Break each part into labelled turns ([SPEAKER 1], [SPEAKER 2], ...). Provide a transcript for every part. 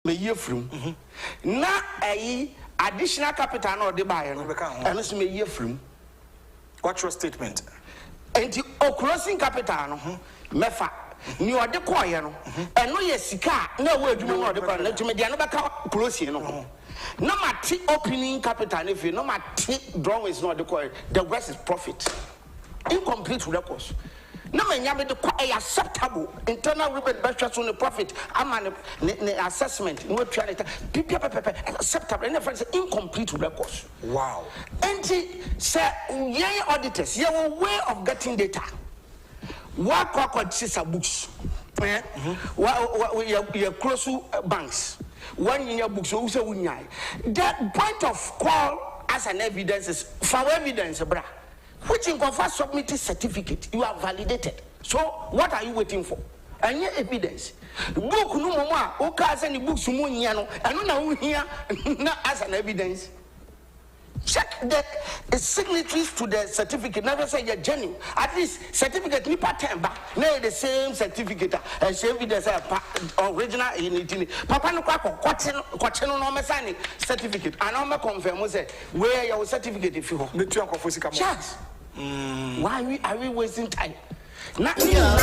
[SPEAKER 1] me year from. Na a additional capital no de buy and so me year from.
[SPEAKER 2] What's your statement?
[SPEAKER 1] And the crossing capital no mefa ni ode koye no eno ye sika na we adwuma no ode koye na tumi de no beka closing no no mate opening capital no fi no mate drawings no ode koye the rest is profit incomplete records na manya me de koye acceptable internal report best on the profit ama ne assessment no try acceptable and friends incomplete records.
[SPEAKER 2] Wow.
[SPEAKER 1] And say yeah auditors yeah way of getting data. What sister books? Your close banks. One in your books, also the point of call as an evidence is for evidence, bra. Which in confirm submitted certificate, you are validated. So what are you waiting for? And your evidence. Book no more, okay, any books and no here as an evidence. Check the signatories to the certificate. Never say you're genuine. At least certificate ni pattern ba. Na the same certificate and same evidence original in it. Papa no kwache no me sign certificate. And I confirm say where your certificate if you ho.
[SPEAKER 2] Me too akofo sika mo.
[SPEAKER 1] Chance. Why are we wasting time? Na ya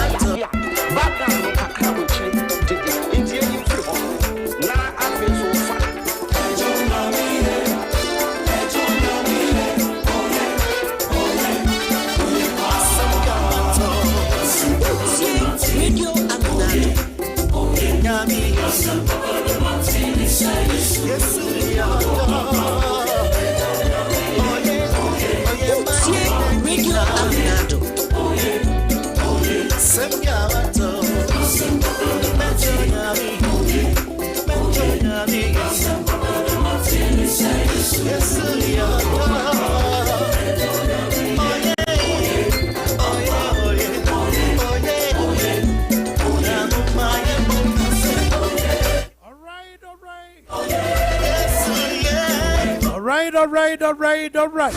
[SPEAKER 1] background no kakra we chere. Intie you free ho. Na afi so fa.
[SPEAKER 3] Radio Amenado.
[SPEAKER 4] All right.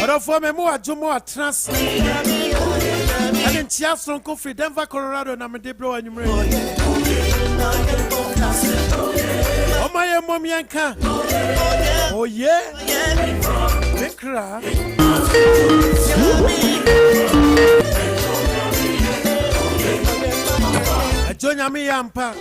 [SPEAKER 4] Ora for me mo ajumo atras. And in Chiaston Coffee, Denver, Colorado, and I'm a debro and you. Oh, my mommy and can. Oh, yeah. Mikra. I join me, Ampa.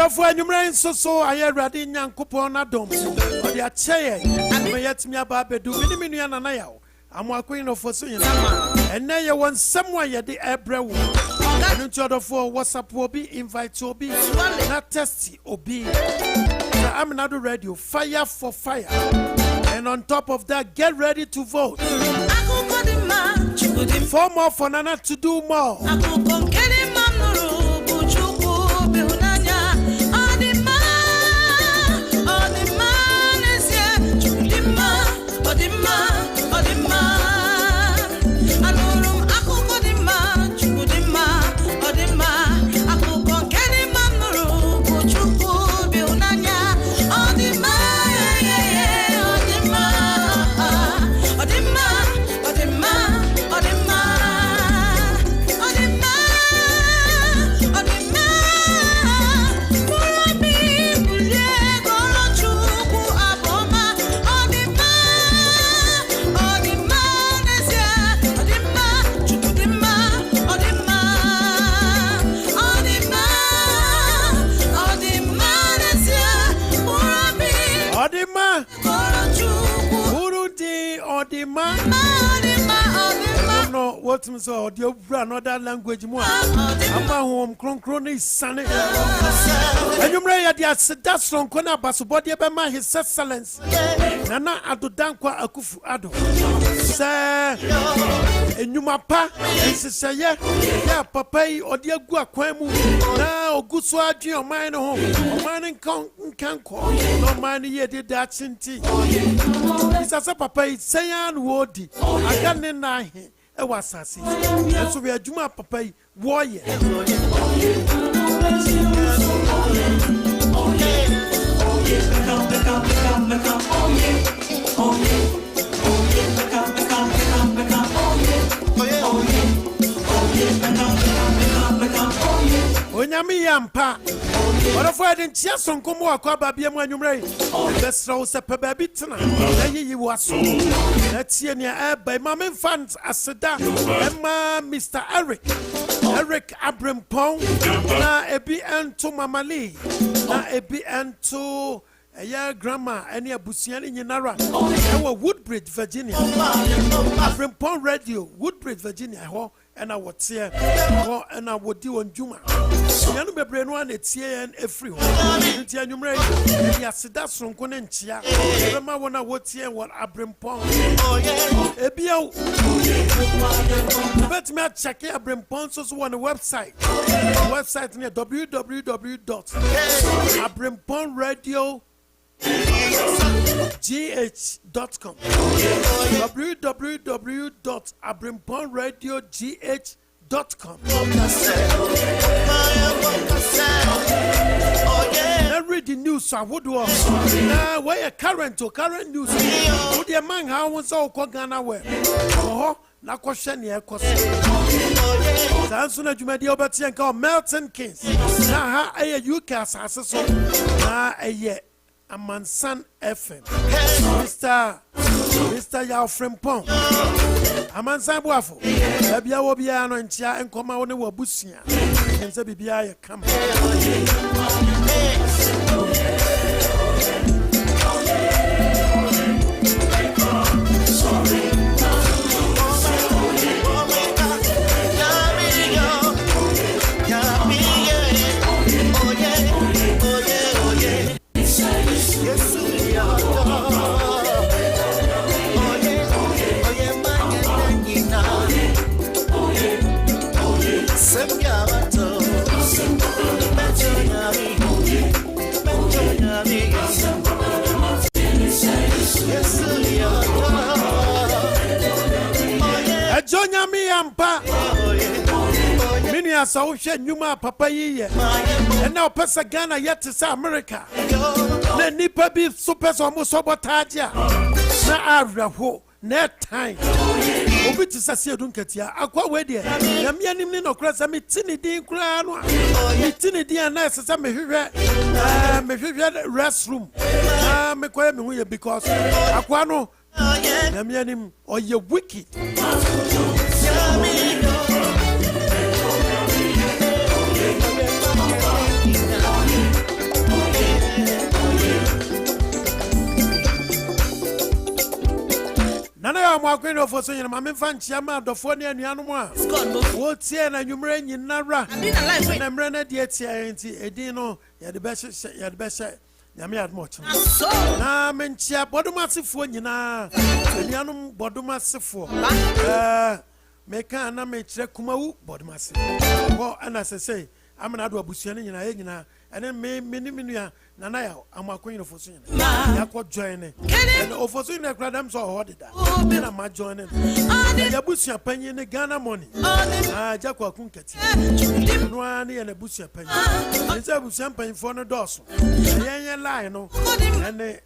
[SPEAKER 4] For numerous so I had ready young coupon adom or the chair and may yet me about do mini and now. I'm a queen of OFOSUHENE and now you want somewhere at the air brew. And each other for WhatsApp will be invite to be not testy or be. Amenado radio fire for fire. And on top of that, get ready to vote. For more for Nana to do more. What so the another language more. I'm home crony sunny. And you may that song corner basubody by his excellence. Nana Ado Dankwa Akufu Ado. Sir, and you mapa, and say, yeah, papa, or dear Guaquemu. Now, good swag your mind home. Mining can't call. No money yet did that sinti. It's as a papa, saying woody. I can't deny him. Was assassin. And so we are Juma Papa warrior. Onyami yampa. Ora for den tia sonko mo akwa ba bia mu anwumre. Besra wo se pe ba bi tena. Na yiyi waso. Na tie ne e ba mama fans aseda. Emma Mr. Eric Abrempong. Na ebi ento Mamali. Na ebi ento Eya grandma any abusia ni nyinara. Ewa Woodbridge, Virginia. Abrempong Radio, Woodbridge, Virginia. Ho and I would say, ho and I would do on Juma. Yanu bebre no an etie en efri ho. Ntia nwumre ya sida sonko ne ntia. Ebe ma wona wotie won Abrempong. Ebia bet me check Abrempong so on the website. Website near www.abrempongradio.gh.com www.abrempongradiogh.com. Now read the news. I would walk. Now where current news. Would the man how was all Ghana where? Oh, na question here question. Sansuna Jumadi Obati and called Melton Kings. Now I UK as na Amansan FM. Mr. Yao Frempong. Amansan Buafo. Abia Wobiano and Chia and Koma on the Wabusia. And Sabibia come. Jonya mi ampa mini asa wo hwe nwuma papa yiye and now pesa Ghana yet to America na nipa bi super so mo sabotage na awraho na time obi ti sase edunkatia akwa we de na me anim ni no kra sa me tini din kra no me tini din na sesa me hwehwe restroom me koya me hu because akwa no na me anim oye wicked. Nana ya mwakwene OFOSUHENE mame fanchia ma adofo ne anuanu a wo tie na nwumre nyinara na mre na die tie enti edin no ya de be nyame admoch na menchia bodomasefo nyina anuanu bodomasefo meka na me kire kumawu bodomase wo ana sese Amenado abusuane nyina ye nyina ene me nua nana ya amakwene OFOSUHENE ya ko join ne OFOSUHENE kradam so hodida na ma join ne ya busua panyin ne Ghana money jako akunkati no ani ya na busua panyin nse busua panyin fo no doso yen line no ene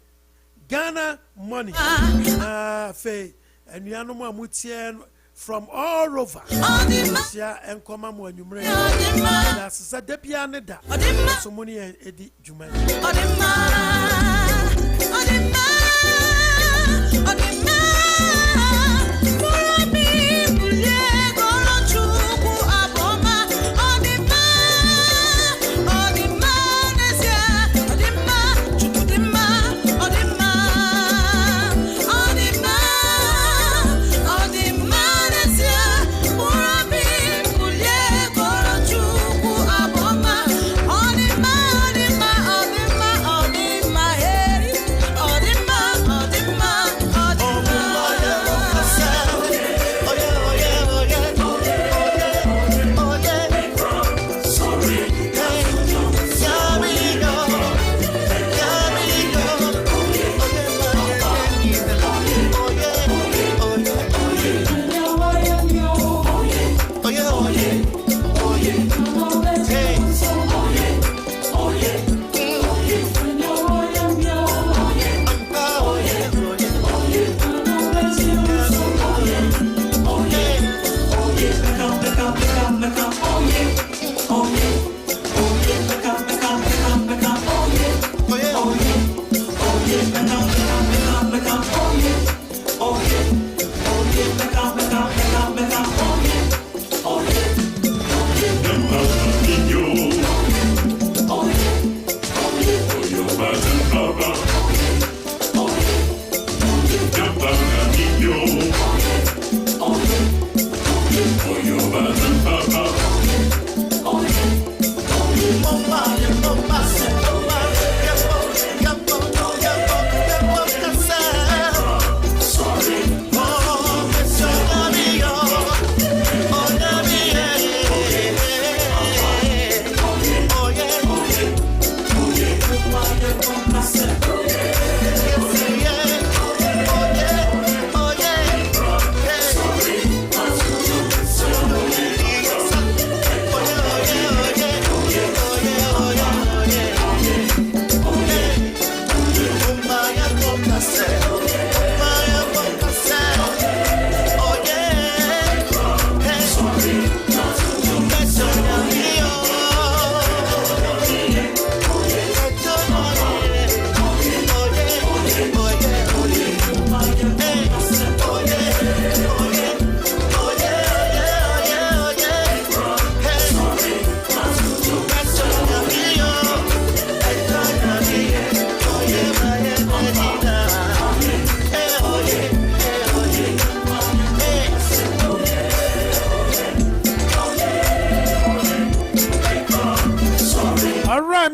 [SPEAKER 4] Ghana money fe anuanom amutie from all over. Sia enkoma mo anwumre. Na sesa da bia ne da. So moni edi djuma.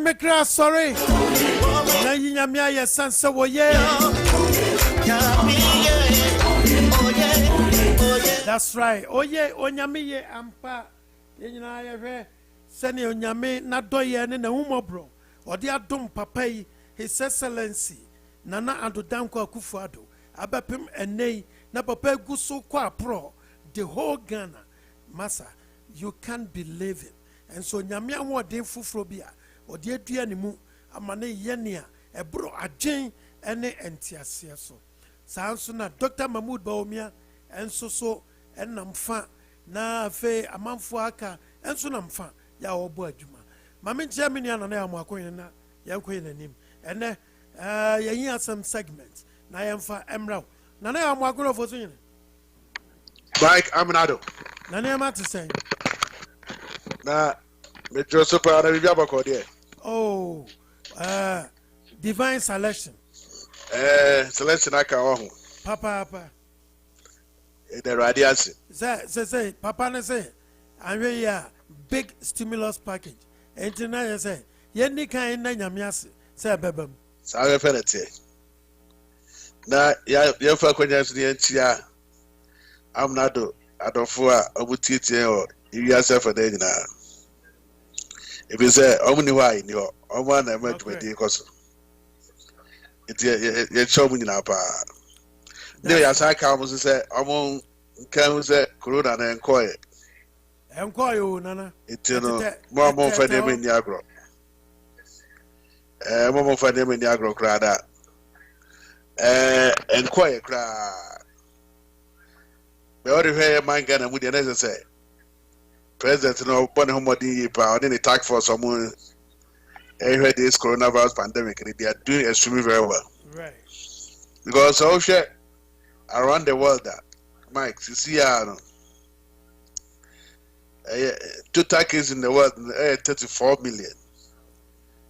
[SPEAKER 4] mekra sorry na yinyame aye sanse wo ye that's right oye onyame ye ampa yenyina ye hwe sene onyame na doye ne na humobro odi adom papa yi his excellency nana adodanko akufuado abapem enei na papa guso kwa pro the whole Ghana massa you can't believe it and so nyame awodin fufuro bia odi adua ne mu amane yenia ebro adwen ene entiase so sanso na Dr. Mahmoud Bawumia enso so enamfa na fe amanfo aka enso namfa ya obo adwuma mame Germany ana na amakoyin na yankoyin nanim ene yeyin asem segment na yemfa emraw na na amakoyin OFOSUHENE
[SPEAKER 5] Mike Amenado
[SPEAKER 4] na na ma to say
[SPEAKER 5] na me Joseph na bibia bako de
[SPEAKER 4] oh divine selection
[SPEAKER 5] selection aka ho
[SPEAKER 4] papa
[SPEAKER 5] the radiance
[SPEAKER 4] say papa na say anwe ya big stimulus package entina ya say yenni kan na nyame ase say bebam
[SPEAKER 5] sa we fenete na ya fa kwanya so de ntia Amenado adofo a obutietie o iwiase fa de nyina ebi say omni why ni ho omo na emadumadi koso ye chomu nyina pa ne ya sa ka mo say omo kan say corona na enkoye
[SPEAKER 4] enkoye nana
[SPEAKER 5] etino mo fa de mani agro mo fa de mani agro krada enkoye kra be ori hwe man Ghana mu de na say president no bone homodi yi pa on the task force omo this coronavirus pandemic they are doing extremely very well,
[SPEAKER 4] right?
[SPEAKER 5] Because also around the world that Mike see total cases in the world 34 million.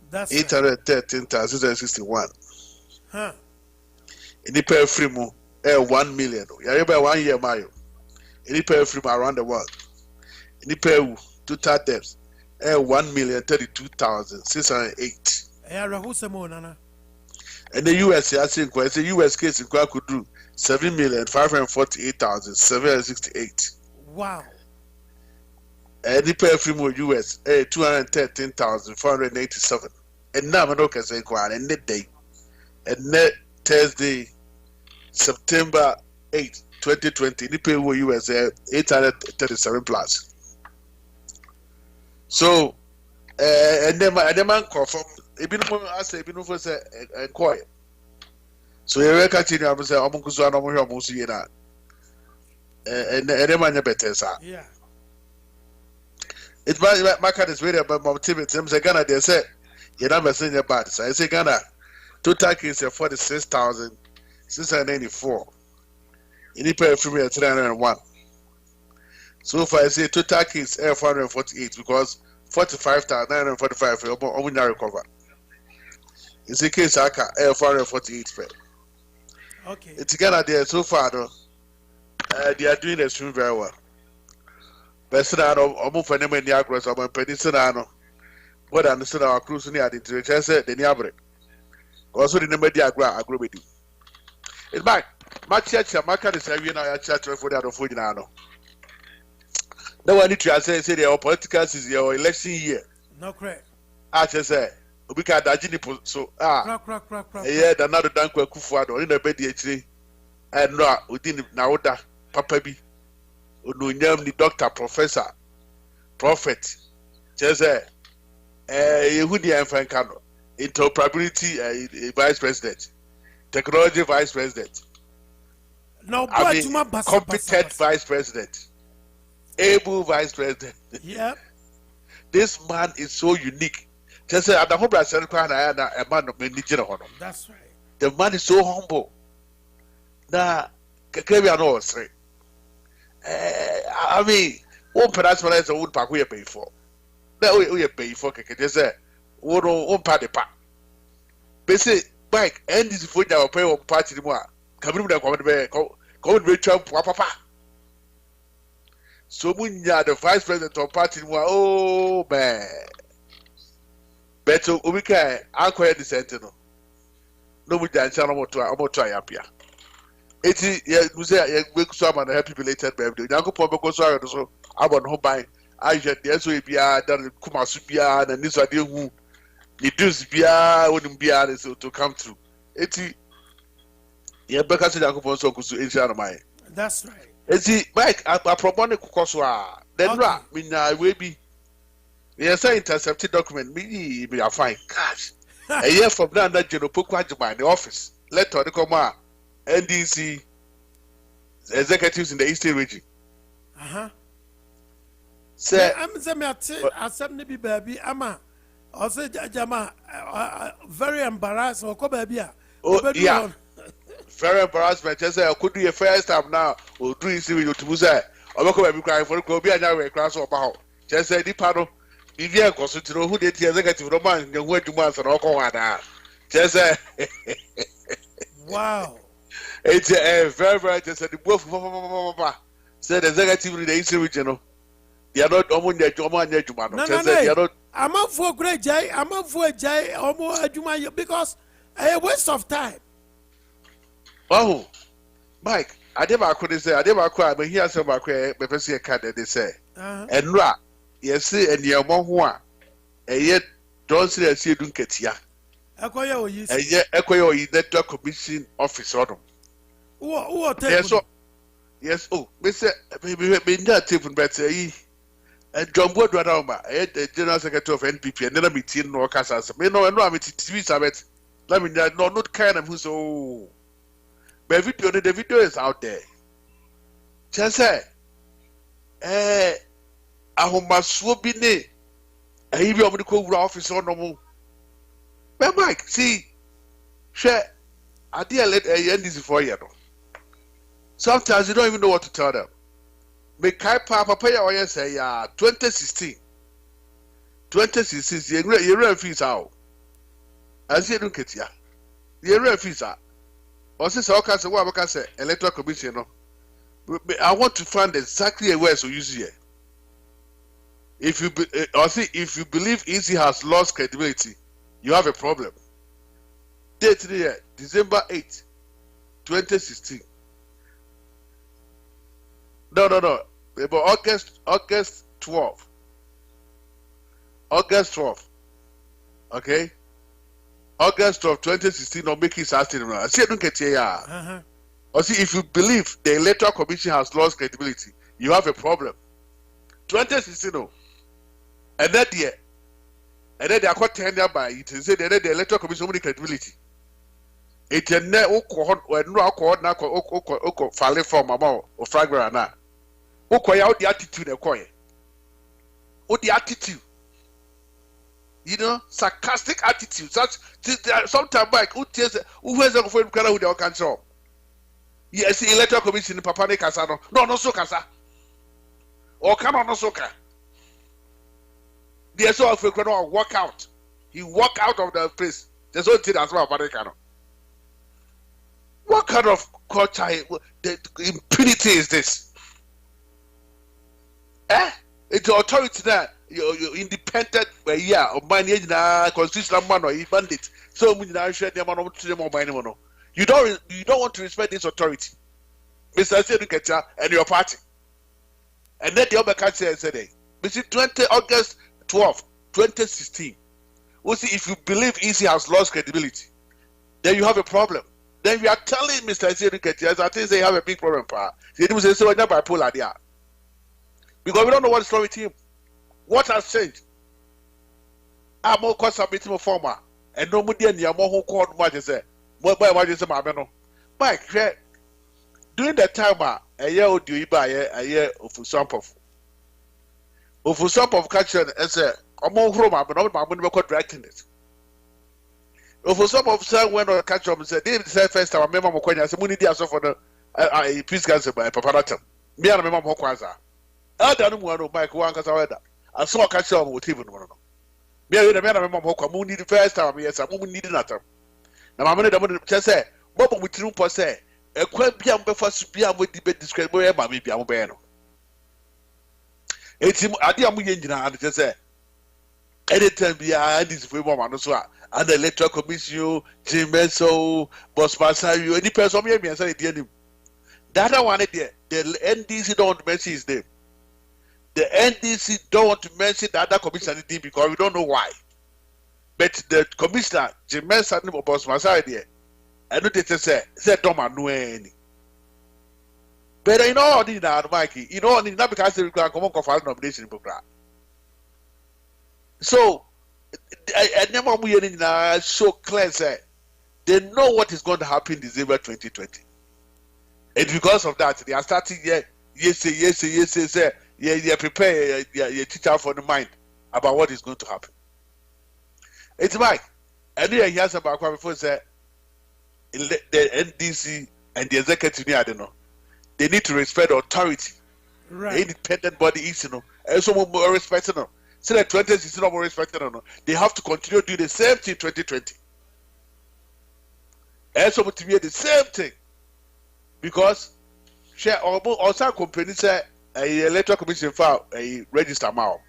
[SPEAKER 5] That's 813,661.
[SPEAKER 4] Huh?
[SPEAKER 5] In the per free 1 million. Yeah, by 1 year mayo. In the per free around the world. In the per total deaths 1,032,608. And the US, I think, the US case could do 7,548,768.
[SPEAKER 4] Wow.
[SPEAKER 5] And the per free US 213,487. And now I can say, and net day, and net Thursday, September 8, 2020, the per US 837 plus. So, and then man confirm. Even I say, even for say, quiet. So you continue. I'm saying, I'm going to go to the and then man better, sir.
[SPEAKER 4] Yeah.
[SPEAKER 5] It's my kind is very about my team. It's Ghana. They say you're not messing your bad. So I say Ghana. Total case 46,684. In the pay free 301. So far I say total case 448 because 45,945 almost recover. It's a case aka 448 pay.
[SPEAKER 4] Okay.
[SPEAKER 5] It's Ghana there so far though. They are doing extremely very well. But Senado almost for them in the agros or Penny Senado. What I understand our cruise in the identity said the Niabre. Also the number the agree with you. It's back. My church, my kind is every night church for the other food. No one need to say the political is your election year.
[SPEAKER 4] No correct.
[SPEAKER 5] I just say we can't dajini so
[SPEAKER 4] Crack.
[SPEAKER 5] yeah, the another danko kufuado in the bed actually and no within nauda papa bi onunyam ni doctor professor prophet just say yehudi enfankano interoperability vice president technology vice president
[SPEAKER 4] no
[SPEAKER 5] competent vice president able vice president.
[SPEAKER 4] Yeah.
[SPEAKER 5] This man is so unique. Just say at the home a man of many.
[SPEAKER 4] That's right.
[SPEAKER 5] The man is so humble. Now, Kakevi and all say. I mean, one person is a wood pack we pay for. That we pay for. Just say, one party pack. Basically, Mike, and this food that will pay on party more. Come in there, come with Trump, papa. So Munya, the vice president of party, oh man. Beto ubika akwa the sentinel. No we dan channel moto ayapia. Eti ye muze ye gbeku so am na happy belated birthday. Nyankopon beko so ayo so abon ho ban. Aje de so bia dan kuma so bia na niso ade hu. Ni dus bia wonum bia so to come through. Eti ye beka so Nyankopon so kusu enti anamai.
[SPEAKER 4] That's right.
[SPEAKER 5] Eti Mike aprobone kokoso a. Then ra me na we bi. Yes, I intercepted document. Me are fine. Gosh. A year from now, that General Pokwa in the office. Let her come out. NDC executives in the Eastern region.
[SPEAKER 4] Say, I'm some baby. Ama. Also, Jama, very embarrassed. Or come baby.
[SPEAKER 5] Oh, yeah. Very embarrassment. Just say, I could do a first time now. Or do you see with you to say, I'm going to be crying for the Kobe and I class of about. Just say, the panel. If you are consulting who did the executive roman, you went to months and all go. Just say,
[SPEAKER 4] wow.
[SPEAKER 5] It's a very just said the both said executive in the Eastern region. They are not almost there to Oman yet. No,
[SPEAKER 4] I'm up for great jay. I'm up for a jay almost because a waste of time.
[SPEAKER 5] Oh, Mike, I never could say, I never cry, but here's some cry, but see a card that they say. And ra, yes, and your mom, and yet don't say, I see you don't get here. And yet, Echo, network commission office on them. Yes, oh, Mr. Maybe that table better. And John Wood Radoma, the General Secretary of NPP, and then I'm meeting no Casas. Me no, I'm TV Sabbath. Let me know, not kind of who's so. But the video is out there. Just say, I must swoop in it. And he be able to go office on no more. But Mike, see, share, I did let a end this for you. Sometimes you don't even know what to tell them. Me kai papa ya oye say ya 2016. 2016 you run fees out. As you don't get ya. You run fees out. Or say okay say what I say electoral commission no. I want to find exactly where so use here. If you if you believe EC has lost credibility, you have a problem. Date here, December 8, 2016. No. About August 12. August 12. Okay? August 12, 2016, no make it asking. I see, I don't get here. Or see, if you believe the Electoral Commission has lost credibility, you have a problem. 2016, no. And that year, and then they are quite tender by it. They say the Electoral Commission has credibility. It's a net when no alcohol now file from about or fragment now. Okay, out the attitude, the attitude, you know, sarcastic attitude. Such sometimes like who has a friend who they can show. Yes, the Electoral Commission in Papa Casano. No, so casa. Or come on, no soka. There's so if we walk out. He walk out of the place. There's no thing as well Papa Cano. What kind of culture, the impunity is this? It's the authority that you're independent, but yeah, or money na constitutional man or bandit. So we now share them on to them on money. You don't want to respect this authority, Mr. Sedukecha and your party. And then the other country said, Mr. August 12, 2016. We'll see if you believe EC has lost credibility, then you have a problem. Then we are telling Mr. Sedukecha, I think they have a big problem. They do say so bipolar there. Because we don't know what is wrong with him. What has changed? I'm more submitting a former, and no more than you who called Majesty. What by Majesty Mameno? Mike, during that time, a year old you buy a year of some of catcher as a more Roma, but not my money directing it. For some of some when I catch up and said, David said first time, I remember Mokonia, as a money dear for the peace cancer by Paparatum. Me and remember Mokwaza. I don't want to Mike one because I saw a catch up with even one. Me and the man of my mom need the first time, yes, I won't need another. Now, my money just say, Bob with two per se, a quaint piam before Supia with the bed described by Mammy Piamobano. It's him, I dear Mujina, and just say, anytime be this for mama no so and the electoral commission Jimenso boss Masayo any person me and say the that one there the NDC don't want to mention his name. The NDC don't want to mention the other commissioner because we don't know why. But the commissioner Jimenso and boss Masayo there I know they say don't know any. But you know that Mikey, you know not because they can come on for nomination program. So I never so clear say they know what is going to happen in December 2020. And because of that, they are starting prepare your teacher for the mind about what is going to happen. It's Mike. I knew I hear about before say the NDC and the executive I don't know. They need to respect authority.
[SPEAKER 4] Right.
[SPEAKER 5] The independent body is and so more respected them. So that 2016 more respected them. They have to continue doing the same thing 2020. And so to be the same thing. Because share also company say a electoral commission file a register amount.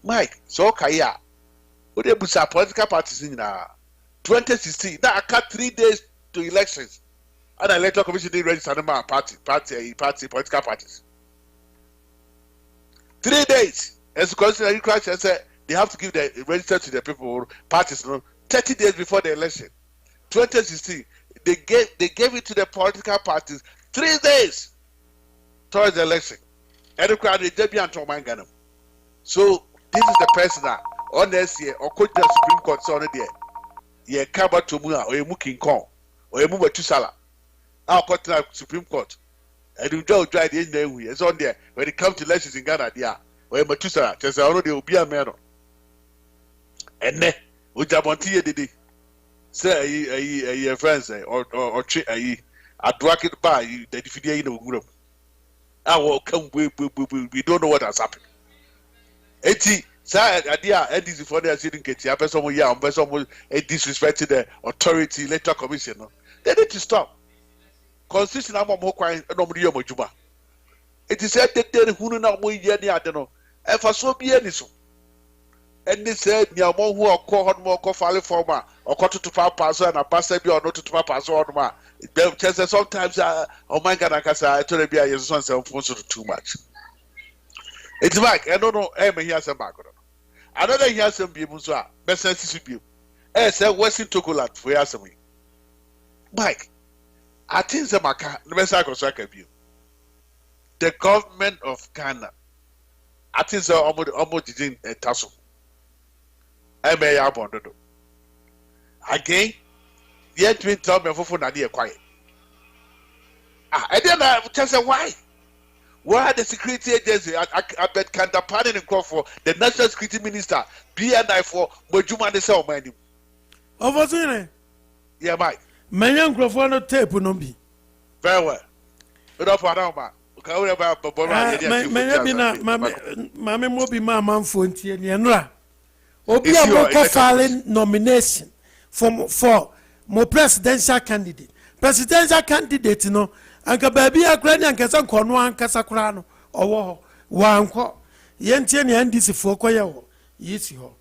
[SPEAKER 5] Mike, so kaya. What they busa political parties in 2016. That I cut 3 days to elections. And the electoral commission didn't register them party, political parties. 3 days. As the constitutional crisis said, they have to give the register to the people, parties, 30 days before the election. 2016, they gave it to the political parties 3 days towards the election. And the crowd they be anti Manganum. So this is the person that on this year or could the Supreme Court so on there. Yeah, Kaba Tomua or a Mukin Kong or a Muma Tusala. Our court Supreme Court. And you don't try the end there. It's on there. When it comes to elections in Ghana, yeah, or Matusala, just already will be a man. And then, with Jabonti, did say a friend say, or a advocate by the defeated in the group. I will come, we don't know what has happened. 80, say, idea, and this is for the sitting get here, person, yeah, person disrespected the authority, electoral commission. They need to stop. Constitution am mo kwan no mo yemo djuma it is said that hunu na mo ye ni ade no e fa so bi ani so eni said ni amo hu okọ hon mo okọ file form a okọ tutu papa so na pasa bi ono tutu papa so on ma just sometimes oh my god akasa to be a yeso so too much. It's like I don't know me here some back another here some bi mu so a besen sisi bi e say Western Togoland for ya some Mike I think the government of Ghana, I think so almost didn't tassel. I may have wanted again. Yet twin tell me for Nadia quiet. I didn't tell you why. Why the security agency I bet can't pardon and call for the national security minister BNI for Mojuma de Sell my name.
[SPEAKER 4] OFOSUHENE.
[SPEAKER 5] Yeah, Mike.
[SPEAKER 4] Many microphone tape no be.
[SPEAKER 5] Very well. But up and down,
[SPEAKER 4] Mammy Moby Mamma Fonti and Yanra. Obi a filing nomination for more presidential candidate. Presidential candidate, no, and baby a granny and Casan Cornuan Casacrano or one call. Yentian and this for Koyo. Yes, you.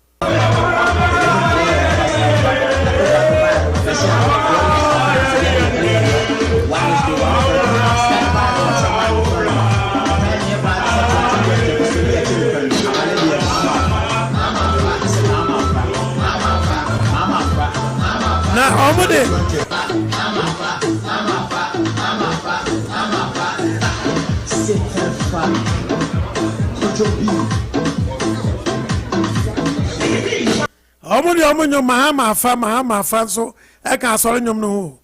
[SPEAKER 4] Now, over there. Omo Mahama fa so e ka soro nyom no.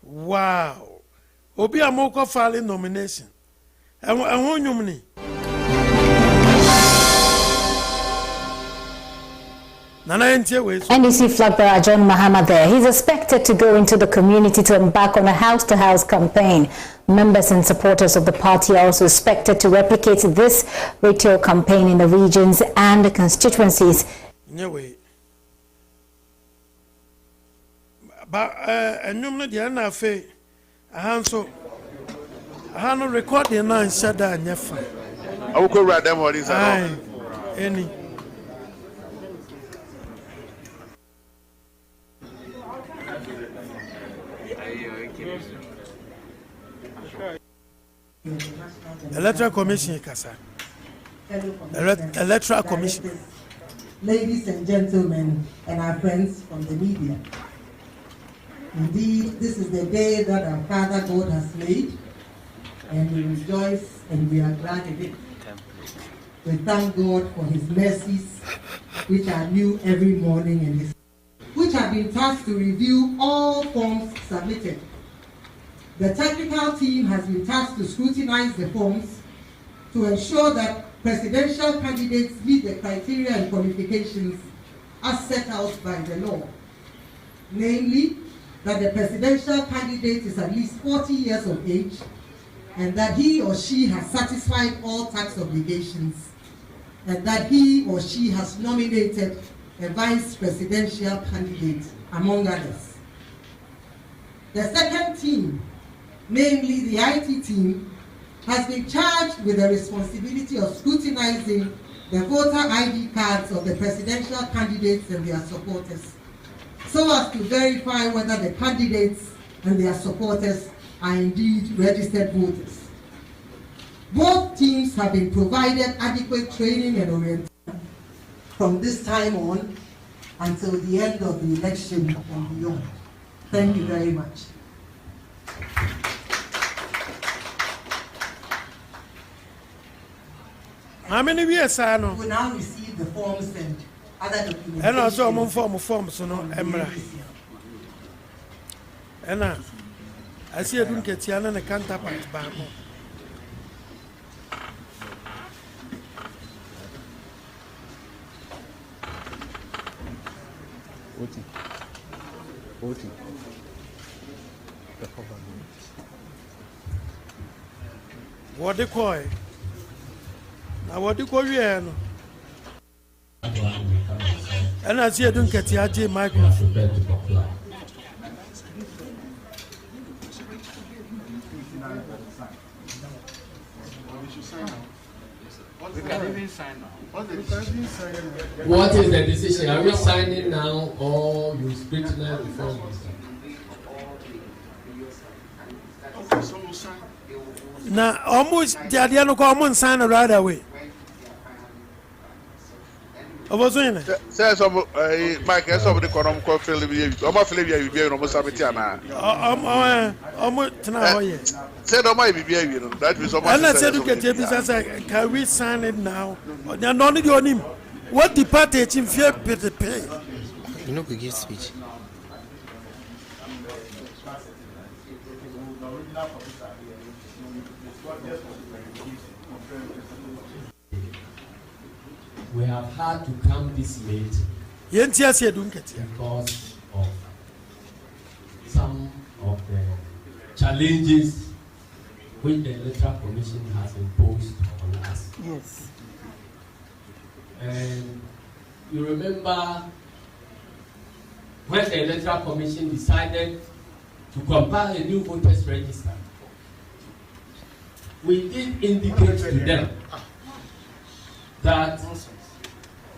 [SPEAKER 4] Wow. Obi amoko filing nomination. And who knew me?
[SPEAKER 6] NDC flag bearer John Mahama there. He's expected to go into the community to embark on a house-to-house campaign. Members and supporters of the party are also expected to replicate this retail campaign in the regions and the constituencies.
[SPEAKER 4] But I no record the nine shada and yefa.
[SPEAKER 5] I will go right them all this.
[SPEAKER 4] Any. Electoral Commission, Kasa. Electoral Commission.
[SPEAKER 7] Ladies and gentlemen, and our friends from the media. Indeed, this is the day that our Father God has made, and we rejoice and we are glad in it. We thank God for His mercies, which are new every morning, and which have been tasked to review all forms submitted. The technical team has been tasked to scrutinize the forms to ensure that presidential candidates meet the criteria and qualifications as set out by the law. Namely, that the presidential candidate is at least 40 years of age and that he or she has satisfied all tax obligations and that he or she has nominated a vice presidential candidate, among others. The second team, namely the IT team, has been charged with the responsibility of scrutinizing the voter ID cards of the presidential candidates and their supporters, so as to verify whether the candidates and their supporters are indeed registered voters. Both teams have been provided adequate training and orientation from this time on until the end of the election and beyond. Thank you very much.
[SPEAKER 4] How many years are no?
[SPEAKER 7] We will now receive the forms and other documents.
[SPEAKER 4] And also among forms, so no, Emra. And I see a drink at Tiana and a counterpart. Voting. What they call it? Now, what do you call you? And I see a drink at Tiaji microphone.
[SPEAKER 8] What is the decision? Are we signing now or you scrutinize before we sign?
[SPEAKER 4] Now, almost the idea no common sign right away. OFOSUHENE.
[SPEAKER 5] Say some Mike, somebody come call Philip. I'm Philip, you be almost Sabitiana. Say no, my baby, that was so much.
[SPEAKER 4] And I said, look at you, can we sign it now? They're not your name. What the party in fear pay?
[SPEAKER 3] You know, we give speech.
[SPEAKER 8] We have had to come this late because of some of the challenges which the Electoral Commission has imposed on us.
[SPEAKER 7] Yes.
[SPEAKER 8] And you remember when the Electoral Commission decided to compile a new voters register, we did indicate to them that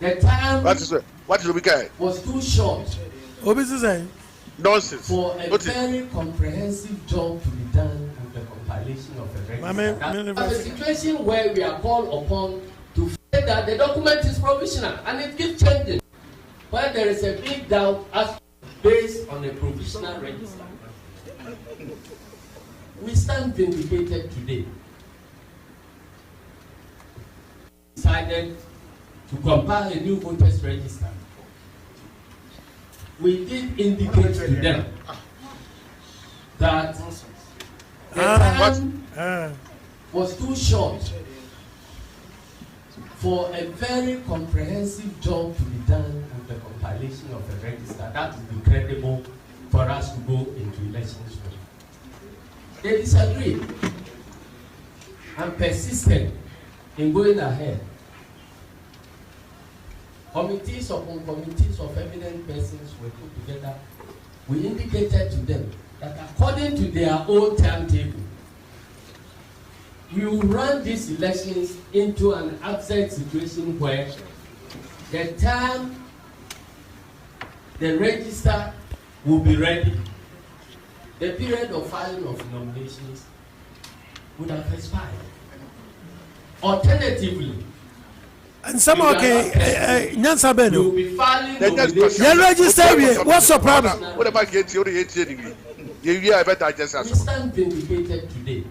[SPEAKER 8] the time
[SPEAKER 5] what is the weekend?
[SPEAKER 8] Was too short
[SPEAKER 5] nonsense
[SPEAKER 8] for a very comprehensive job to be done with the compilation of the register. That's a situation where we are called upon to say that the document is provisional and it keeps changing. Where there is a big doubt as based on a provisional register. We stand vindicated today. Decided to compile a new voters register. We did indicate to them that the time was too short for a very comprehensive job to be done with the compilation. compilation of a register that will be credible for us to go into elections with. They disagreed and persisted in going ahead. Committees upon committees of evident persons were put together. We indicated to them that according to their own timetable, we will run these elections into an absurd situation where the time the register will be ready, the period of filing of nominations would have expired. Alternatively,
[SPEAKER 4] and some okay, Nyansa Beno.
[SPEAKER 8] you will be filing nominations.
[SPEAKER 4] You register here. What's your problem?
[SPEAKER 5] What about getting your 80 degree? You are better just
[SPEAKER 8] We stand vindicated today.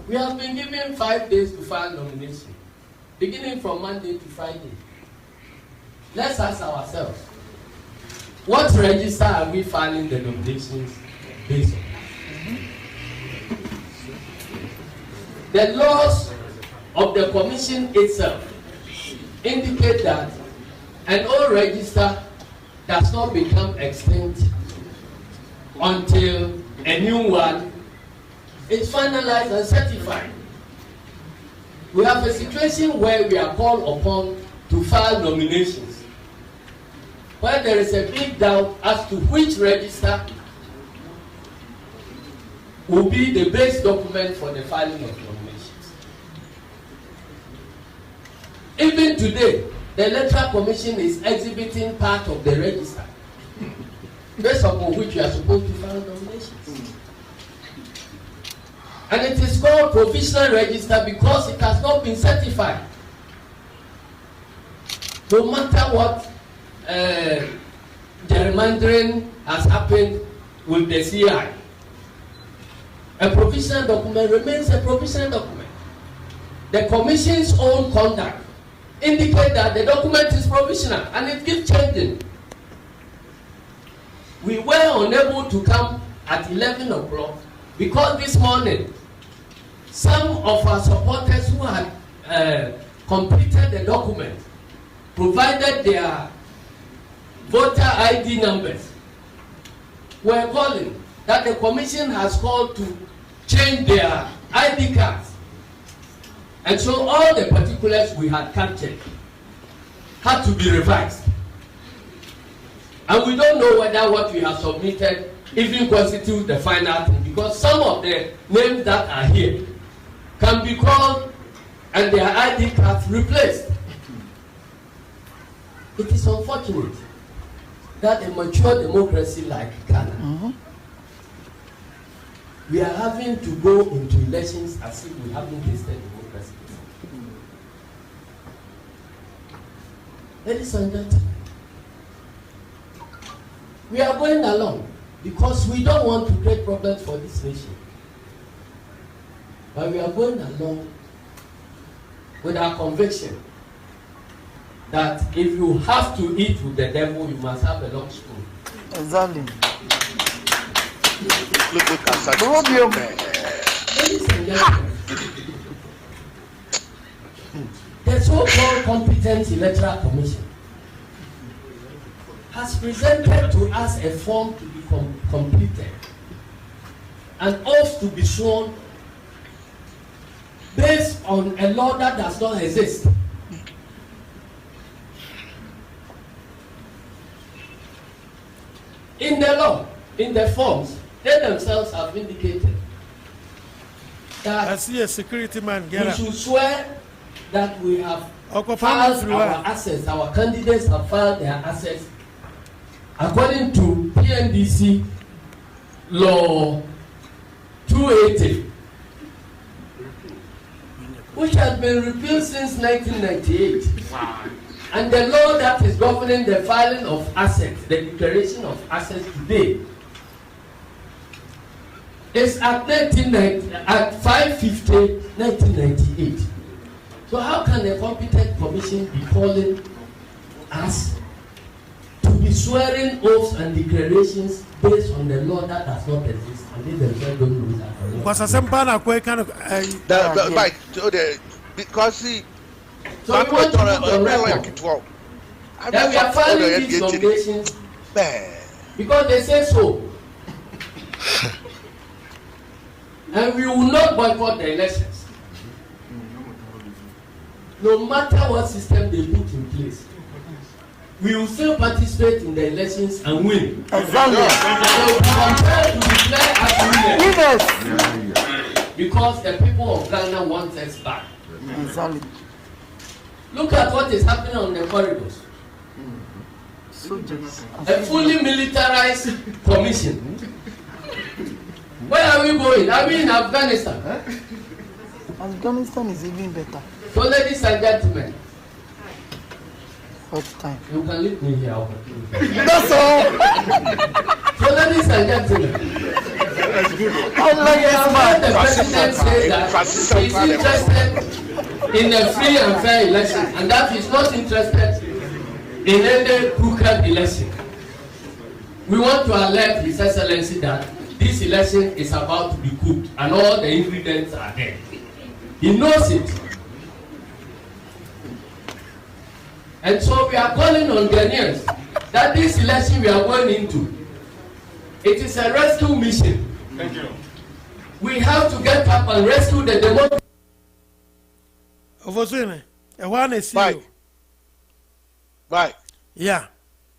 [SPEAKER 8] We have been given 5 days to file nomination, beginning from Monday to Friday. Let's ask ourselves, what register are we filing the nominations based on? The laws of the commission itself indicate that an old register does not become extinct until a new one is finalized and certified. We have a situation where we are called upon to file nominations, where there is a big doubt as to which register will be the base document for the filing of nominations. Even today, the Electoral Commission is exhibiting part of the register, based upon which we are supposed to file nominations. And it is called provisional register because it has not been certified. No matter what gerrymandering has happened with the CI, a provisional document remains a provisional document. The Commission's own conduct indicates that the document is provisional and it keeps changing. We were unable to come at 11 o'clock because this morning some of our supporters who had completed the document, provided their voter ID numbers, were calling that the commission has called to change their ID cards. And so all the particulars we had captured had to be revised. And we don't know whether what we have submitted even constitutes the final thing, because some of the names that are here can be called and their ID cards replaced. It is unfortunate that a mature democracy like Ghana, we are having to go into elections as if we haven't tasted democracy. Ladies and gentlemen, we are going along because we don't want to create problems for this nation. But we are going along with our conviction that if you have to eat with the devil, you must have a long spoon.
[SPEAKER 3] Exactly.
[SPEAKER 5] Look at such.
[SPEAKER 8] Ladies and gentlemen, the so-called competent electoral commission has presented to us a form to be completed, an oath to be sworn based on a law that does not exist. In the law, in the forms, they themselves have indicated that
[SPEAKER 4] I see a security man.
[SPEAKER 8] we should swear that we have filed our assets, our candidates have filed their assets according to PNDC law 280, which has been repealed since 1998. And the law that is governing the filing of assets, the declaration of assets today, is at 5/50/1998. So how can a competent commission be calling us to be swearing oaths and declarations based on the law that does not exist, and they themselves don't know that?
[SPEAKER 4] Because some kind of
[SPEAKER 5] because see,
[SPEAKER 8] So we want to put on record that we are filing these nominations because they say so. And we will not boycott the elections. No matter what system they put in place, we will still participate in the elections and win.
[SPEAKER 9] Exactly.
[SPEAKER 8] So we compare to declare as winners because the people of Ghana want us back.
[SPEAKER 9] Exactly.
[SPEAKER 8] Look at what is happening on the corridors. A fully militarized commission. Where are we going? Are we in Afghanistan?
[SPEAKER 9] Afghanistan is even better.
[SPEAKER 8] So, ladies and gentlemen,
[SPEAKER 9] what time?
[SPEAKER 8] You can leave me here.
[SPEAKER 9] That's all.
[SPEAKER 8] So, ladies and gentlemen,
[SPEAKER 9] I like
[SPEAKER 8] the president say that he is interested in a free and fair election, and that he is not interested in any crooked election. We want to alert His Excellency that this election is about to be cooked, and all the ingredients are there. He knows it. And so we are calling on Ghanaians that this election we are going into, it is a rescue mission.
[SPEAKER 2] Thank you.
[SPEAKER 8] We have to get up and rescue the democracy.
[SPEAKER 4] OFOSUHENE, one is you.
[SPEAKER 5] Bye.
[SPEAKER 4] Yeah.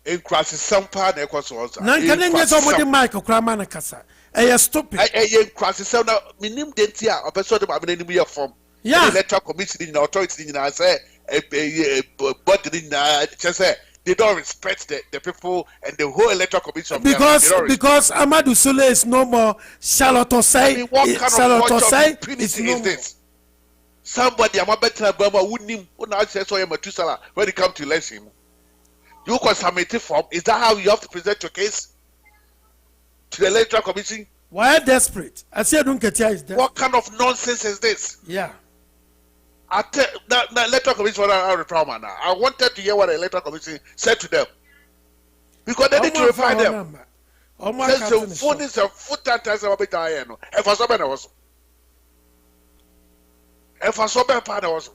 [SPEAKER 5] In crisis, some part of the
[SPEAKER 4] Nankanen gets over the mic of Kramana Kasa. A stupid.
[SPEAKER 5] A crisis, so now, minim dentia, or person of an enemy form.
[SPEAKER 4] Yeah.
[SPEAKER 5] Electoral commission in authority in I say, but they don't respect the people and the whole electoral commission.
[SPEAKER 4] Because Amadou Sule is no more. Charlotte Osei.
[SPEAKER 5] I mean, what kind of impunity is this? Somebody, I'm a better Burma, wouldn't him, when I say so, I'm a Tusala, when it comes to election. You can submit a form. Is that how you have to present your case to the electoral commission?
[SPEAKER 4] Why desperate? I say, don't get is desperate.
[SPEAKER 5] What kind of nonsense is this?
[SPEAKER 4] Yeah.
[SPEAKER 5] The electoral commission I wanted to hear what the electoral commission said to them. Because they need to reply them. Says the phone is a foot at as a bit iron. If I saw better also. If I saw better part also.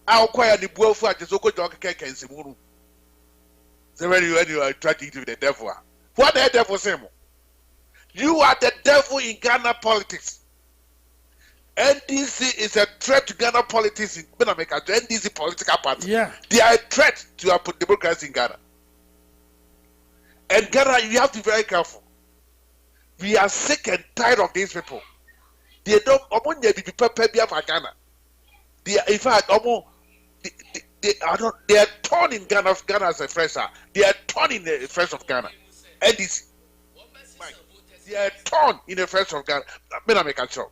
[SPEAKER 5] I'll acquire the boy for the so-called dog cake and Simuru. So when you are trying to eat with the devil. What the devil say? You are the devil in Ghana politics. NDC is a threat to Ghana politics in America, to NDC political party.
[SPEAKER 4] Yeah.
[SPEAKER 5] They are a threat to our democracy in Ghana. And Ghana, you have to be very careful. We are sick and tired of these people. They don't be prepared for Ghana. They are, in fact, they are torn in Ghana as a fresher. They are torn in the fresh of Ghana. NDC. They are torn in the fresh of Ghana. America, sure.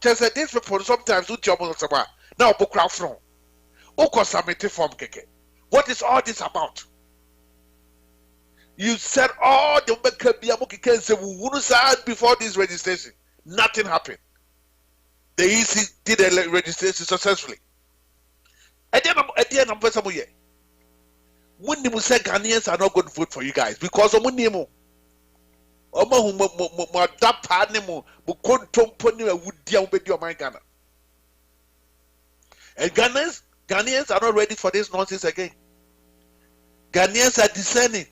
[SPEAKER 5] Just these people sometimes do job on the now book from form keke. What is all this about? You said all the before this registration. Nothing happened. The EC did a registration successfully. At the end of the year, when you say Ghanaians are not going to vote for you guys because of money. And Ghanaians are not ready for this nonsense again. Ghanaians are discerning.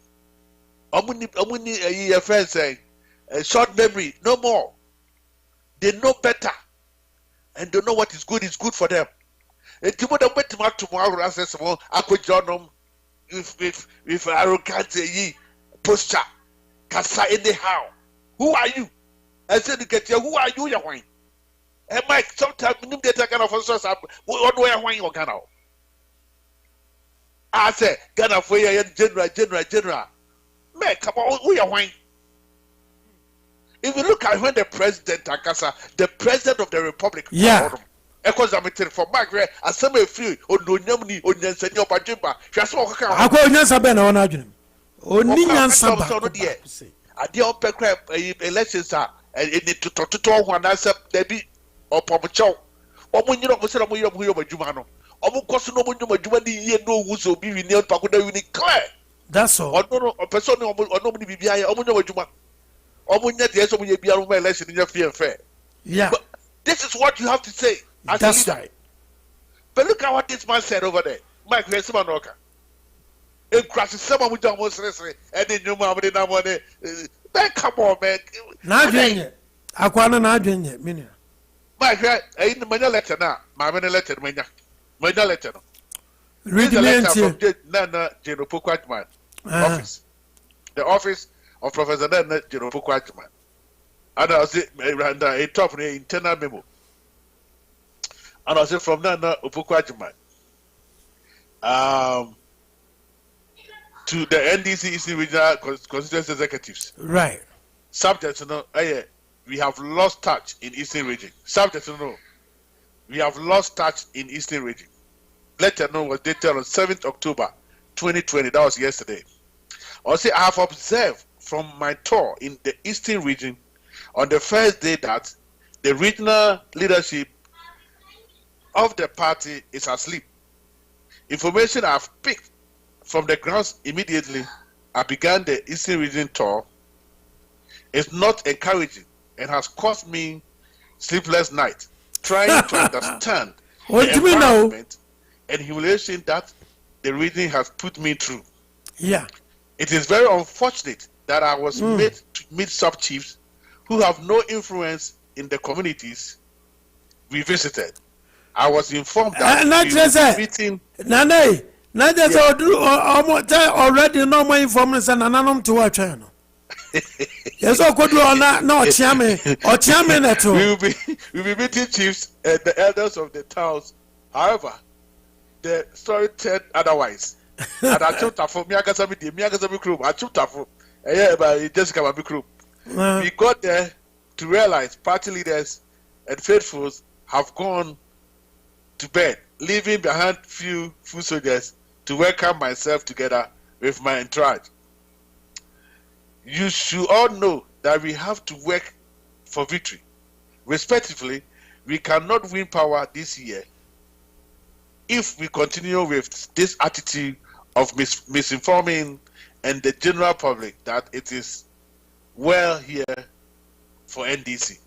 [SPEAKER 5] Your friends saying short memory, no more. They know better, and they know what is good for them. And you would have met tomorrow as small with arrogant posture. Kasa anyhow. Who are you? I said, who are you? You're whining. And Mike, sometimes you need to kind of answers up. What do I want you Ghana? I said, Ghana for you, general. Mike, come on, who are whining? If you look at when the president, Akasa, the president of the Republic,
[SPEAKER 4] yeah.
[SPEAKER 5] Echoes are meeting for Mark, as some free, or no Yamni, or Yansenio Pajimba. Just walk out.
[SPEAKER 4] I go Yansaben on Ajun. Only Yansaba.
[SPEAKER 5] I deal crap elections are and it to one answer, Debbie or Pomacho. Or when you don't say, I'm Jumano. Or cost no one Jumani, no who's will be near Pagoda clear.
[SPEAKER 4] That's all.
[SPEAKER 5] Or no, a person or nobody be behind Juma. Or when yes, when you be on my election in your fear fair.
[SPEAKER 4] Yeah.
[SPEAKER 5] But this is what you have to say.
[SPEAKER 4] That's right.
[SPEAKER 5] But look at what this man said over there. Mike Resmanoka. It crashes someone with almost and then you mama did not want it. Man, come on, man.
[SPEAKER 4] Not doing it. I can't not doing it, Minia.
[SPEAKER 5] Mike, I in the money letter now. My money letter, my letter.
[SPEAKER 4] Read
[SPEAKER 5] the
[SPEAKER 4] the
[SPEAKER 5] letter
[SPEAKER 4] letter
[SPEAKER 5] from Nana General Pokwatman office. The office of Professor Nana General Pokwatman. And I was a top internal memo. And I was from Nana Pokwatman. To the NDC regional constituency executives.
[SPEAKER 4] Right.
[SPEAKER 5] Subject to know, we have lost touch in Eastern region. Subject to know, we have lost touch in Eastern region. Letter no was dated on 7th October 2020. That was yesterday. Also, I have observed from my tour in the Eastern region on the first day that the regional leadership of the party is asleep. Information I've picked from the grounds immediately I began the Eastern region tour is not encouraging and has cost me sleepless night trying to understand the environment and humiliation that the region has put me through.
[SPEAKER 4] Yeah.
[SPEAKER 5] It is very unfortunate that I was made to meet sub-chiefs who have no influence in the communities we visited. I was informed that we were meeting...
[SPEAKER 4] Not just already no more information and I'm to watch channel. Yes, I could do no chairman or chairman at all.
[SPEAKER 5] We'll be meeting chiefs and the elders of the towns. However, the story said otherwise. And I took that for Miagasami group. I took that for Jessica Mami group. We got there to realize party leaders and faithfuls have gone to bed, leaving behind few foot soldiers to welcome myself together with my entourage. You should all know that we have to work for victory. Respectively, we cannot win power this year if we continue with this attitude of misinforming and the general public that it is well here for NDC.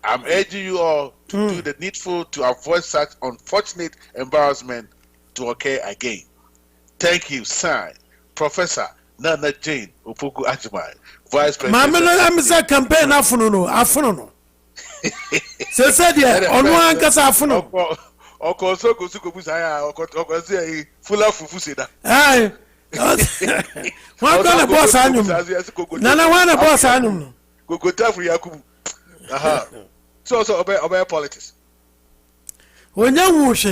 [SPEAKER 5] I'm urging you all to do the needful to avoid such unfortunate embarrassment to occur again. Thank you, Sir Professor Nana Jane Opoku Ajimai, Vice President.
[SPEAKER 4] Mama, I'm a campaign afuno. Se said on one case afuno.
[SPEAKER 5] Oko so go suko busaya oko say full of fufusida.
[SPEAKER 4] Aye. One gonna boss anyum. Nana one boss anyum.
[SPEAKER 5] Go tafu Yakubu. Aha. So obey politics.
[SPEAKER 4] When you wush.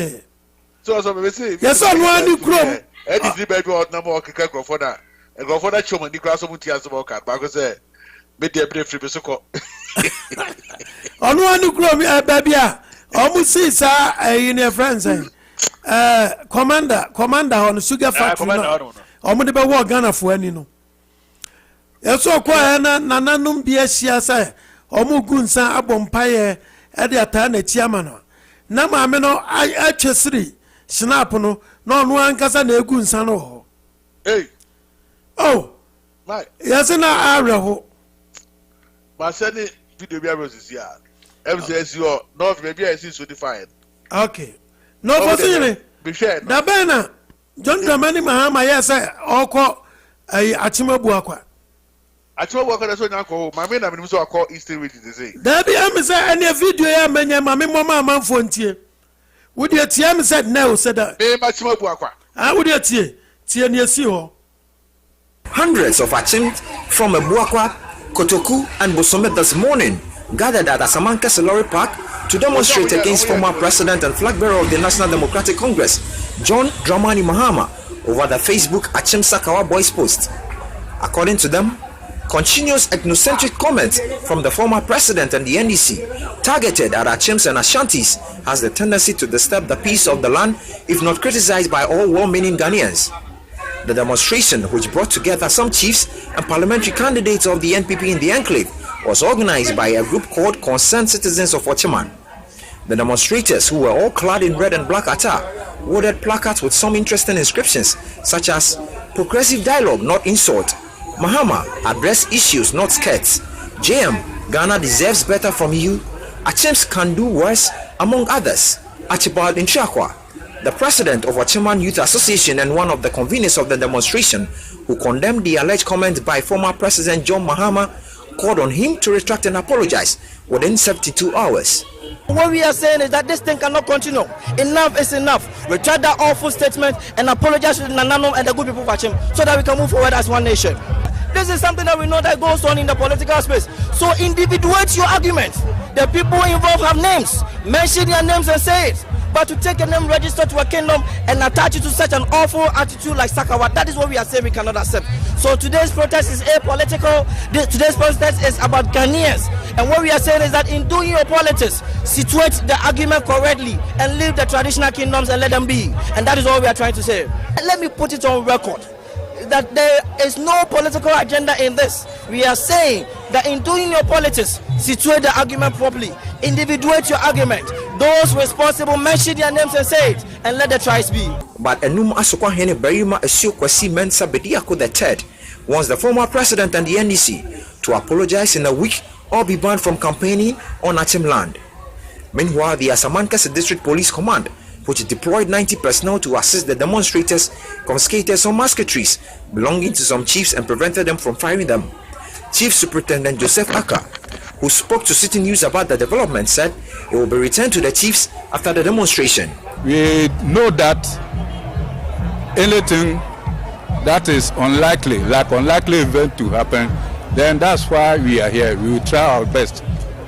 [SPEAKER 5] So we say
[SPEAKER 4] yes, on one chrome.
[SPEAKER 5] Edisi baby or number of keka for that. And go for that show when the class of Mutias about cat. Because be the brave free besoko.
[SPEAKER 4] On one chrome, baby. Almost see, sir, in your friends. Commander on sugar factory. Almost the war Ghana for any no. Yes, so quiet, Nananum be a shia, sir. Omugunsa abompaye ede atane chiamano na maame no achesiri snap no no no ankasa na egunsa no ho
[SPEAKER 5] hey
[SPEAKER 4] oh
[SPEAKER 5] my
[SPEAKER 4] yes na areho
[SPEAKER 5] ma send video bia roses here MCS your north maybe I see so defined
[SPEAKER 4] okay no for sini
[SPEAKER 5] be share
[SPEAKER 4] na bena John Dramani Mahama yes oko achimabu akwa
[SPEAKER 5] I told what I saw now. My main name is call Eastern region. They say.
[SPEAKER 4] There be any video ya menye mama mama man fontie. Would you tie me said no said that.
[SPEAKER 5] Be maximum buakwa.
[SPEAKER 4] I would you tie near see ho.
[SPEAKER 10] Hundreds of Achims from Ebuakwa, Kotoku, and Bosome this morning gathered at Asamanka Lorry Park to demonstrate against former president and flag bearer of the National Democratic Congress, John Dramani Mahama, over the Facebook Achim Sakawa Boys post. According to them, continuous ethnocentric comments from the former president and the NDC targeted at Achims and Ashantis has the tendency to disturb the peace of the land if not criticized by all well-meaning Ghanaians. The demonstration, which brought together some chiefs and parliamentary candidates of the NPP in the enclave, was organized by a group called Concerned Citizens of Ochiman. The demonstrators, who were all clad in red and black attire, wielded placards with some interesting inscriptions such as "Progressive dialogue, not insult," Mahama, address issues, not skirts. JM, Ghana deserves better from you. Achims can do worse, among others. Archibald Inchakwa, The president of Achiman Youth Association and one of the conveners of the demonstration, who condemned the alleged comments by former President John Mahama, called on him to retract and apologize within 72 hours.
[SPEAKER 9] What we are saying is that this thing cannot continue. Enough is enough. Retract that awful statement and apologize to the Nananom and the good people of Achim so that we can move forward as one nation. This is something that we know that goes on in the political space. So individuate your argument. The people involved have names. Mention their names and say it. But to take a name registered to a kingdom and attach it to such an awful attitude like Sakawa, that is what we are saying we cannot accept. So today's protest is apolitical. Today's protest is about Ghanaians. And what we are saying is that in doing your politics, situate the argument correctly and leave the traditional kingdoms and let them be. And that is all we are trying to say. Let me put it on record that there is no political agenda in this. We are saying that in doing your politics, situate the argument properly, individuate your argument. Those responsible mention their names and say it, and let the trials be.
[SPEAKER 10] But Enum OFOSUHENE Berima Esio Kwesi Mensah Bediako III wants the former president and the NDC to apologize in a week or be banned from campaigning on Achim land. Meanwhile, the Asamankase District Police Command, which deployed 90 personnel to assist the demonstrators, confiscated some musketries belonging to some chiefs and prevented them from firing them. Chief Superintendent Joseph Aka, who spoke to City News about the development, said it will be returned to the chiefs after the demonstration.
[SPEAKER 11] We know that anything that is unlikely, like unlikely event to happen, then that's why we are here. We will try our best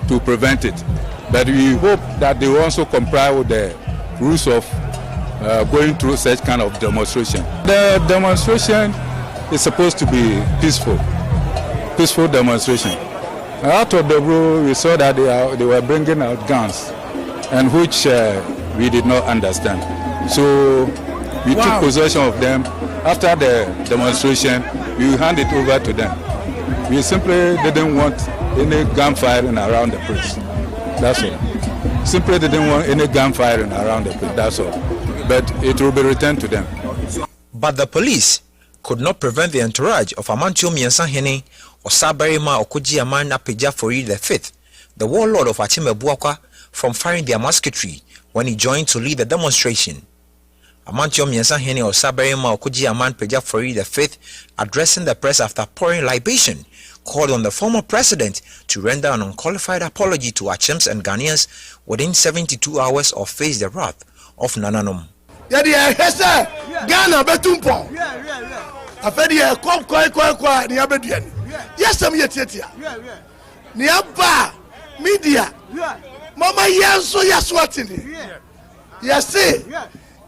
[SPEAKER 11] to prevent it. But we hope that they will also comply with the rules of going through such kind of demonstration. The demonstration is supposed to be peaceful demonstration. Out of the blue, we saw that they were bringing out guns, and which we did not understand. So we took possession of them. After the demonstration, we handed it over to them. We simply didn't want any gunfiring around the place. That's all. Simply didn't want any gunfiring around the place. That's all. But it will be returned to them.
[SPEAKER 10] But the police could not prevent the entourage of Amantio Miensahene or Sabarima Okuji Amana Pejafori V, the warlord of Achim Ebuakwa, from firing their musketry when he joined to lead the demonstration. Amantio Miensahene or Sabarima Okuji Aman Pejafori V, addressing the press after pouring libation, called on the former president to render an unqualified apology to Achims and Ghanaians within 72 hours or face the wrath of Nananom.
[SPEAKER 12] Ghana betumpo. Afedi e kwa ni abeduani. Yesam yetia. Ni aba media. Mama yenso yaswatini. Yesi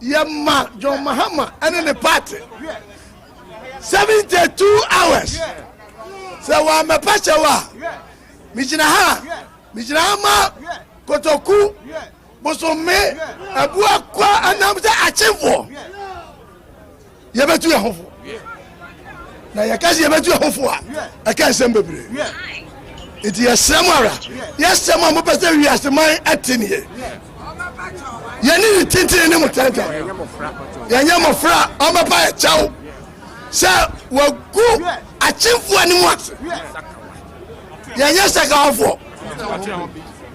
[SPEAKER 12] yamma John Mahama and the party. 72 hours. So wa me pacha wa. Mijina ma Kotoku Bosome Ebuakwa anamza Achimfo. Yebetu ya hofo. Na yakazi yebetu ya hofo a. Aka sembebre. Iti yasemara. Yasema mo pese wi aseman atini ye. Yeni tintini ni mutanta. Yanya mofra amapa chawo. Sa wagu Achimfo ani mwase. Yanya saka hofo.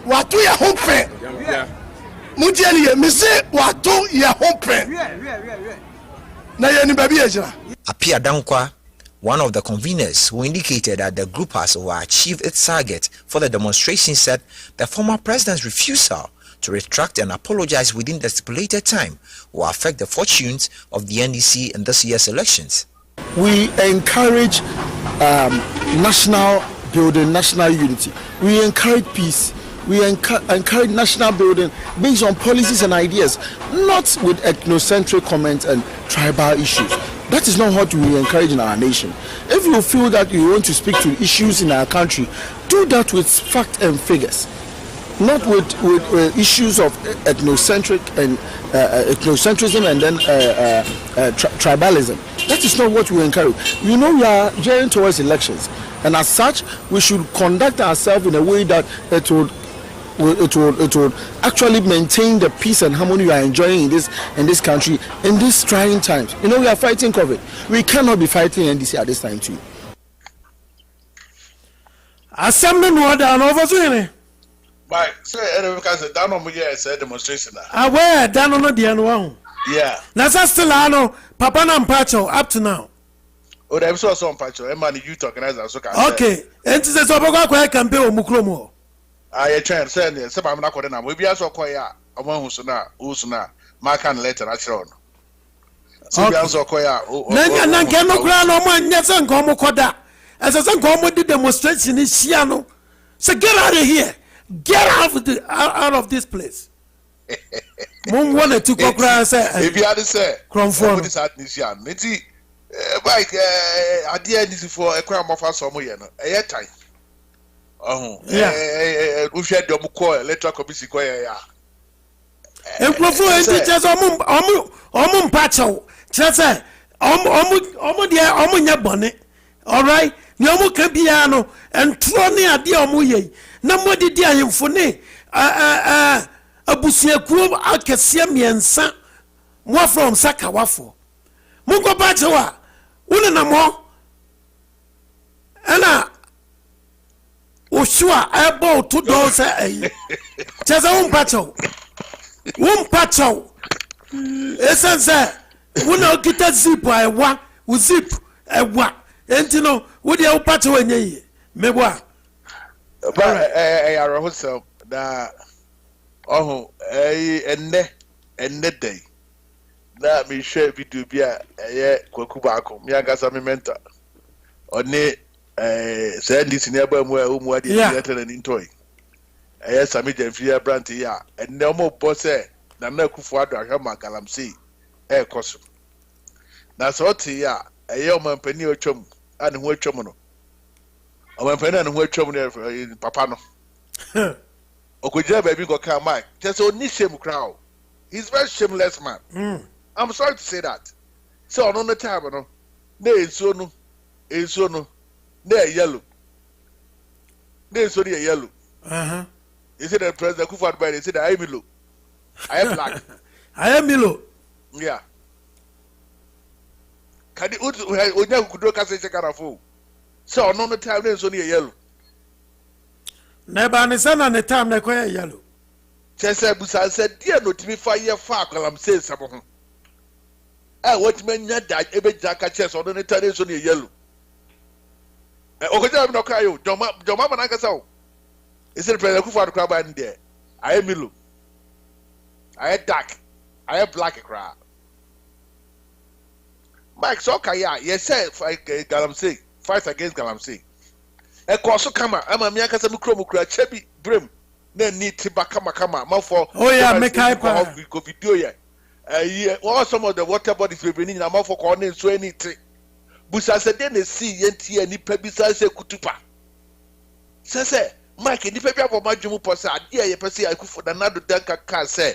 [SPEAKER 12] Watu ya hompe. Mutiani ye mise watu ya hompe.
[SPEAKER 10] Apia Dankwa, one of the conveners who indicated that the group has overachieved its target for the demonstration, said the former president's refusal to retract and apologize within the stipulated time will affect the fortunes of the NDC in this year's elections.
[SPEAKER 12] We encourage national building, national unity. We encourage peace. We encourage national building based on policies and ideas, not with ethnocentric comments and tribal issues. That is not what we encourage in our nation. If you feel that you want to speak to issues in our country, do that with facts and figures, not with issues of ethnocentrism and then tribalism. That is not what we encourage. You know, we are gearing towards elections, and as such, we should conduct ourselves in a way that it would actually maintain the peace and harmony we are enjoying in this country in these trying times. You know, we are fighting COVID. We cannot be fighting NDC at this time too.
[SPEAKER 4] Assembly no order and OFOSUHENE.
[SPEAKER 5] Right, say because down on me say demonstration.
[SPEAKER 4] Where down on the one.
[SPEAKER 5] Yeah.
[SPEAKER 4] Nasa still ano papa na mpacho up to now.
[SPEAKER 5] Oh, there was also mpacho. Man, the youth organizer so can.
[SPEAKER 4] Okay. Enti se so boko kwa campaign o mukromo.
[SPEAKER 5] I try and say se ba na kwode na we bia so koya omo husu na ma kan letter na chiro no. So bia so koya
[SPEAKER 4] na nke no kura no mo anya se nko mo koda. Ese se nko mo di demonstration ni hia no. So get out of here. Get out of this place. Mon wanna to kokra say
[SPEAKER 5] if you had say
[SPEAKER 4] Cromford
[SPEAKER 5] this admission nti bike ade this for e kwa mofa so mo ye no e time we share dem call electoral committee call ya
[SPEAKER 4] Cromford enti just omo mpacho say omo dia omo nya bone all right ni omo kan bia no entro ne ade omo ye na modi di ahemfo ne abusiakuo akese miensa mo from sakawafo munko bachewa une na mo ana oshua ebo to do say ayi cheza umpacho esense una okita zip ewa uzip ewa enti no wo dia upacho enye mebwa
[SPEAKER 5] ba yaro so da enne day na me share video bia kwaku baako me agasa me mentor oni say this ni aba mu omu ade theater ni toy sami jamfia brand ya enne omo boss na kufu ado ahwa galamsey koso na so ti ya omampani otwam ane ho atwam no omampani ane ho atwam no papa no Okujia baby go come Mike. Just only shame crowd. He's very shameless man. I'm sorry to say that. So on the time, no. Ne no. Ne yellow. Ne so yellow. You see the president Kufuor by they say I am yellow. I am black.
[SPEAKER 4] I am yellow.
[SPEAKER 5] Yeah. Can you onya kudo ka say check so on the time ne so yellow.
[SPEAKER 4] Neba ni sana ne time na kwa yellow.
[SPEAKER 5] Chese busa said dear no timi fa ye fa kwalam say sabo ho. What men nya da ebe jaka chese on the time so yellow. Okoja mi no cry yo. Joma man aka saw. Is the president Kufuor kwa ba there. I am yellow. I am dark. I am black cry. Mike so kaya yes say galamsey fight against galamsey. Ekoso kama ama mi akasa mukura chebi brem na ni tiba kama mafo
[SPEAKER 4] make hyper
[SPEAKER 5] video ye all some of the water bodies we bring na mafo ko na so anything busa se de na see yenti ani pa bi sa se kutupa se Mike ni pa bi abo madwum po se ade ye pese akufo da nado danka ka se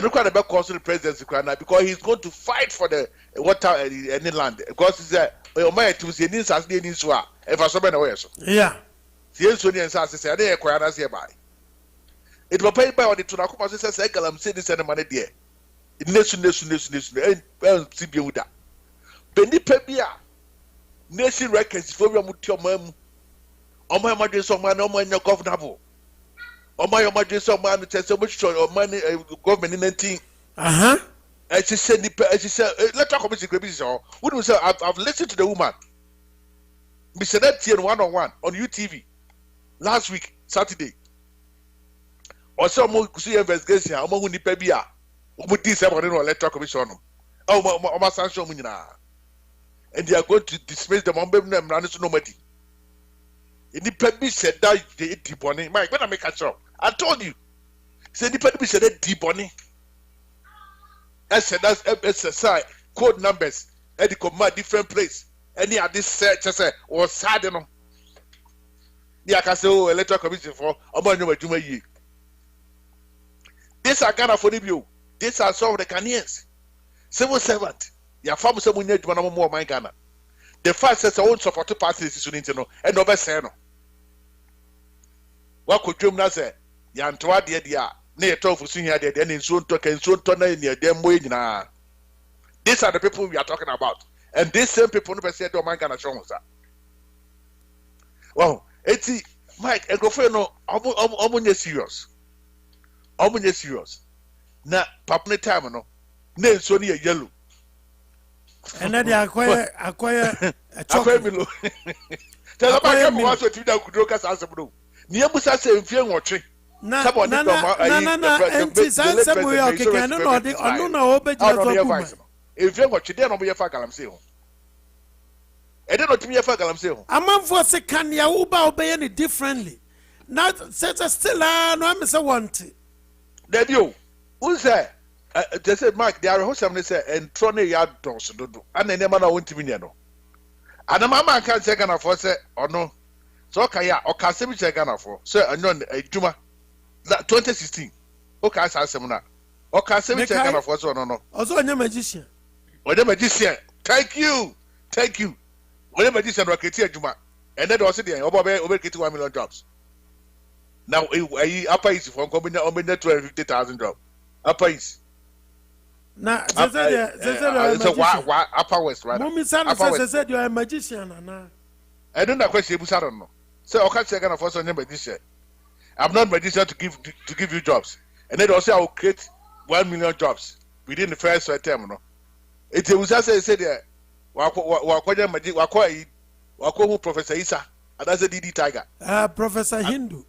[SPEAKER 5] no kwa na be cause the presidency kwa na because he's going to fight for the water any land because he said o my to se ni sas ni so a if I so be na we so
[SPEAKER 4] yeah
[SPEAKER 5] yes so ni sas se ade ye kwa na se by it will pay by on the to na ko se galam se ni se na mane de nesu si bi uda beni pa bi a nation records for we muti omam omo amadwe so man omo anya governable omo amadwe so man tese mo chcho money government 19 she said let talk about secret business wouldn't say I've listened to the woman we said that here one-on-one on UTV last week Saturday or some more see investigation omo hu nipa bi a omo di se mo no electoral commission no omo sanction mu nyina and they are going to dismiss them on them and so nobody nipa bi said that they deep on it Mike when I make a show I told you say nipa bi said that deep on it I said that's SSI code numbers and the command different place any of this search I say or sad no yeah can say oh electoral commission for omo nyoma djuma yi this are Ghana for you these are some of the Ghanaians civil servant ya fam say munya djuma no mo man Ghana the fact says I won't support parties is unity no and no be say no wa ko dwom na say ya ntoa de dia na ye tofu suhia de na nsuo nto na ne de mo nyina these are the people we are talking about and these same people no be say do man Ghana show us wow eti Mike egrofo no omo nye serious na papne time no ne so ne yellow
[SPEAKER 4] and then acquire a chocolate
[SPEAKER 5] below tell about me what you da kudro ka sanse bro ne abusa se mfie nwotwe
[SPEAKER 4] na sanse boy o keke no no de onu na obeji so kuma
[SPEAKER 5] mfie nwotwe de no bo ye fa galamse ho e de no timi ye fa galamse ho
[SPEAKER 4] amanfo se kan ya wo ba obeye ne differently not still no am say want
[SPEAKER 5] there you who say they said Mark they are who some say and trone ya dos dodo ana ne ma na wontimi ne no ana mama kan say Ghana for say ono so ka ya o ka se bi say Ghana for say anyon aduma 2016 o ka sa asem na o ka se bi say Ghana for so no
[SPEAKER 4] ozo onye magician
[SPEAKER 5] thank you onye magician ro keti aduma and then o say dey obo keti 1 million jobs now upper east for combine 250,000 job upper east
[SPEAKER 4] na it's
[SPEAKER 5] a upper west right
[SPEAKER 4] mommy said you are a magician na
[SPEAKER 5] I don't know question ebusa don't know say o ka say Ghana for so magician I'm not magician to give you jobs and then also I will create 1 million jobs within the first term no it ebusa say there wa magic wa who Professor Isa and that's a DD Tiger
[SPEAKER 4] Professor Hindu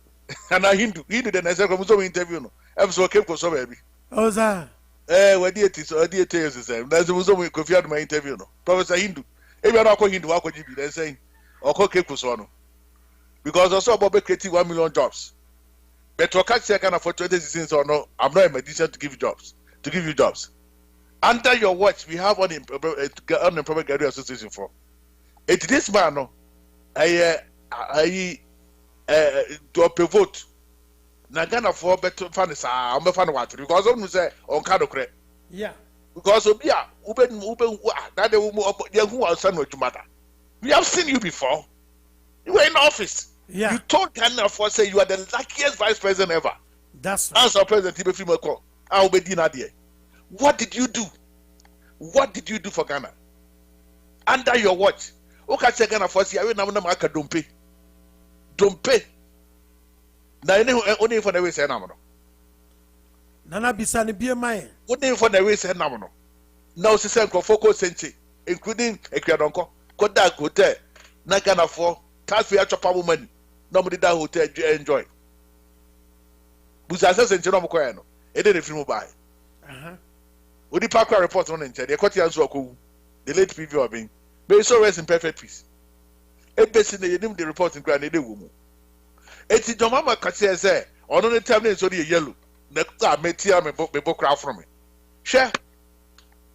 [SPEAKER 5] and a Hindu the next come interview no ever came for so baby
[SPEAKER 4] oza
[SPEAKER 5] we dey it so dey tell you say that's we Kofi Adoma interview no Professor Hindu e be na ko Hindu wa ko GB they saying oko came for so no because also about creating 1 million jobs but to catch Ghana for 2016 or no I'm not a magician to give you jobs under your watch we have unemployment career association for it this man no to vote na Ghana for better fan is am fan what because some say on card okre
[SPEAKER 4] yeah
[SPEAKER 5] because obi a ube that they who are son matter we have seen you before you were in office
[SPEAKER 4] yeah
[SPEAKER 5] you told Ghana for say you are the luckiest vice president ever
[SPEAKER 4] that's right.
[SPEAKER 5] As a president Ibe Fimako obedi na there what did you do for Ghana under your watch oka che Ghana for say awe na aka dompe na only for the way say na mo
[SPEAKER 4] nana bisani bie mai
[SPEAKER 5] only for the way say na mo no now say focus sente including Ekwadonko koda hotel na Ghana for tax for chop money no mo that hotel enjoy busa sente no mo koya no e dey free mo buy odi park report on nche dey kwati anso akowu the late PV Obin may so rest in perfect peace ebesi na yenim the report in grand dey wo mu eti domama kache say ono ne time na so dey yellow na ka metia me bokra from me hwe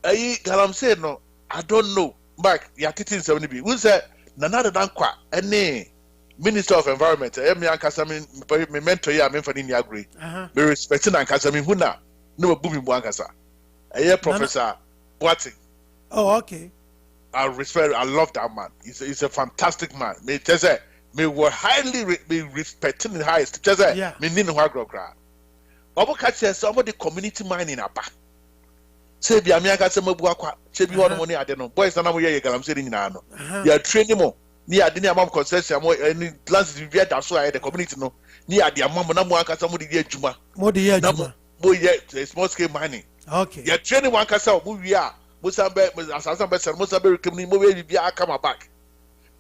[SPEAKER 5] ayi galamse no I don't know Mark ya titin 70 bi we say nana dan kwa ene Minister of Environment me ankasa me mentor ya me fani ni agree me respect na ankasa me huna no bu mi bu ankasa ayi Professor Boating
[SPEAKER 4] oh okay
[SPEAKER 5] I love that man he's a fantastic man me tell say me were highly respecting the highest just say me need no agro obo catch some of the community mining aba say bia me aka say mabu akwa che bi hono mo ne ade no boys na mo ye galamse ni nyina no ya training mo ni ade ni amam concession mo any lands bi da so aye the community no ni ade amam na mo aka say mo de adwuma
[SPEAKER 4] mo ye
[SPEAKER 5] small scale mining
[SPEAKER 4] okay
[SPEAKER 5] ya training mo aka say mo wi a mo sambe asasan be ser mo sambe rekemni mo we bi aka ma back.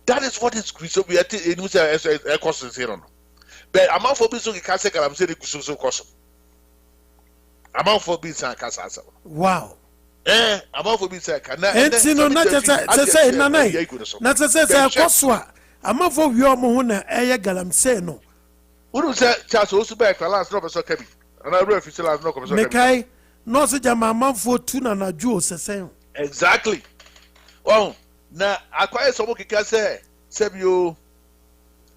[SPEAKER 5] That is what is so we are in a cost here. But amount for business can say I'm saying so cost. Amount for business can
[SPEAKER 4] wow.
[SPEAKER 5] Amount for business can
[SPEAKER 4] not just say nanai. Not just say koswa. Amount for your mohuna aya galam say no.
[SPEAKER 5] Who say Charles also back last no so kebi. And I refuse last no so kebi.
[SPEAKER 4] Mekai no say jama amount for tuna na ju say.
[SPEAKER 5] Exactly. Oh. Na acquire some kika say sebio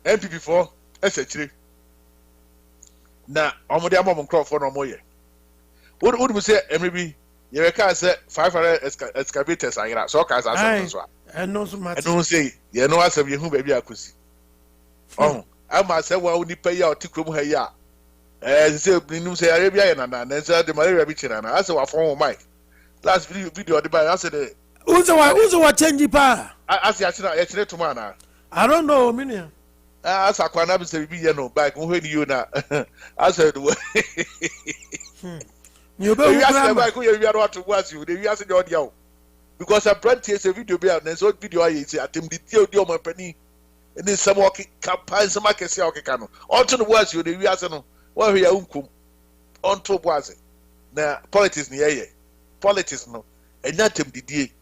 [SPEAKER 5] MP before esechire na omode amom crowd no moye would we say maybe you can say 500 excavators ayira so ka say so
[SPEAKER 4] and no so matter
[SPEAKER 5] and no say you know asem yehu ba bi akosi oh ama say wa oni pay ya otikrom ha ya say binu say arabia ya na say the malaria bi chira na ase wa phone mic last video the buy ase the
[SPEAKER 4] Uzo wa change pa.
[SPEAKER 5] As ya chire to man.
[SPEAKER 4] I don't know minia.
[SPEAKER 5] As akwana bi se bi ye no bike wo hwe ni yo na. I said
[SPEAKER 4] You
[SPEAKER 5] be you to was you. The ask the audio because a brand is a video be and so video I say atem the deal my penny and then some walking campaign some can say okay cano. Onto the was you the ask no what we are unkum onto was it. Now politics near politics no and not them the day.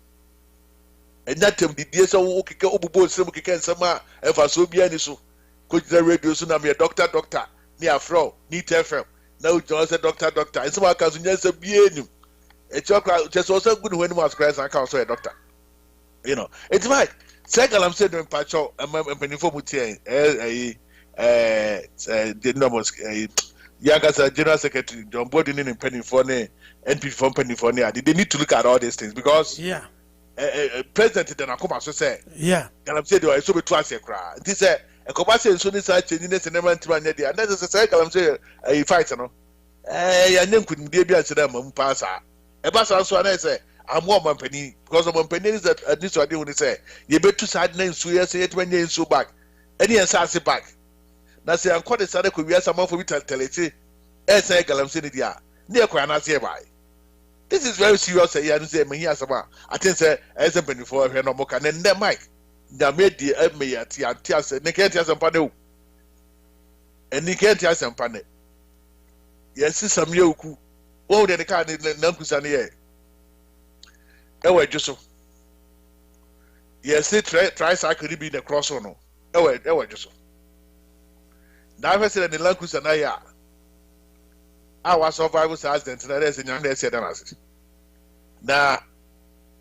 [SPEAKER 5] And that time the days of okay, Obubo, some can some if I so be any so. Could the radio soon I'm a doctor, near Fro, need FM. Now Johnson, doctor, and some cousin, yes, a bien. A chocolate just also good when was Christ and counsel a doctor. You know, it's right. Second, I'm saying in Pacho, I'm penny for Mutia, the numbers, young as a general secretary, John Borden in penny for NP from penny for near. They need to look at all these things because, yeah. President then I come as say, yeah, and I'm saying I so be twice a cry. This a commercial so this changing this and never to run there. And that's a cycle I'm saying a fight, no. And then couldn't be able to them pass. A pass also, and I say, I'm more penny because of penny is that this what they would say. You bet to side names to years 8 when you're so back. Any answer back. Now say I'm quite a sad could be someone for me to tell it. As I am saying, yeah, near Quana say by. This is very serious. I say, I think say as a before no more can and then Mike. They made the me at Tias and they can't tell some panel. And they can't tell some panel. Yes, some yoku. Oh, then the card in Nankusani. Oh, just so. Yes, they try cycle to be the cross or no. Oh, just so. Now I said in the Lankusanaya. Our survivors accident and others in young said now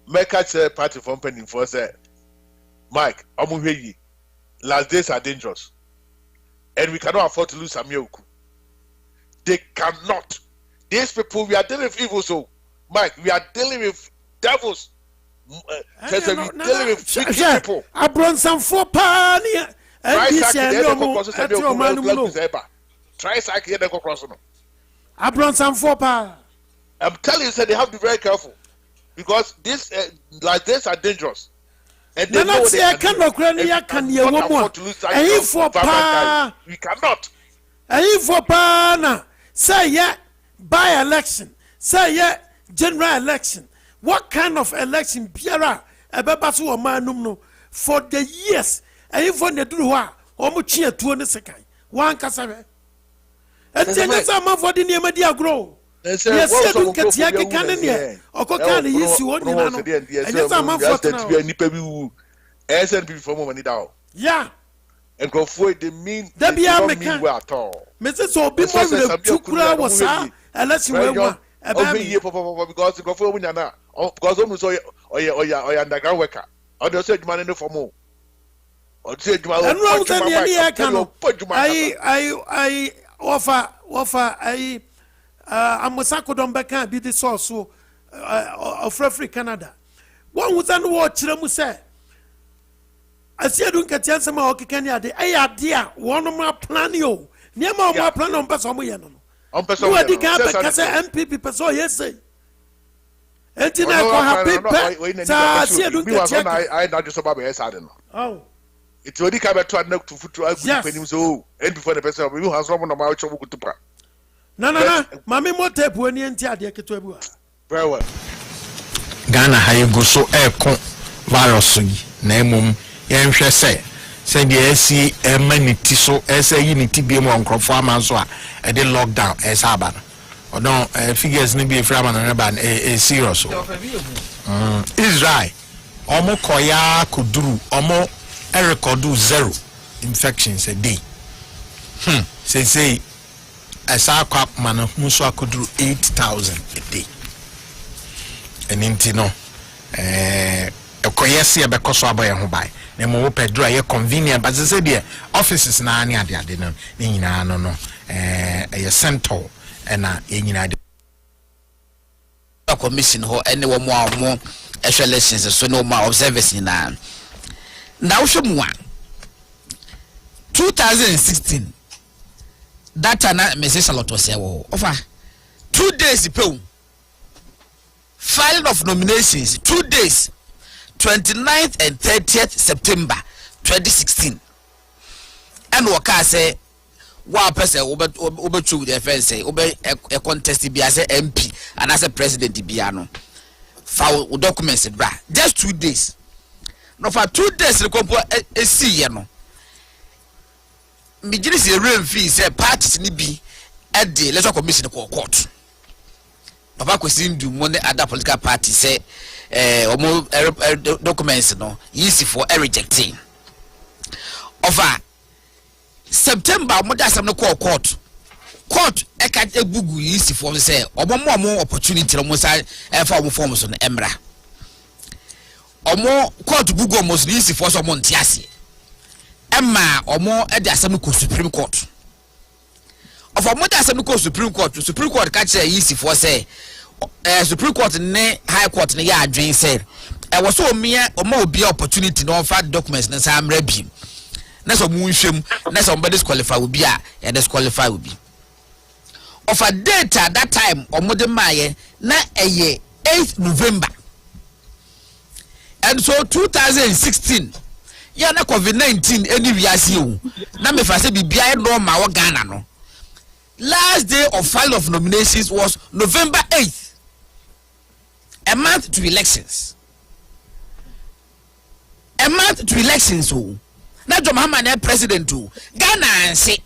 [SPEAKER 5] make a party from penny for said Mike Omuheyi last days are dangerous and we cannot afford to lose some yoke. They cannot. These people we are dealing with evil, so Mike, we are dealing with devils. We're dealing with wicked people.
[SPEAKER 4] I brought some 4 pounds
[SPEAKER 5] try cycling the cross.
[SPEAKER 4] I brought some 4 pounds.
[SPEAKER 5] I'm telling you, sir, they have to be very careful because this like this are dangerous. And they know they can afford to lose we cannot.
[SPEAKER 4] For pana say yeah by election, say yeah general election. What kind of election Biara ebebasu o manum no for the years and for the do wa o mo chia 2 second one kasabe. And then some for the near dia grow. Yes, you get Yaki Canania or Cocan, yes, you want to and yes, I'm to be a nipper SNP for money down. Yeah, and go for it, the mean that be a at all. Mrs. Obi, 2 crowd was unless you were a year because the go for Winana, because almost or underground worker. Or the said man in the for more. Or said, I offer a Amasako Dombeka be the source of Free Canada. One was on watch them say. I see I don't get some more Kenya. I idea one of my plan you. Near my plan on Passomoyano. On Passomoyano, MPP Passo, yes, say. And then I not just about I don't know. Oh. It's already come to a note to foot so and before the person who has someone about to pray. No, Mammy Mote, when you enter the Ketua. Very well.
[SPEAKER 13] Ghana, how you go so air con virus, name Yamsha say, send the SC a many tiso, as a unity be more on farmers and then lockdown as Aban. Or no, figures need be a flaman and a serious. Israel, Omo Koya could do, Omo. I record 0 infections a day. Say I saw a crap man who could do 8,000 a day. And intino a coyesia because I buy a buy. The more dry convenient, but they said the offices na any idea didn't no a center and a united commission or anyone more extra lessons so no more observers in now show me 2016 that na message a lot was over 2 days ago filing of nominations 2 days 29th and 30th September 2016 and waka say one person over to the defense say a contest be as MP
[SPEAKER 14] and as a president biano file documents bra just 2 days no for 2 days the compo see no me giri say rain fee say parties ni bi at the electoral commission court papa question do money other political party say omo documents no easy for rejecting over September mo da sam no court e ka ebugu easy for say omo opportunity mo say for omo form so no emra omo court bugu omo so easy for so mo ntiase emma omo e da sam ko Supreme Court of omo da sam ko Supreme Court ka che easy for say Supreme Court ne High Court ne ya adwen say e wo so omo obi opportunity no for documents na sam rabi na so mu nhwem na so somebody disqualify will be a disqualify will be of a date at that time omo de maye na eye 8th November and so 2016 ya na COVID-19 any wiase o na me fa say bibia e no ma wo Ghana no last day of file of nominations was November 8th, a month to elections. A month to elections. So, na John Mahama president to Ghana and say,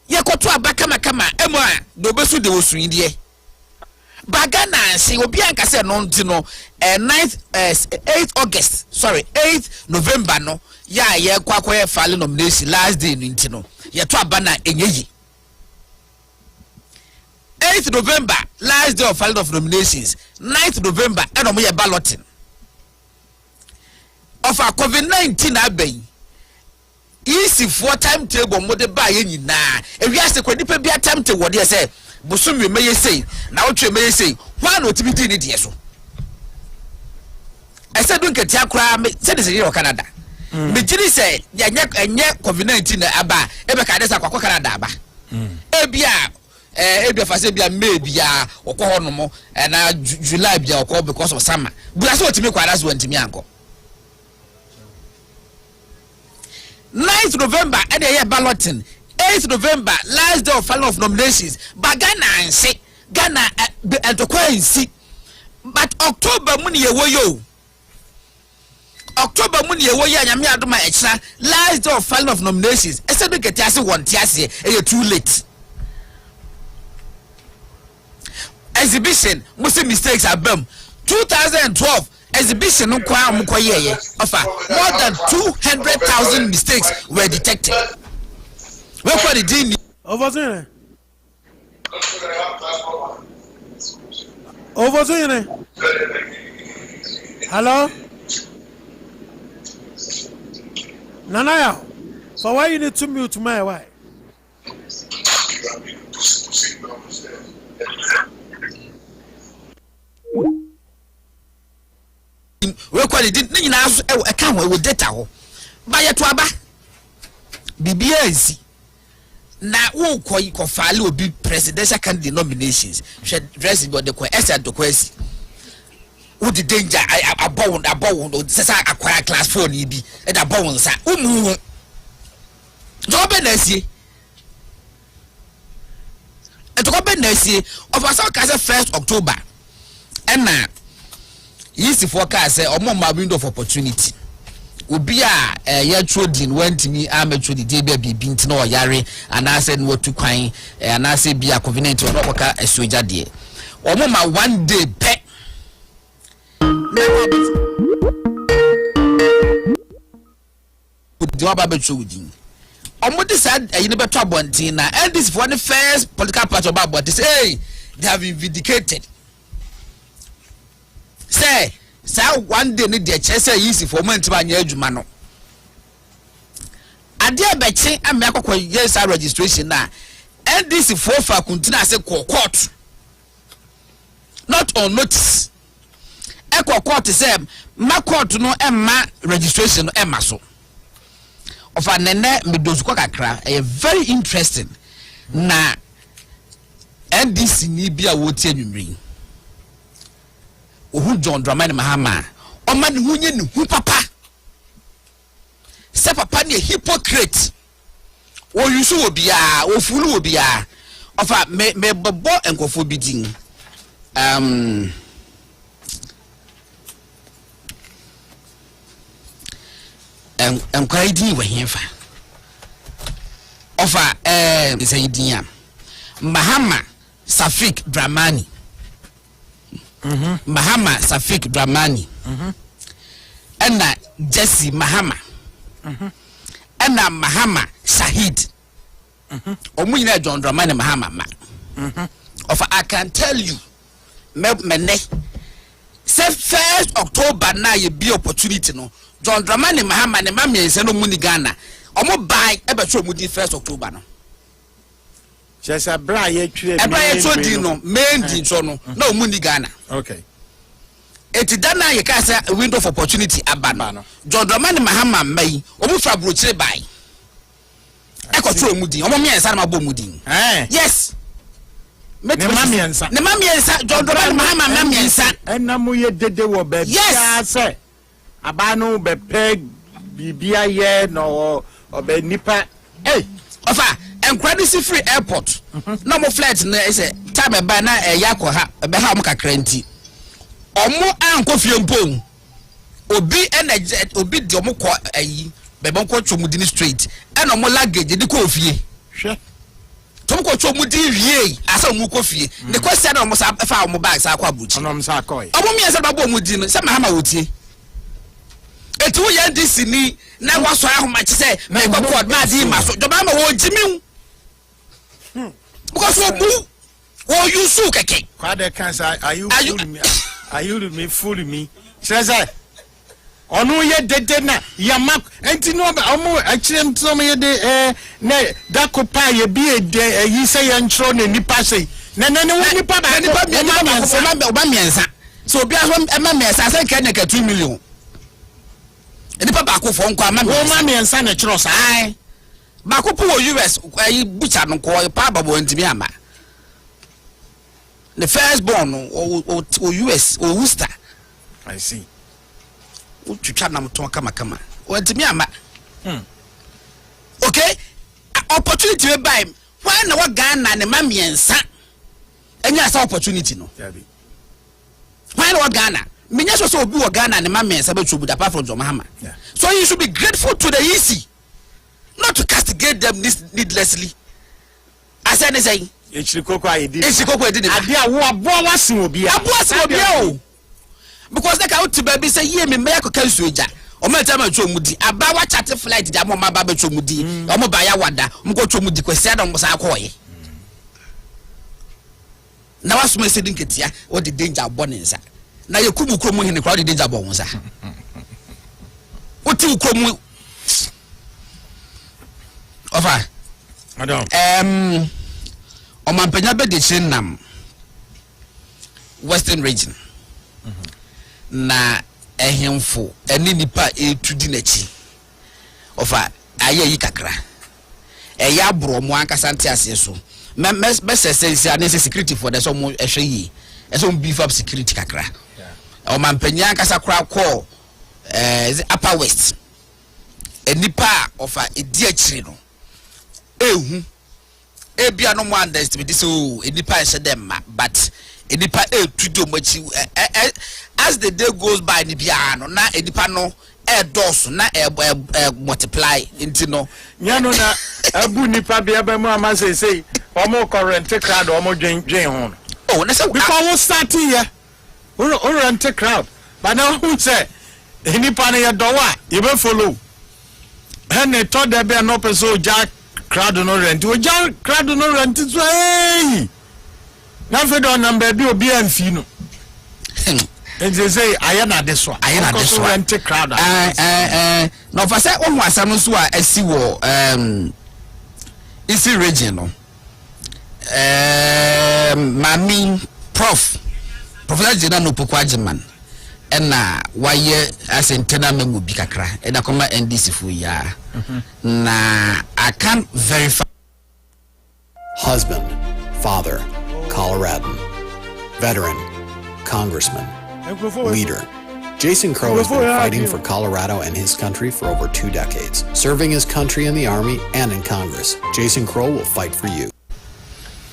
[SPEAKER 14] "Ye koto abakama kama emo do besu de wosu indie." But Ghana and say obi anka say no ntino 8th August, sorry 8th November no ya ye kwakoye file nomination last day ntino ye to abana enyeyi. 8th November, last day of filing of nominations. 9th November, and we are balloting. Of our COVID-19 abay. Easy for timetable, mother by any na. If you ask the quadruple be a timetable, what you say, Busum you may say, now you may say, one or two in it, yes. I said, don't get your crime, said it's a Canada. Mijini say, Yanyak and Yak COVID-19 aba, ever Canada, Canada. Ebia. Ebia fase bia maybe ya okọ no mo na July bia okọ because of summer. But so timi kwa that's when timi anko. 9th November and the balloting. 8th November last day of filing of nominations. But Ghana and say Ghana and to see. But October money yo. October money yo ya nyame adoma extra last day of filing of nominations. I said we get ase won tiase e too late. Exhibition must mistakes are bam 2012 exhibition no kwa mkoyeye offer more than 200,000 mistakes were detected. Where for the dean
[SPEAKER 4] OFOSUHENE hello Nanaya so why you need to mute my why
[SPEAKER 14] we call it didn't you know a come with data buy it to aba bibia nsi na wo ko file obi presidential candidate nominations dress but the question to question who the danger abound sesa acquire class 4 ni bi e da abound sa umu job na sie e to go na sie of us ka say 1st October and na easy forecast say omo window of opportunity obi a ya trading went me am trade dey be bint na oyare and I said what to kwan and I say be a covenant or no ka esoja de omo ma one day pe the oba trading omo decide you never to abontin na and this for the first political party about this hey they have been vindicated. Say one day need the chess easy for moment by your jumano. And dear Betty, I'm yes, our registration now. And this is for continue as a court. Not on notice. Echo court is my court no Emma registration Emma so. Of a nene midozukakra a very interesting na and this ni be a wotie nwumri. Ohu John Dramani Mahama o man hunye ni hu papa se papa ni hypocrite o yusu obia o fulu obia ofa me bobo enkofo bidin encouraging we himfa offer Zaidian Mahama Safik Dramani Mahama Safik Dramani and Jesse Mahama and Mahama Shahid Omuna John Dramani Mahama of I can tell you mene say 1st October na ye be opportunity no John Dramani Mahama ne mamie nse no muni Ghana omo buy ebe tro mudi 1st October no
[SPEAKER 13] just a bra ye tue
[SPEAKER 14] di no main di so no na muni Ghana
[SPEAKER 13] okay
[SPEAKER 14] eti dana ye ka say window of opportunity aba no John Dramani Mahama mai omo fra brochire buy e ko tro mudi omo mie nsa na mabo mudi yes ne mamiensa John Dramani Mahama mamiensa
[SPEAKER 13] enamu ye dede wo be bia say abano be peg bibia ye no obe nipa
[SPEAKER 14] ofa encredit free airport no mo flight na say time ba na yakọ ha be ha mo kakra nti omo anko fie mpom obi de omo kọ ayi be bon kọ twomudi ni straight and omo luggage di kọ fie hwe tom kọ twomudi wie asa omo kọ fie the question na omo sa fa omo bag sa akọ abuchi
[SPEAKER 13] omo sa akọ
[SPEAKER 14] omo mi ese ba bo omudi no se Mahama wotie etu ye ndisi ni na waso ahoma che say me go code ma di maso joba ma wo jimi because wo use keke
[SPEAKER 13] kwade cancer are you fooling me say onu ye dede na ya map enti no ba omo akirem to me de ne da kopa ye bi ede yi say ye ntro ne nipa say na wo nipa ba
[SPEAKER 14] oba miensa so obi aso ema miensa say ke ne ka 2 million nipa ba ko fo nko ama
[SPEAKER 13] miensa na kiro sa
[SPEAKER 14] ai ba ko po US ayi bucha no ko pa babo ntimi ama the first born o US o Worcester
[SPEAKER 13] I see
[SPEAKER 14] o twitwa na mto kama o ntimi ama okay opportunity we buy why na wa Ghana ne ma miensa enya sa opportunity no why na wa Ghana Minya so obi wo Ghana ne mame nsa betwo buda apart from John Mahama. So you should be grateful to the EC, not to castigate them needlessly. I said they say
[SPEAKER 13] Echikoko ayedi.
[SPEAKER 14] Echikoko ayedi.
[SPEAKER 13] Ade a wo abo wasin obi a.
[SPEAKER 14] Abo wasin obi o. Because they ka uti baby say ye me ya ko kansu eja. O ma tama twa mudi. Aba wa chat flight dia mo ma ba betwo mudi. O mo ba ya wada. Mo ko twa mudi kwesi ada mo sa akoye. Na wasu me sedin ketia o the danger abone nsa. Na ye kubu kromu hene crowd danger bo wonsa oti ukromu ofa
[SPEAKER 13] madam
[SPEAKER 14] o mampanya be de chinam western region na ehemfo eni nipa etudi nachi ofa aye yi kakra eya bro mo ankasa nte ase so me se anese security for the so mo ehwe yi eso beef up security kakra o mampanya kasa kra call upper west enipa of a edi akiri no ehu ebia no mo understand so enipa se dem but enipa etudo machi as the day goes by ni bia no na enipa no dose na multiply into no
[SPEAKER 13] nyano na abu nipa bia ba mu ama say omo current crowd omo dwen ho
[SPEAKER 14] oh na say
[SPEAKER 13] because we start here we rent crowd but now who say nipa na ye dowa ye be follow he to there be no person jack crowd no rent o jack crowd no rent so hey na fe do number bi obi amfi no and they say ayana this one rent crowd
[SPEAKER 14] no for say o asam so a asi wo isi region no mami Professor Jena no Pokwajiman ena waye asentena memu bi kakra eda koma NDC fu ya na I can't verify.
[SPEAKER 15] Husband, father, Coloradan, veteran, congressman, leader. Jason Crow has been fighting for Colorado and his country for over 2 decades, serving his country in the Army and in Congress. Jason Crow will fight for you.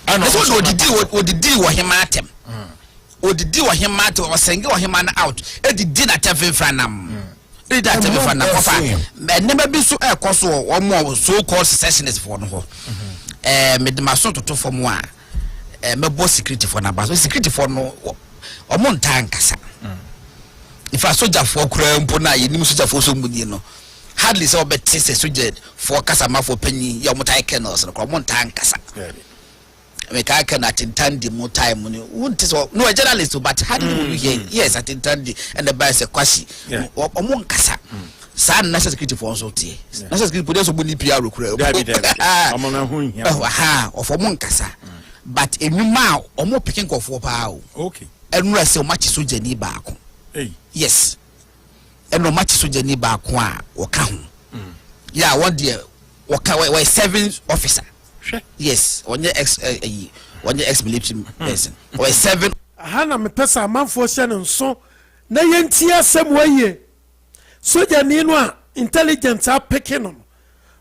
[SPEAKER 14] That's what the deal with him atem. odidi wa hema to osenge wa hema na out edidi na tefe franam that tefe franam kofa enema bi so ekoso omo so called secessionists for no ho medemaso to form a mebo security for na ba so security for no omo ntankasa if a soldier for kura mpo na yenim soldier for so mudi no hardly say obeti say soldier for kasama for penny ya mutai kennels no omo ntankasa we can attend the more time no a journalist but hardly here yes attend and the by say kwasi omo nkasa sa national security for so tie national security police obuni PR kura omo na hu hia of omo nkasa but enuma omo picking of pa okay enura say o match soldier ni baako yes eno match soldier ni baako a o ka ho yeah one there we 7 officer yes on your ex military person or 7
[SPEAKER 4] hana me pesa amanfo hye ne nso na yenti asem waye soja ni no a intelligence a peke no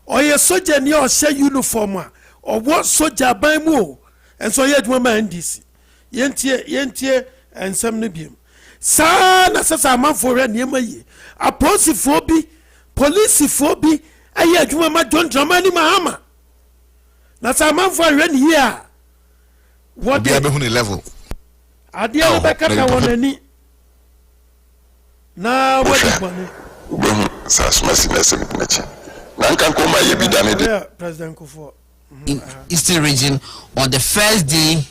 [SPEAKER 4] oye soja ni o hye uniform a owo soja ban mu o enso ye adwuma ma ndisi yenti ensem no biem sa na sesa amanfo re ne maye aposifo bi policefo bi aye adwuma ma John Dramani Mahama na sama for when here what
[SPEAKER 13] be able to level
[SPEAKER 4] adia be kata wonani na what bone
[SPEAKER 16] sasmasi na semitimechi na nkan ko ma ye bi dane de
[SPEAKER 4] President Kufo
[SPEAKER 14] in Eastern region on the first day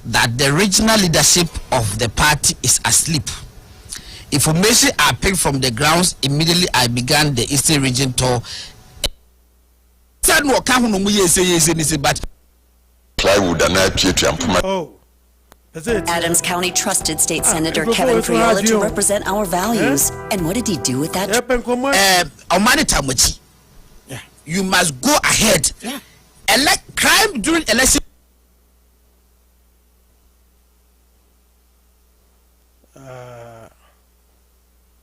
[SPEAKER 14] that the regional leadership of the party is asleep. Information are picked from the grounds. Immediately I began the Eastern region tour.
[SPEAKER 17] Oh. Adams County trusted State Senator Kevin Friola to represent our values. And what did he do with that?
[SPEAKER 14] You must go ahead. Elect crime during election.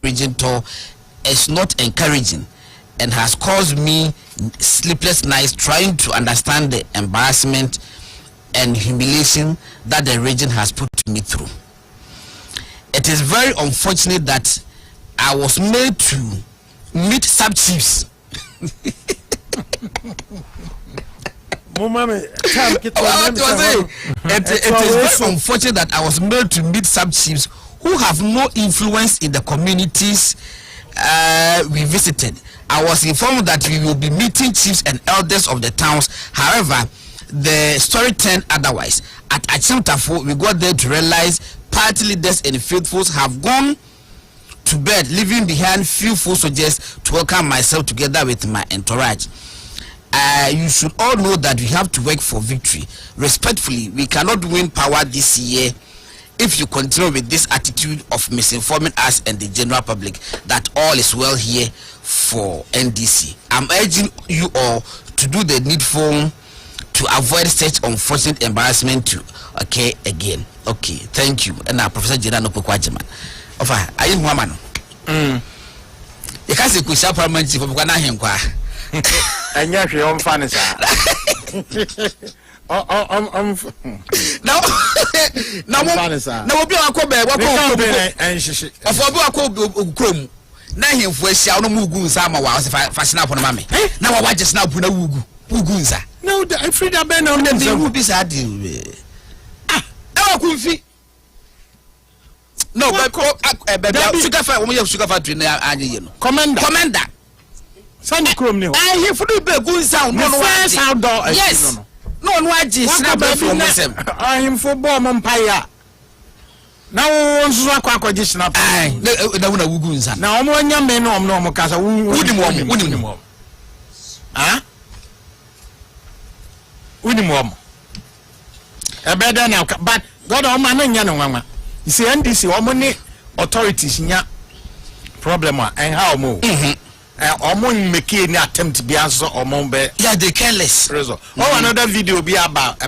[SPEAKER 14] Region tour is not encouraging and has caused me sleepless nights trying to understand the embarrassment and humiliation that the region has put me through. It is very unfortunate that I was made to meet sub-chiefs. It is very unfortunate that I was made to meet sub-chiefs who have no influence in the communities we visited. I was informed that we will be meeting chiefs and elders of the towns. However, the story turned otherwise. At Achimtafo, we got there to realize party leaders and faithfuls have gone to bed, leaving behind few full soldiers to welcome myself together with my entourage. You should all know that we have to work for victory. Respectfully, we cannot win power this year if you continue with this attitude of misinforming us and the general public that all is well here for NDC. I'm urging you all to do the needful to avoid such unfortunate embarrassment to occur again. Okay, thank you. And now Professor Jirano Pokwajiman. Ofa, are you woman? You can't say Kusha Parliament for Bukana Hemqua.
[SPEAKER 13] And yes, you're on funny, sir.
[SPEAKER 14] Now, we'll be a cobe, and she of a chrome. Now, him for a shall no mugu sama was fashion upon mammy. Now, I just now put a wugunza. No, I'm afraid I've been on them. They will be sad. Ah, Kufi. No, but sugar fat, we have sugar fat in the commander. Sunny chrome. I hear for the good sound. No, outdoor. Yes. No one watches now from I am for bomb empire. Now one's a quack or just snap. I don't know who goes on. Now, one young man, no more casa wouldn't warm. Ah? Wouldn't warm. A better now, but God, all my young mama. You see, NDC, all money authorities in your problem and how move. Omon make any attempt to be answer or mombe. Yeah, they careless. Oh, another video be about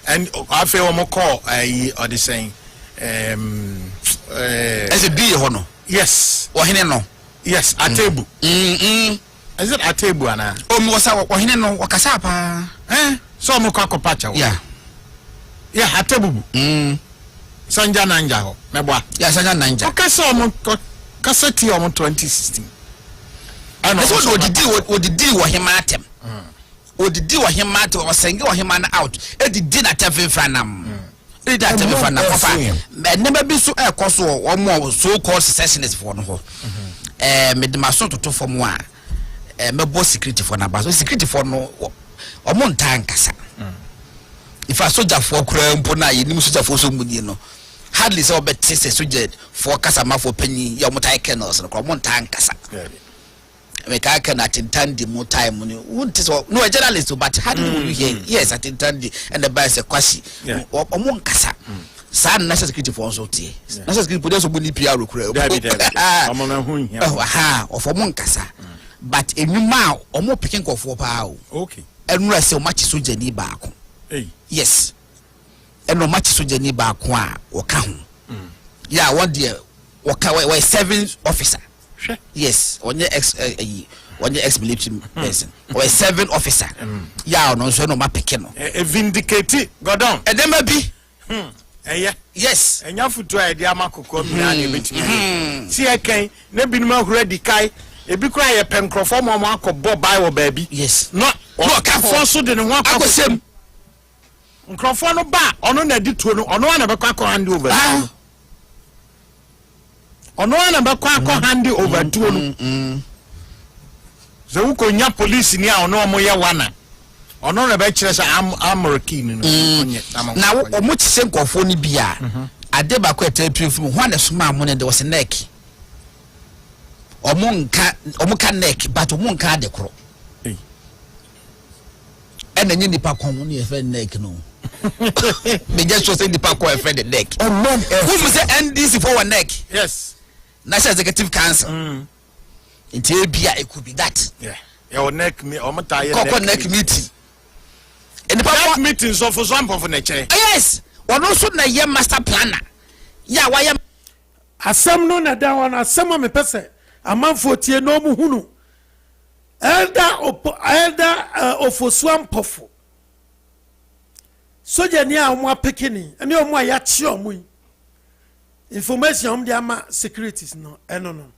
[SPEAKER 14] and I feel omo call or the saying as a be hono. Yes. Or no. Yes, a table. Is it a table ana? Was our no wakasapa. So mo kako pacha. Yeah. Yeah, a table.
[SPEAKER 13] Sanja Nanja ho. Meboa.
[SPEAKER 14] Yeah, Sanja Nanja.
[SPEAKER 13] Okay, so cassette on 2016.
[SPEAKER 14] I know what the deal with him atem. What the deal with him atem was saying him out. It did not have franam. It did not have franam. Never be so air cost or more so called secessionists for no. Made my son to two for more. Me boss security for na security for no or montan kasa. If I soldier for crime pona you soldier for so mudi no. Hardly so bet soldier for kasa ma for penny your motai kennels and montan kasa. Make I can attend the more time when you won't no a journalist, but hardly will you hear yes attend and the bias a quasi or monkasa. San national security for so tea. National security police will be PR recruit. Or for monkasa. But a new mouth or more picking of 4 pounds.
[SPEAKER 13] Okay.
[SPEAKER 14] And rest so much so Jenny back. Yes. And no much so Jenny back or count. Yeah, 1 year or 7 officer. Yes, on your ex-military person or a 7 officer. Yeah, no, so no, my picking.
[SPEAKER 13] Vindicated, go down.
[SPEAKER 14] And then maybe.
[SPEAKER 13] Yes, and you have to try the Amako. See, I can't, never been more ready. Kai. If you cry a pen crofom or Marco Bob by or baby, yes, no, can't force you didn't want to say Crofano bar or no, editor or no one ever quack hand over. Or no one ever quack hand over to so who can your police in ya or no more wana or no bachelors I'm working now or much same of only beer. I did back from one small money there was a neck. Omunka neck but omunka de kro and then nipa kon no e neck no me just so say nipa kon e the neck who say NDC for one neck yes
[SPEAKER 14] National Executive Council it bia it could be that
[SPEAKER 13] your neck me o mata ye
[SPEAKER 14] neck meeting
[SPEAKER 13] and the meeting so for some of na chair
[SPEAKER 14] yes one also na ye master planner ya why
[SPEAKER 4] asem no na da one asem me pese amanfo tie no mu hunu elder ofosuam pofo soja ni a mo apekini ene o mo ya chi o mu information om dia ma securities no no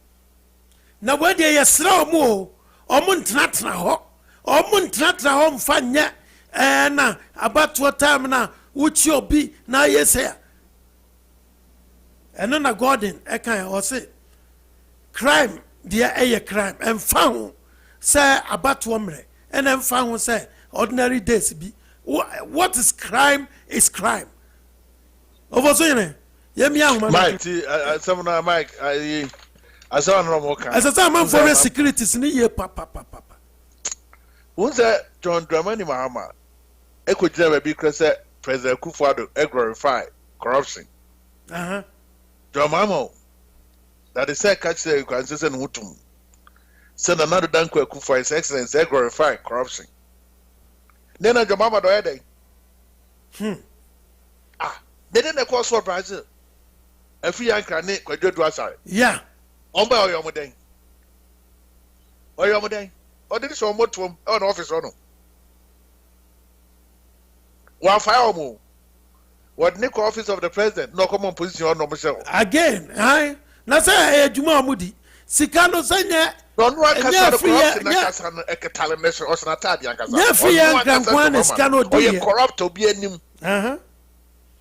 [SPEAKER 4] na we dey yesra o mu o mu ntratra ho mfa nya na abato time na uchi obi na yesea eno na Gordon ekan o say crime dia crime and found say about womre and then found say ordinary days be what is crime is crime OFOSUHENE yemi ahuma
[SPEAKER 5] Mike some na Mike I saw no more
[SPEAKER 4] as a man for security ni ye papa
[SPEAKER 5] who's that John Dramani Mahama e ko jira be say President Kufuor glorify corruption John Mahama that is said catch the consistent hutum. Send another danko for his excellence, glorify corruption. Then your mama do day. They didn't call for Brazil. A free young cranny could do us.
[SPEAKER 4] Yeah.
[SPEAKER 5] On by your modern. Or your modern. Or did so much on office or no? One fire move. What Nick office of the president, no common position on no Michelle.
[SPEAKER 4] Again, I. Na say ejuma amudi sika no sanya
[SPEAKER 5] don wa kasa the corrupt na kasa no eketale measure o sana tadi ankasa
[SPEAKER 4] ya fi ya grankwan sika no
[SPEAKER 5] do ye corrupt obi anim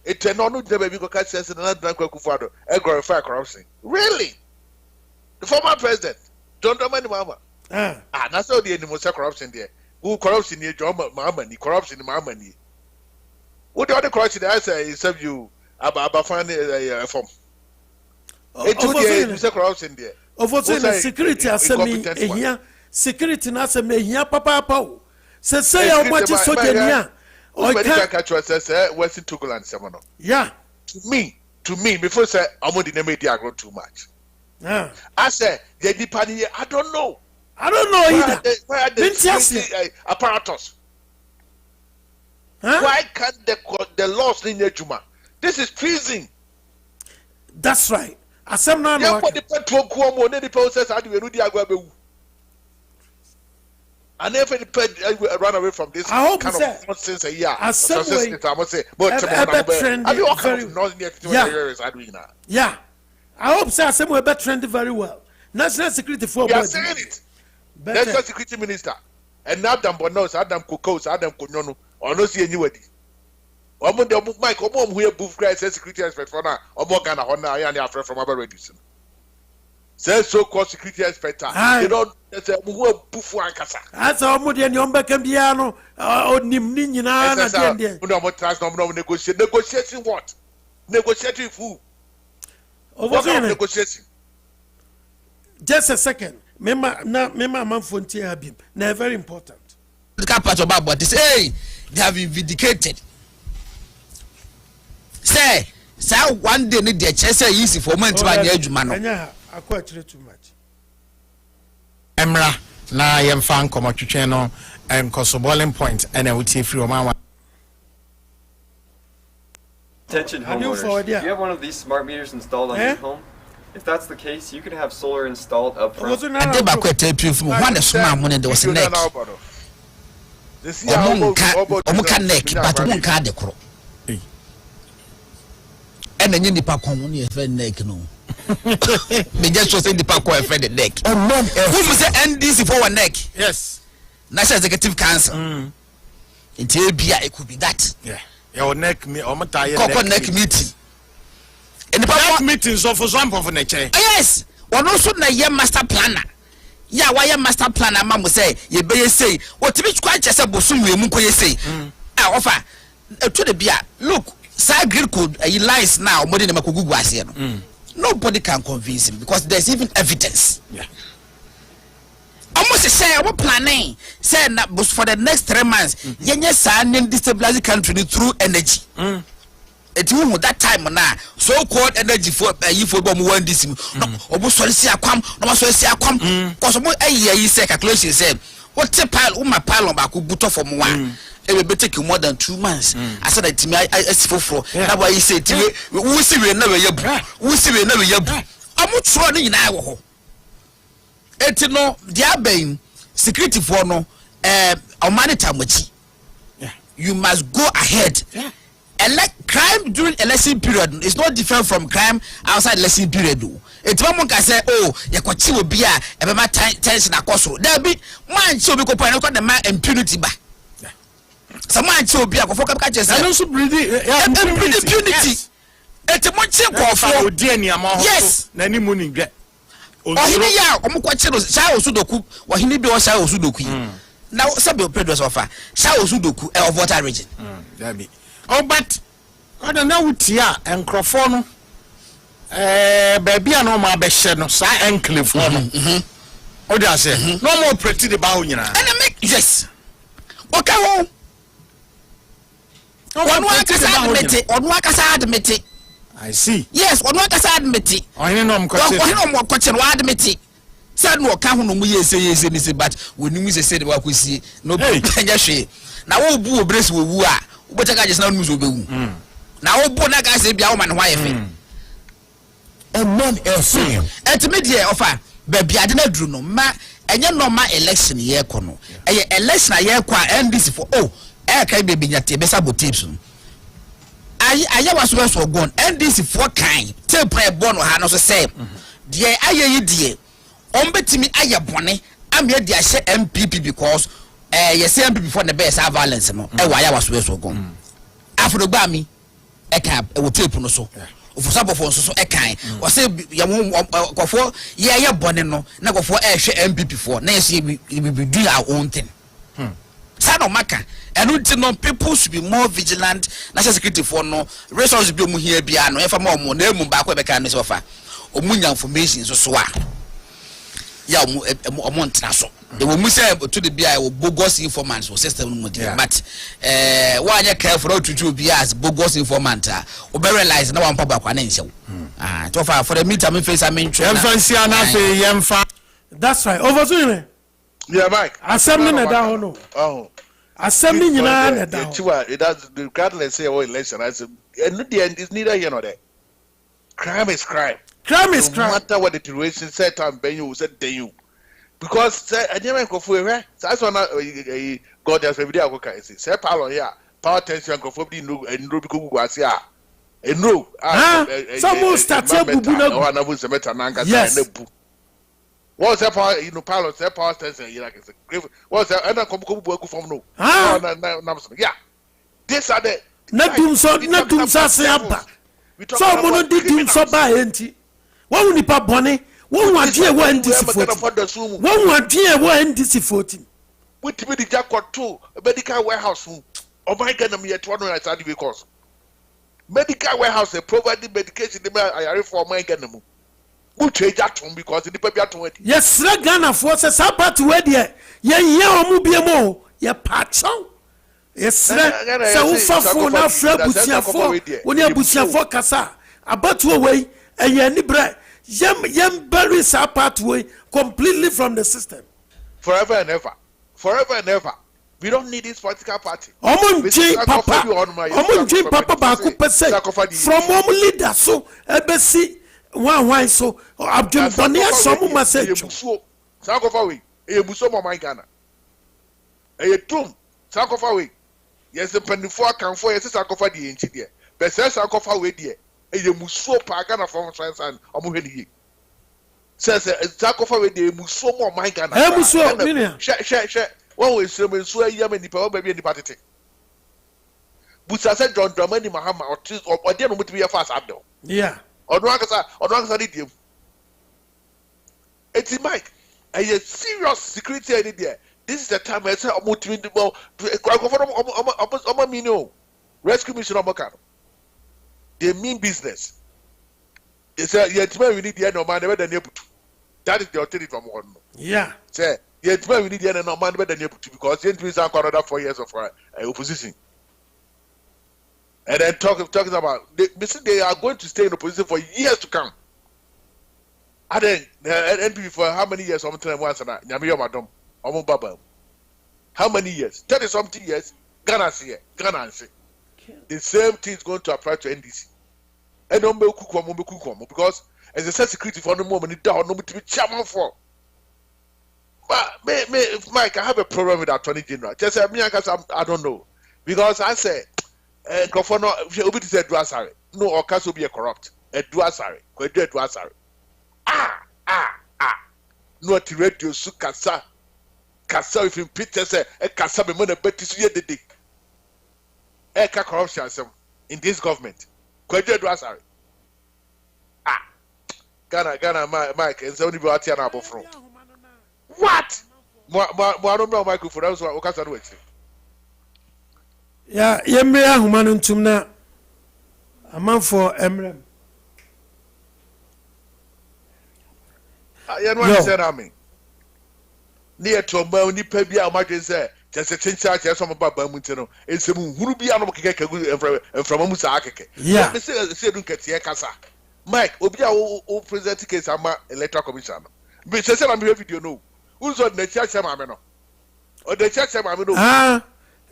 [SPEAKER 5] it no no dey be go catch say na Dankwa Kufuor glorify corruption really the former president John Dramani Mahama na say the anim say corruption there who corruption ni John Mahama ni corruption ni Mahama ni what the other corruption I say serve you aba find form
[SPEAKER 4] OFOSUHENE security asemi ehia security na asemi ehia papa say ya omochi soja ni a
[SPEAKER 5] o can catch us say Western Togoland semono
[SPEAKER 4] yeah
[SPEAKER 5] to me before say amodi na media grow too much I say the dipani I don't know
[SPEAKER 4] either
[SPEAKER 5] where the apparatus why can't the laws in Juma this is treason
[SPEAKER 4] that's right asem na no
[SPEAKER 5] the petrol kuomo ne the process ade we no di agwa bewu And if it run away from this
[SPEAKER 4] I hope
[SPEAKER 5] kind of nonsense a year.
[SPEAKER 4] As some way,
[SPEAKER 5] I must say, but
[SPEAKER 4] yeah. I hope so. Some way better trend very well. National security for
[SPEAKER 5] you are saying it. National security minister and Adam Bonos, Adam Kokos, Adam Kunyono, or no see anybody. Omo the book Mike, Omo who book Christ security expert for now, Omo Ghana Honda, and afraid from other reducing. Say so-called security expert. You don't. That's a who poof one casa.
[SPEAKER 4] That's all Moody and Yomba Cambiano or Nimnina.
[SPEAKER 5] No negotiating what? Negotiating who? What kind of negotiating?
[SPEAKER 4] Just a second. Remember, Manfonti Abim. They're very important.
[SPEAKER 14] The part about what they say, they have been vindicated. Say, one day need their chest easy for men to buy the
[SPEAKER 4] I quite too much.
[SPEAKER 13] Emra, na yem fan come to no and cause boiling point and I would say free Omama.
[SPEAKER 18] Attention homeowners, do you have one of these smart meters installed on your home? If that's the case, you can have solar installed up front.
[SPEAKER 14] I did back with tape you from one smart money there was a neck. Omuka neck, but Omuka the crow. And then you pack on your friend neck no. Me just was in the park where friend the neck. Who say NDC for one neck?
[SPEAKER 13] Yes.
[SPEAKER 14] National Executive Council. It could be that.
[SPEAKER 13] Yeah. Your neck me or
[SPEAKER 14] neck meeting.
[SPEAKER 13] In the park meetings of some of nature.
[SPEAKER 14] Yes. One also na year master planner. Yeah, why master planner mama say ye be say what which quite just a bosom we munko ye say. I offer to the beer. Look, side grid code lies now more than Makugu was here. Nobody can convince him because there's even evidence.
[SPEAKER 13] Yeah.
[SPEAKER 14] Almost say what planning say for the next 3 months. Yenye san destabilize the country through energy. It will that time now so-called energy for you for one this no almost kwam no so see kwam because mo ayi say calculation say what pile my pile on back buto from one. It will take you more than 2 months. I said that to me, I for that's why he said to me, we see we never yab, we see we never yab. I'm not trying in our it's no, they are being security for no, humanitarian. You must go ahead. Crime during election period is not different from crime outside election period. It's one can say, oh, you could see will be a tension across. There be man, so we could point out the man impunity back. Someone to be a focus catches and also impunity. It's a much for
[SPEAKER 13] dear yes, Nanny Mooning get.
[SPEAKER 14] Oh, yeah, Shao Sudoku, or he need to Shao Sudoku. Now, Samuel Pedro's offer Shao Sudoku of water region.
[SPEAKER 13] Oh, but I don't know what ya and Crofono. Baby, I know my best no, Sa and Cliffono. Oh, that's it. No more pretty the Bowina. And I make yes. Okay, one work admit it. I see.
[SPEAKER 14] Yes, one work admit it.
[SPEAKER 13] I know I'm
[SPEAKER 14] question admit it. Said no count no yes, yes, but when you say the work we see, no shame. Now, all boo brace will woo, but I just not lose over. Now, all Bonaga say, be our man, wife.
[SPEAKER 13] And none else.
[SPEAKER 14] And to me, dear offer, baby, I didn't do no ma, and you know my election year corner. A election a year qua and this for can be binyate besa botips. I was well for gone and this for kind. Tell play born or no say. Dear, I dear. Bet me I bonnet. I'm here dear share MPP because yes MPP before the best have violence no. Why I was well for gone. After the bami a cab will tape no so. For some of us so a kind or say you won't for yeah bonnet no now for share MPP for next year we will be doing our own thing. Sano maka and no people should be more vigilant. National security for no resources be mu here bia no efa ma mo na mu ba kwa be kan so fa omunya information so so a ya omo ntra so they will say to the bia bogus informants for system no dey but why you care for to be as bogus informant o be realize na wan pa ba kwa na nse to fa for the meter me face am ntwe
[SPEAKER 13] na
[SPEAKER 4] that's right OFOSUHENE.
[SPEAKER 5] Yeah, Mike.
[SPEAKER 4] Assembly na da hono.
[SPEAKER 5] Oh.
[SPEAKER 4] Assembly nyina na da.
[SPEAKER 5] It does the cardinal say election. I said, and the end is neither here nor there. Crime is crime.
[SPEAKER 4] Crime is crime.
[SPEAKER 5] No matter what the situation said, and Ben you said, then you. because say anyame nkofo ehwe say so na God has every day akoka say palo here power tension nkofo bi no bi kogu ase a no
[SPEAKER 4] some start bubu na
[SPEAKER 5] na bu semeta na nka say na bu what say power palo say power tension here like say what say na kobu agu from no na yeah this are the
[SPEAKER 4] na dum so say aba so mo no di dum so ba enti won nipa bone won wadie wo ndisi 14 won wadie wo ndisi 14
[SPEAKER 5] witimi di jackpot to medical warehouse o my god am yet one side because medical warehouse provide medication dem ayare for my god am who change atom because the people atom
[SPEAKER 4] yes Ghana for say sabat we de ye omu biemo ye patchon yes say wo fafo na fra busiafo woni abusiafo kasa abatu we eye ni bre yem bury sabat we completely from the system
[SPEAKER 5] forever and ever we don't need this political party
[SPEAKER 4] omunji papa ba ko pese from leader so ebesi one so Abdul Bonia some message
[SPEAKER 5] sakofa we ebuso mo man Ghana tum sakofa we yes penifo akanfo yes sakofa de enchi de be say sakofa we de emuso pa Ghana from science and omo hwe ni says sakofa we de emuso mo man Ghana
[SPEAKER 4] emuso
[SPEAKER 5] she one we so menso ayam ni pa o ba bi ni patete busa say John Dramani Mahama or de no mutimi ya fast abdo
[SPEAKER 4] yeah
[SPEAKER 5] Odro akasa di dem. It's Mike. A serious security any there. This is the time I say omutimi bo omo mino. Rescue mission omoka. They mean business. They say yetima we need the no man never than ebutu. That is the authority from one.
[SPEAKER 4] Yeah.
[SPEAKER 5] Say yetima we need the no man never than ebutu because yetima is another 4 years of opposition. And then talking about they are going to stay in opposition for years to come. And then NPP for how many years? Madam, how many years? 30-something years. Ghana. The same thing is going to apply to NDC. And because as a security for the moment, down no to be chairman for. But Mike, I have a problem with Attorney General. Just I don't know because I say. Kofono obi ti say duasare no okaso be corrupt duasare ko duasare no ti radio su kasa if in Peter say kasa be mo na beti su ye dede ka corruption sem in this government ko duasare Ghana Mike and so ni be atia na abofro what mo no microphone so okasa no echi
[SPEAKER 4] ya yemre ahuma no ntum na amanfo emrem
[SPEAKER 5] ya no say na me ne etomba ni pa bia amadwen say chese chincha chese mo baba mu ntino ensem huru bia no keke enframa mu sa keke
[SPEAKER 4] ya
[SPEAKER 5] say dun ketie kasa Mike obi a o present case ama electoral commission be say na me video no unso na chia ma me no o de chia ma me no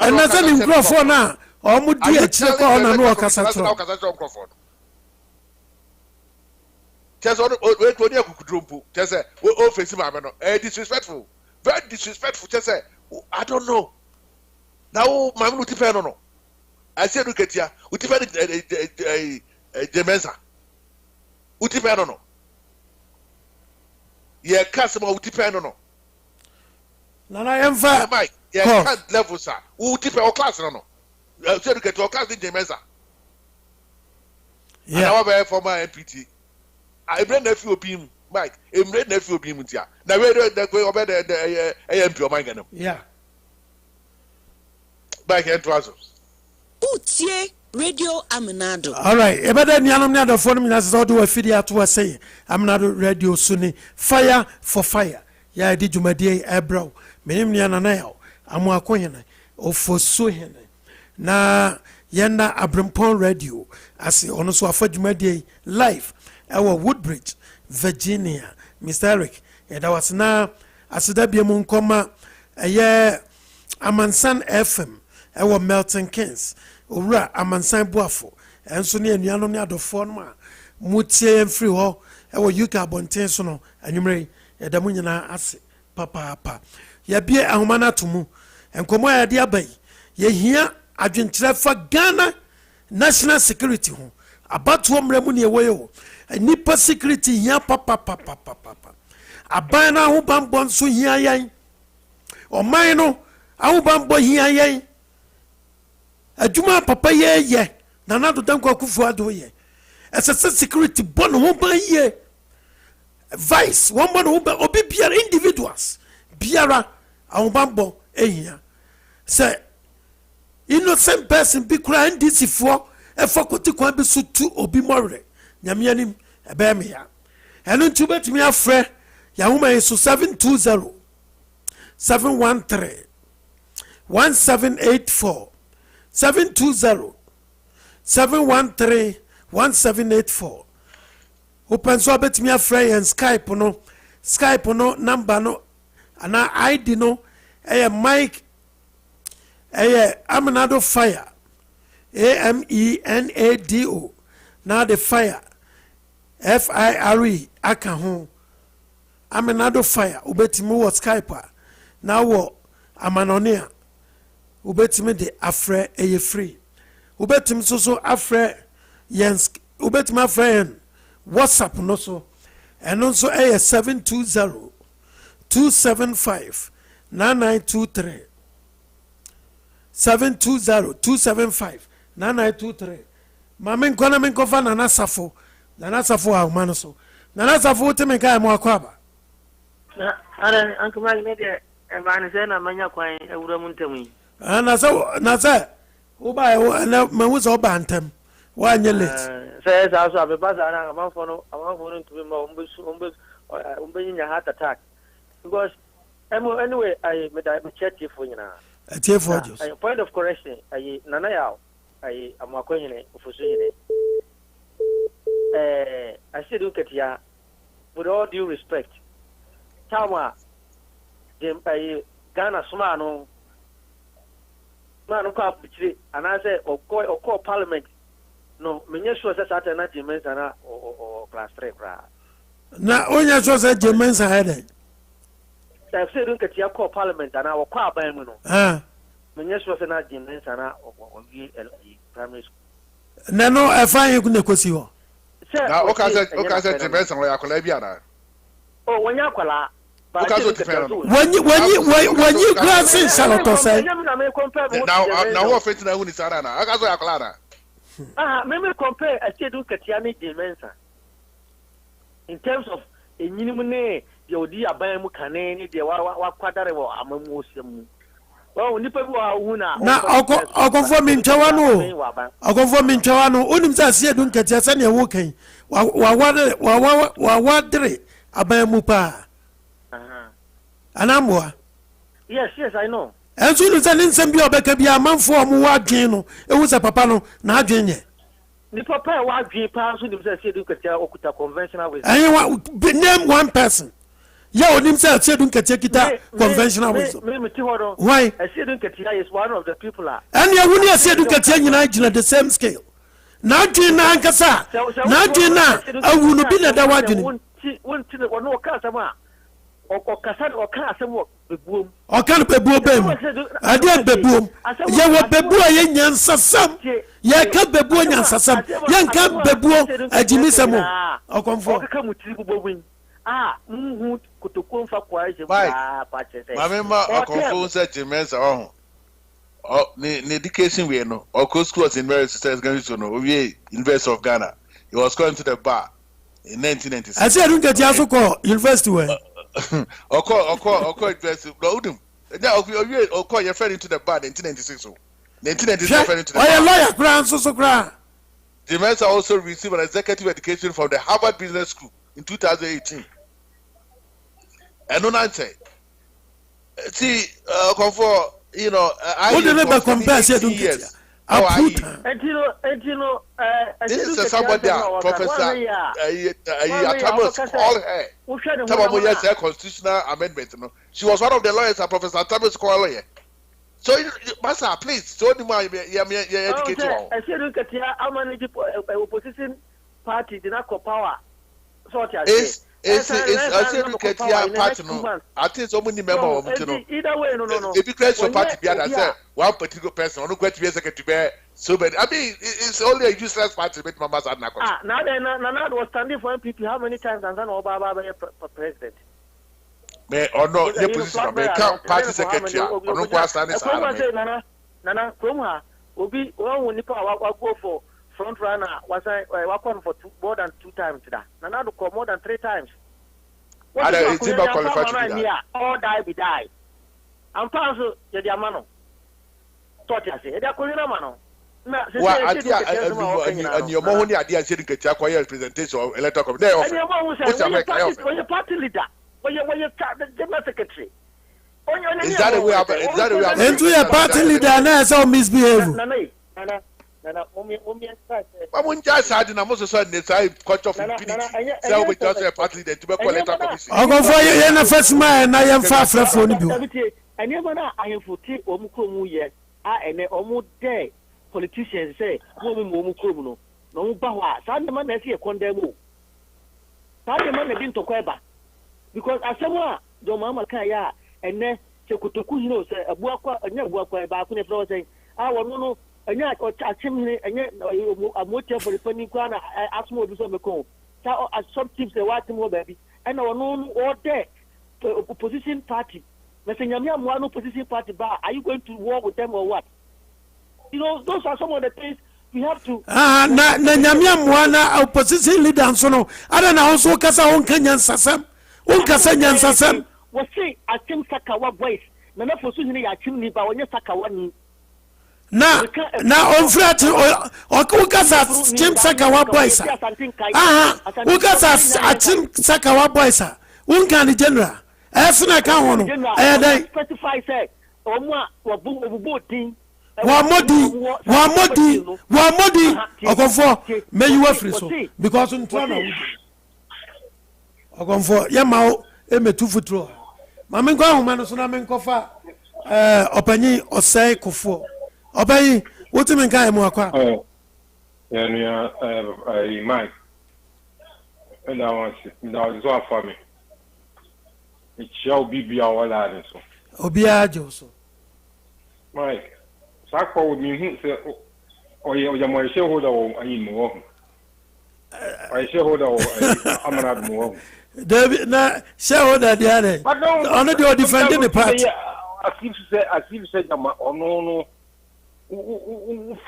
[SPEAKER 4] and na say microphone na omu di akire ko na no okasa tro
[SPEAKER 5] chese o to ni akukudrompo chese o face ma me no disrespectful very disrespectful chese I don't know now ma me no tipe no I say do ketia utipe Jemensa utipe no ye kasema utipe no
[SPEAKER 4] Nana yemfa
[SPEAKER 5] Mike yeah can't level sir who tipe o class no say do ketia o class di Jemensa
[SPEAKER 4] yeah
[SPEAKER 5] and our former MPT I bring na fi obi Mike emre na fi obi mutia na we the obe the MP o man ganam
[SPEAKER 4] yeah
[SPEAKER 5] back into us
[SPEAKER 17] Utie Radio Amenado.
[SPEAKER 4] All right, ebeda nianom ne adofo no nyina se do afidi ato asey Amenado radio suni fire for fire ya di dwumadie ebro menim niana na yaw amu akohene OFOSUHENE na yenda Abrempon radio ase ono so afa dwumadie live ewo Woodbridge Virginia Mr. Eric eda wasna aseda biemu nkoma eye Amansan FM ewo Milton Keynes owura Amansan Buafo enso ne anuanom ne adofo no ma mutie free ho ewo UK abonten so no anwumre eda munyina ase papa ya bie ahomana tomu enkomo ya de abai ye hia adwenkyerɛ fa Ghana national security ho abato mremu ne ewoyo nipa security hia papa aban na ho bambɔ nso hia yan ɔman no aho bambɔ hia yan adwuma papa ye na na do danko akufu ado ye ɛsɛ security bɔ no ho ban ye vice one bɔ no ho ban obi biara individuals biara aho bambɔ ehia sɛ innocent person bi kura NDC fo efo koti kwa bi so tu obi morre nyame anim ebe me ya eno ntu betumi afre ya homa yeso 720 713 1784 720 713 1784 open so betumi afre yen Skype no number no ana ID no Mike Amenado fire AMENADO now the fire FIRE aka ho Amenado fire ubetimi wo Skype now wo amanonia ubetimi de afre free ubetimi so afre yens ubetimi afre WhatsApp no so eno so 720 275 9923 720-275-9923. Mamen kona men kofa na nasafo ha umano so. Na nasafo uteme kaya mwakwaba.
[SPEAKER 19] Ara anku magi ne de mani se na manya kwan ewura muntemu.
[SPEAKER 4] Na se uba na mawuza oba antem. Wa anye late.
[SPEAKER 19] Se sa so abeba na amanfo no ntumi ma ombe nya heart attack. Because anyway I check for you now. Point of correction, Nana Yao, Amakohene, OFOSUHENE. I said, look at ya, with all due respect. Tama, Ghana Sumano, Manu Kapitri, and I said, or call Parliament. No, Minisho says at an Jimensana or class 3.
[SPEAKER 4] Now, only as was a Jimensa head.
[SPEAKER 19] I said, look at your call Parliament and our car by Muno. Yes, was an argument and primary school.
[SPEAKER 4] No, I find you couldn't cause you.
[SPEAKER 5] Now, okay, Jimensa or Colabiana.
[SPEAKER 19] Oh, when you're Cola.
[SPEAKER 4] When you glass in Salato say.
[SPEAKER 5] Now, what fits the Unisarana? I got a Clara.
[SPEAKER 19] Maybe compare a Sedu Katiani Jimensa. In terms of a minimum, the Odia Bayamu Canani, the Quadare, Amamusium. Oh, nipa bi wa huna
[SPEAKER 4] na okonfo minchawano onim sa sie dun ketia se ne wo kan wa wadre abamu pa anamwa.
[SPEAKER 19] Yes, I know.
[SPEAKER 4] Enso nu se nsem bi obeka bi amanfo omo wa adwen no ewu se papa no na adwen ye
[SPEAKER 19] ni papa wa adwen pa so nim se sie dun ketia okuta conventional wisdom.
[SPEAKER 4] Name one person. Yeah, onim say Sedun Ketia conventional wisdom. Why?
[SPEAKER 19] Sedun Ketia is one of the people.
[SPEAKER 4] And you wouldn't Sedun Ketia at the same scale. Now, Gina Ankasa. Now, Gina, I will be the Dawadin.
[SPEAKER 19] One to the one or Casama or Cassan or Casamo, the boom.
[SPEAKER 4] Or can't be boom. I did the boom. You were Bebu and Sassam. Ya can't be boom and Sassam. Yan can't be boom at Jimisamo. Or come with Tribu.
[SPEAKER 19] Kutukumfa kwa hizo
[SPEAKER 5] Mamema akonfunza Jimensa ni education we no or schools in various states going to know we University of Ghana. He was going to the bar in 1996.
[SPEAKER 4] I said I don't get you call university where
[SPEAKER 5] Oko university udum now call your friend into the bar in 1996 1996 friend into the bar.
[SPEAKER 4] Oh, lawyer grand so grand.
[SPEAKER 5] Jimensa also received an executive education from the Harvard Business School in 2018. And no answer. See, comfort, you know,
[SPEAKER 4] I never compare to
[SPEAKER 5] years. This is somebody, Professor Thomas called her. Thomas constitutional amendment. She was one of the lawyers that Professor Thomas called her. So, Master, please, show me my education.
[SPEAKER 19] I said, look at your opposition party did not call power.
[SPEAKER 5] It's as if you get here party no. At least so many member of no.
[SPEAKER 19] Either way, no.
[SPEAKER 5] If you create your party, be as say one particular person, no going to be a secretary. So, but I mean, it's only a useless party. But Mama said, "Now
[SPEAKER 19] Nana was standing for MPP. How many times and then Obama president?
[SPEAKER 5] Me or no, your position. Me count party secretary. Or no go standing.
[SPEAKER 19] Nana, Kromha, Obi, one nipa go for front runner. Was I welcome for more than 2 times today? Nana do more than 3 times.
[SPEAKER 5] What is it about qualified to be that?
[SPEAKER 19] All die be die. I'm also the Amano. Thought I say, the Colina Mano.
[SPEAKER 5] Well, and your money idea said get a quiet presentation of electoral committee.
[SPEAKER 19] And your mom was a party leader. When you general secretary.
[SPEAKER 5] Is that the way? Is that the way?
[SPEAKER 4] Into your party leader now, so misbehave.
[SPEAKER 19] Nana,
[SPEAKER 5] I won't just had in a most certain time, coach of infinity. So we just a party leader to be electoral commission.
[SPEAKER 4] I'll go for you in the first man. I am far from you.
[SPEAKER 19] I never know I am for tea or Mukumu yet. And almost day. Politicians say, "Woman, criminal, no bawa." Sandeman has here condemn. Sandeman been to Queba because as someone, the Mama Kaya, and then Chekutuku, say a Buaka, a Nebuaka, Bakune Flow saying, "I want no, a yak or a chimney, and yet a motor for the Penicana, I ask more to some call. So, as some tips, a white more baby, and our known all day opposition party. Messing one opposition party bar. Are you going to war with them or what? You know, those are some of the things we have to.
[SPEAKER 4] Na nyamia mwana opposition leader sono. Ada na also kasa on Kenyan sasam. On kasa nyan sasam.
[SPEAKER 19] We say atim sakawa boys. Na na OFOSUHENE ya atim ni ba onye sakawa ni.
[SPEAKER 4] Na on flat o kasa atim sakawa boys. Ukasa atim sakawa boys. Unka ni general. Esuna ka hono. Dai
[SPEAKER 19] specify say omwa obubu tin.
[SPEAKER 4] Wamodi Ogonfo may you free so because in Trana Ogonfo Yamao emetu futuro Mamin go man so na men kofa opanyi osai kofo obayi wotimen kai mu akwa
[SPEAKER 20] ya Mike and I want to so for me it shall be wala so
[SPEAKER 4] obia joso
[SPEAKER 20] Mike Sakwa would mean say or my shareholder or any more. I shareholder or Amenado more.
[SPEAKER 4] David, na shareholder the other.
[SPEAKER 20] But no,
[SPEAKER 4] only you're defending the party.
[SPEAKER 20] As if said, oh no,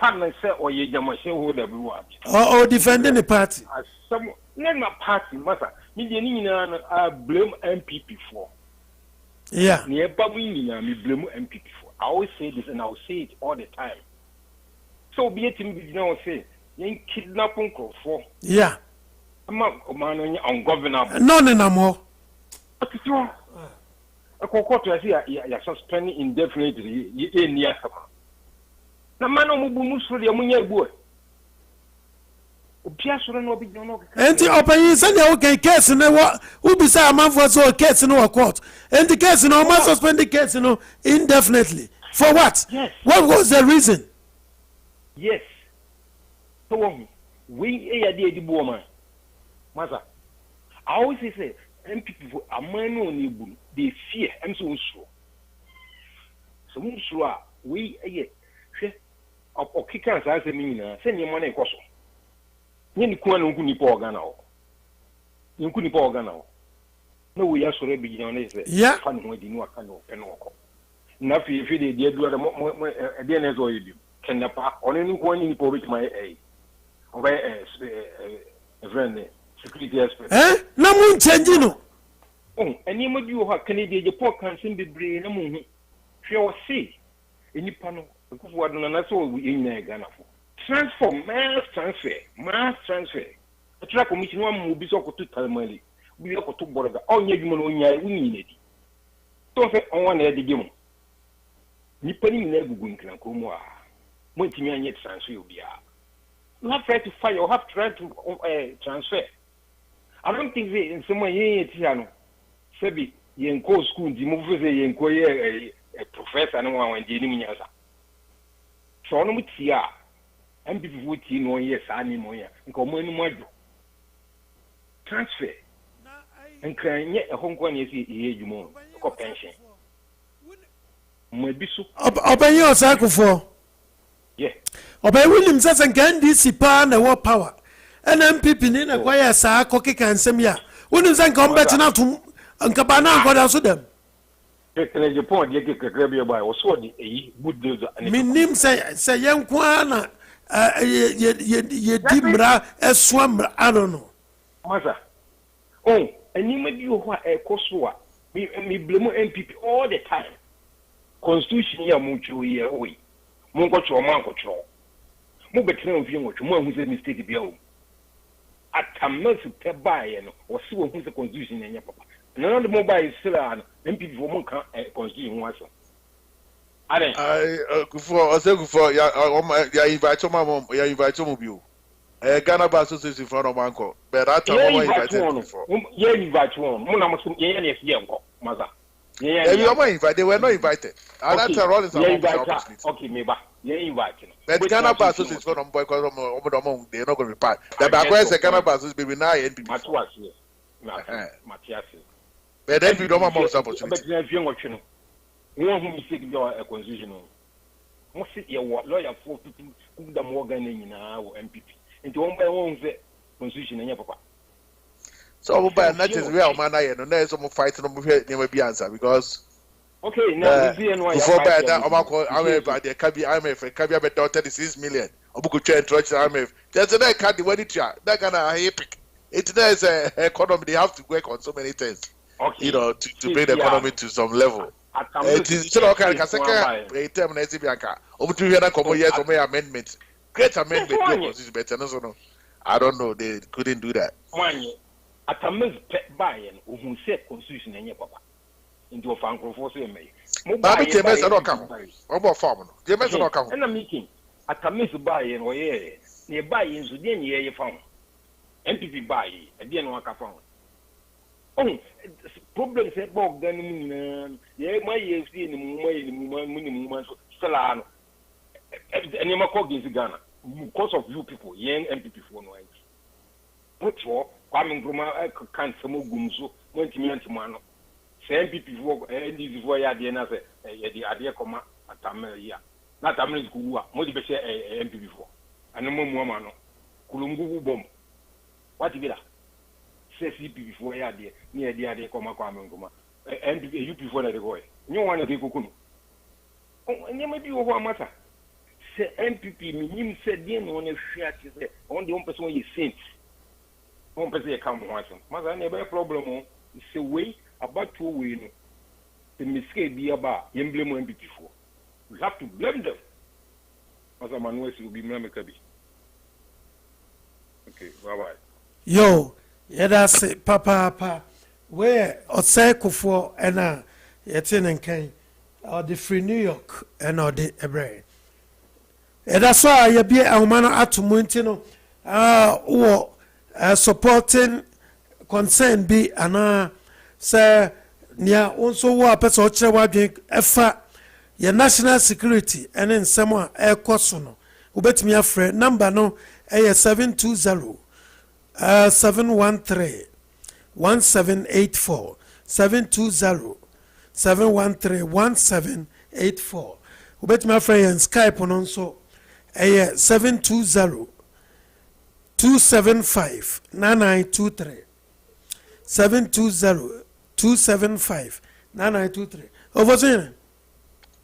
[SPEAKER 20] fan say, or ye my shareholder be what?
[SPEAKER 4] Or defending the party.
[SPEAKER 20] Some name a party, master. I blame MPP for.
[SPEAKER 4] Yeah.
[SPEAKER 20] Near Babini, me blame MPP for. I always say this and I'll say it all the time. So be it in the say, you kidnapping for.
[SPEAKER 4] Yeah.
[SPEAKER 20] I'm ungovernable.
[SPEAKER 4] No more.
[SPEAKER 20] What is wrong? A court to say you're suspending indefinitely in the Asama. The man of Mubumus for the Amunia boy.
[SPEAKER 4] And the opinion said, okay, case in what who beside a man for so a case in our court. And the case in our man suspend the case indefinitely. For what?
[SPEAKER 20] Yes.
[SPEAKER 4] What was the reason?
[SPEAKER 20] Yes. So we are the woman. Master, I always say, and people are man on they fear, and so sure. So sure, we are or kickers as a meaner, send your money cost. Yen kuan kuni po ganao. Yen kuni po ganao. No we are so rebi on this.
[SPEAKER 4] Yeah.
[SPEAKER 20] Fan mo di no aka no enoko. Na fi de dia du mo e de na zo yidu. Kenya pa oni ni kuan ni po bit my over friend security expert.
[SPEAKER 4] Na mun change no.
[SPEAKER 20] Oh, eni mo di ho Canada je po kan sim bebre na mo hu. Hwe o see. Eni pa no ko wadu na so we yin Ghana fo. Mass transfer. A track commission one will be so to tell money. We are to border all your human when you need it. Don't say on one head the game. Nipping never going to come. When you yet transfer will be out. You have tried to fire or have tried to transfer. I don't think they in some way yet. Sebi, you call school, the movers, they inquire a professor and one when the enemy has. So, no, it's and people would see no yes anymore. And come on, transfer. nkran a home kwan yesi ye jumo ko pension mo bisu
[SPEAKER 4] obanyo osakufo
[SPEAKER 20] yeah
[SPEAKER 4] obay william sasa NDC pa na wo power NMPP ni na kwa ya sa akokeka nsem ya wonu nsa nka ombeti na tum nka ba na nkoda so dem
[SPEAKER 20] tekele Japan de kekere bi ba wo so di eyi good news
[SPEAKER 4] minim se yenkwa na ye dimra eswamra I don't know
[SPEAKER 20] masa anima bi ho a ekoso a me blame MPP all the time constitution ya mu chu ye we mu nko chro ma nko chro mu betre mfie nko chro mu ahu se mistake bia o atamasu te bae no wo se wo hu se constitution nya papa no the mobile sila no MPP wo mu kan constitution ho aso are
[SPEAKER 5] Gufo ya invite mo bi o Ghana Bar Association for no manko but that time we invited for
[SPEAKER 20] yeah invite one mo na mo so yeah yes yeah nko maza
[SPEAKER 5] yeah you are invited they were not invited and that role is opportunity
[SPEAKER 20] okay me ba yeah invite no
[SPEAKER 5] but Ghana Bar Association for no boy cause they not going to be part the back where Ghana Bar Association baby now NPP
[SPEAKER 20] Matias
[SPEAKER 5] but then we don't want more opportunity
[SPEAKER 20] but you feel what you know who mistake your constitution mo sit your lawyer for people who da mo Ghana nyina wo MPP into one by one say constitution nya papa
[SPEAKER 5] so but that is where man I no na so mo fight no mo hwe nyama bi answer because
[SPEAKER 20] okay now we know
[SPEAKER 5] before by that omako am the kabi am kabi be 36 million obuko twa introduction am just that card the money try that gonna epic it is a economy they have to work on so many things
[SPEAKER 20] okay
[SPEAKER 5] you know to bring the economy to some level it is so okay ka second term na SB aka obutu hwe na komo yes omo amendment great amendment constitution better no I don't know they couldn't do that
[SPEAKER 20] mwanye atamez bayen ohun se constitution enye papa ndi of ankrofo so emey
[SPEAKER 5] mo bayen jemes no ka ho obo form no jemes no ka ho
[SPEAKER 20] na meeting atamez bayen oye ne bayen so de ne ye fa ho MPP bayen e de no aka fa ho problem se bog dan mu nyina ye ma ye fi ni mu so sala no eni ma ko gezi Ghana because of you people yen MPP for no age what for kwame nkruma kan samo gumso montimi antimo ano se MPP for NDC for ya de na se ye de ade koma atamel ya na atamel ku a mo di be se MPP for anemo mu ama no kulungu bom what be that se CPP for ya de ni ye de ade koma kwame nkruma MPP UP for na de boy nyo wana ke kokunu nyama bi wo ho amasa se MPP minim se de no na hwia ti se on de on person ye saint on person ye come ho aso maza na be problem se we about to we no the mistake bi aba ye blame MPP for we have to blame them maza manuel will be meka bi okay bye bye
[SPEAKER 4] yo yeda se papa where osekofo ena yetin nkan or the free New York and or the Ebre. And that's why you be a woman at Muntino supporting concern be and say near also what person efa your national security and then someone air cosono. Ubet me a friend number no a 720 713 1784 720 713-1784. Ubet my friend Skype on also a 720-275-9923 720-275-9923. OFOSUHENE.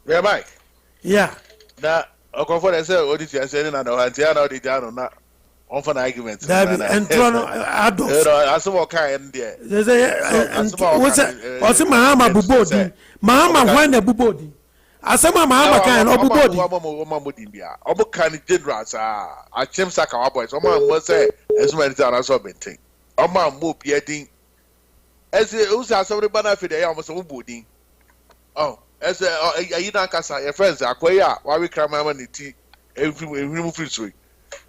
[SPEAKER 5] Yeah, Mike.
[SPEAKER 4] Yeah.
[SPEAKER 5] Now, I confirm I say audit you saying na Antiana audit no on for argument.
[SPEAKER 4] And Toronto adults.
[SPEAKER 5] You know, as what kind there.
[SPEAKER 4] There's what's Mahama Bubodi. Mahama when the Bubodi. Asema Mahama kind of Bubodi.
[SPEAKER 5] Omo kan generals a chem saka wa boys. Omo mo say esu many times so benten. Omo mo piedin. Ese usa so the bana fide ya omo so Bubodi. Oh, ese ayi na kasa your friends akoya wa we krama ma niti ehwimu free so.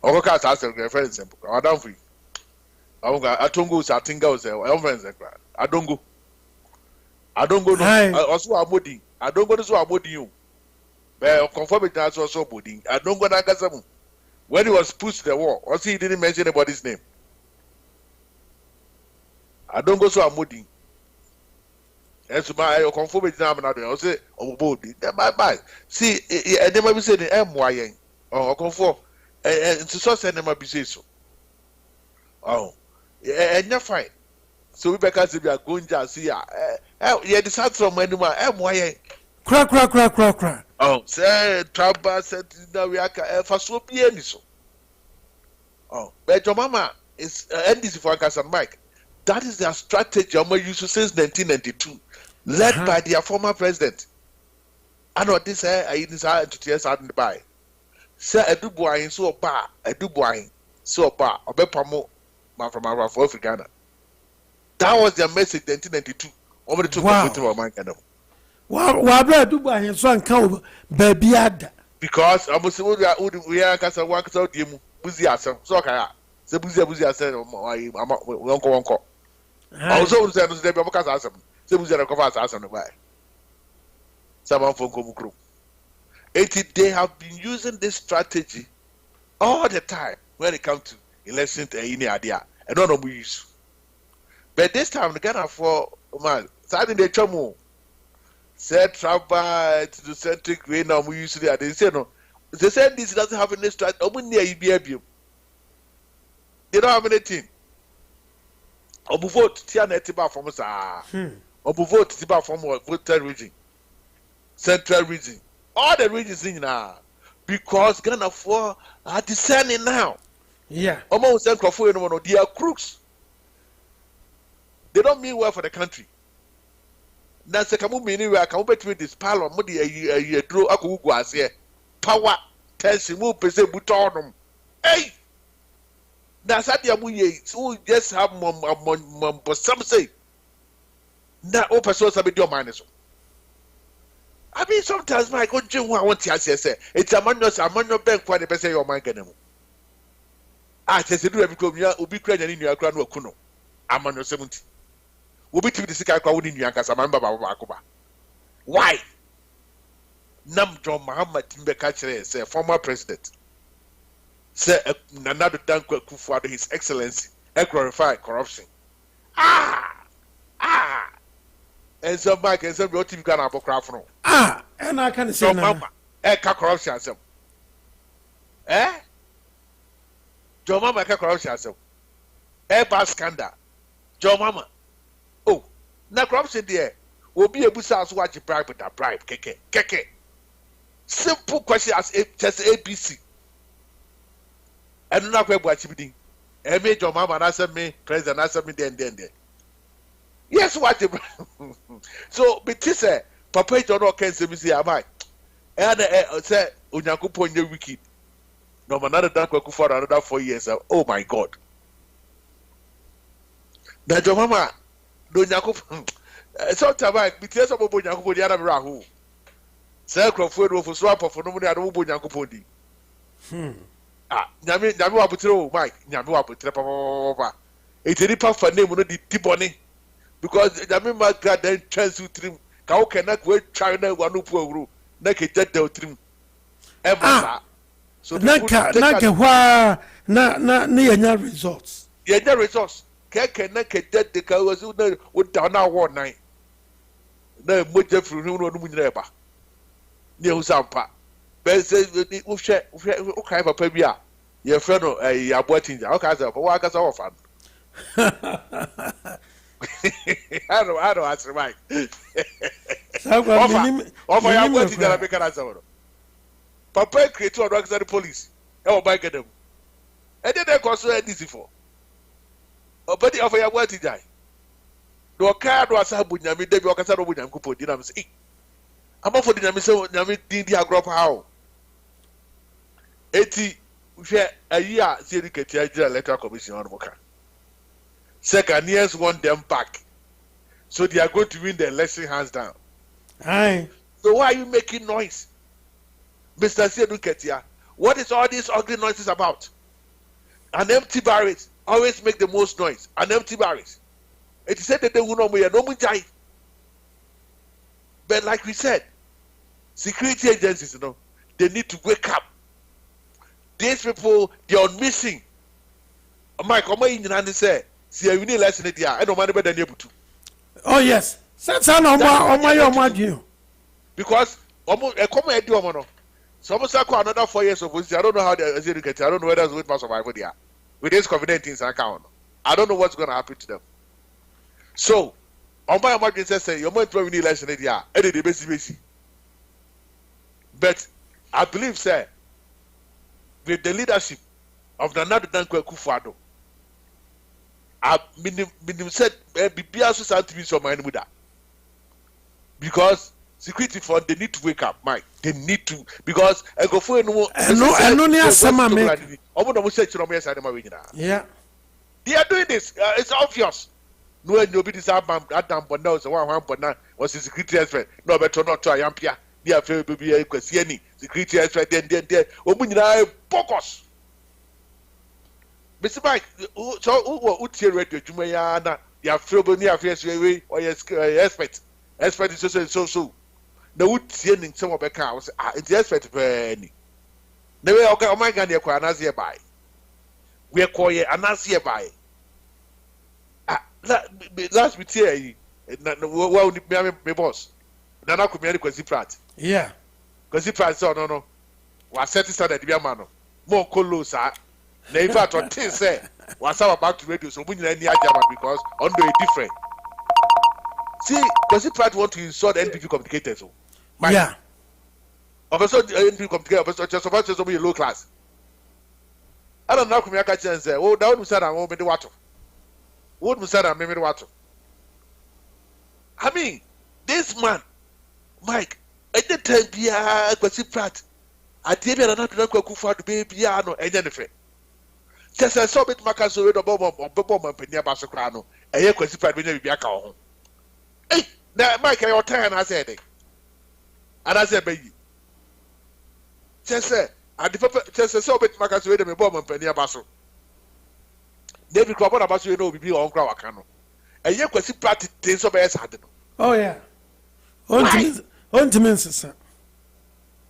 [SPEAKER 5] Okoka sa say friends simple. Adam free. Awuga atongo sa tinga o say friends ekra. Adongo no also amodi. Adongo no so amodi you. But confirm it as also amodi. Adongo na gasamu. When he was pushed to the wall, also he didn't mention anybody's name. I don't go so amodi. As my confirm it now, I say, oh, body. Bye. See, and they might be saying MY or conform, and to so send them a be so. Oh, and you're fine. So we because we are going to see ya. Yeah, the sound from anymore. MY.
[SPEAKER 4] Crack.
[SPEAKER 5] Oh, say, Traba said, now we are for so be any so. Oh, but your mama is NDC for Ankas and Mike. That is their strategy I'm used since 1992, led by their former president. I know this I decided to tell something by. Say a dubois so bar, a dubois so bar, a bepamo, from our for Ghana. That was their message 1992. Over the two of my Ghana.
[SPEAKER 4] Wow, Dubai so count baby ad.
[SPEAKER 5] Because I must we are Casa works out the Buziasm, so Kaya. The Buzia said, Uncle. I was always saying, because I asked him, the Buzia covers us on the way. Someone from Komukru. They have been using this strategy all the time when it comes to elections and any idea. I don't know we use. But this time, the Ghana for man, starting the Chomo said, travel to the centric way now we use it. They say, no, they said this doesn't have any strategy. They don't have anything. Obu vote tia na etiba from sa. Obu vote etiba from voter region, central region, all the regions in now, because Ghana for are discerning now.
[SPEAKER 4] Yeah.
[SPEAKER 5] Almost central no, they are crooks. They don't mean well for the country. Now say kamu mean we kamu between this palo mo dey draw akugu ase power tension mo pese butonum. Hey. Now, so just have some say. Now, open source of your mind. I mean, sometimes my good Jim want to say, it's a man bank for the best of your mind. I said, do every year, will be credit in your grand Kuno. I'm on your 70. Will be to the sick crowd in Yankas, a member of Akuba. Why? Nam John Muhammad Timbekachere, say, former president. Say another thank for His Excellency, glorify corruption. And so Mike and so your team can have a craft.
[SPEAKER 4] And I can say
[SPEAKER 5] Mama, corruption. Your mama corruption. Bad scandal. Your mama. Oh, now corruption there will be a business as watch bribe with a bribe. Keke. Simple question as just ABC. And not quite what you did. And made your mama answer me, president answer me then. Yes, what you so, but this Papa don't know can say, am I? And say, Unyakupo in the wicked. No, another dunk for another 4 years. Oh my God. Now, your mama, don't Yakup. Sometimes I because of Bunyakupo, the other Rahu. Circle for swap for nobody, I don't Bunyakupo. Nyami waputiro Mike nyami waputiro papa eti nipa fa name no di tibone because nyami ma God then chance utrim ka o kana ko twa na wanu pu awuru na ke jada utrim ever so
[SPEAKER 4] na hwa na yenya results
[SPEAKER 5] ke na ke jada ka wasu na wo down na wo nine na moja fru no no nyina eba ne usampa say okay papa bia your friend aborting okay say for waka say ofan I don't answer Mike offer your aborting that make an answer papa create to work the police e o bike them and then they cause NDC for but offer your aborting die no car do asa bunyami dey be okasa do bunyam ko podi na me say I'm for the Nyami did the agro how 80 a year, Zerikatia electoral commission on Moka. Second years want them back. So they are going to win the election hands down.
[SPEAKER 4] Aye.
[SPEAKER 5] So why are you making noise? Mr. Zerikatia, what is all these ugly noises about? An empty barracks always make the most noise. An empty barracks. It is said that they will not be no munjai. But like we said, security agencies, they need to wake up. These people, they are missing. Mike, say, See, you need less in the and no money better than you.
[SPEAKER 4] Oh, yes. That's on
[SPEAKER 5] because almost a common idea. So almost another 4 years of I don't know how they're educated. I don't know whether it's going to survive there. With this COVID-19 things account. I don't know what's going to happen to them. So, on my emergency say, you're going to need less in the and basic. But I believe, sir, with the leadership of the Nadu Dankwa Akufo-Addo, I said, BBS to be so mind with that. Because security for they need to wake up, Mike. They need to, because I go for
[SPEAKER 4] yeah.
[SPEAKER 5] They are doing this. It's obvious. No one will be this Adam, but now so one but now was the security expert. No better not try Yampia. They are fair to be a question. Security expert, then, open your focus. Mr. Mike, so who would say radio to me? You have failed near face away or expert. Expert is so. The wood sending some of the cows, it's expert for any. The way okay, oh my God, you're quite an by. We are quiet and not here by. Last we tell you, well, my boss. Nana could be any question prat.
[SPEAKER 4] Yeah.
[SPEAKER 5] Because prat, so no. Was satisfied at the man. More colos are. In fact, on things say, was about to radio, so we need any German because under a different. See, because prat want to insult NPP communicators.
[SPEAKER 4] Yeah.
[SPEAKER 5] Also, NPP communicators, just about to be low class. I don't know. I can't say, oh, that would say I'm over the water. What was that? I'm over the water. I mean, this man, Mike, at the time, yeah, because Pratt, I did not know to be piano and anything. Just I saw it, Macaso, or Bob and Pena Basocrano, and you could see Pratt when you be a cow. Hey, now, Mike, I turn, I said, and I said, baby, just said. And the just so bit Macaso and Bob and Pena Basso. David Crawford about you know, be on Crawacano. And you could see Pratt things of us.
[SPEAKER 4] Oh, yeah. On to Minster.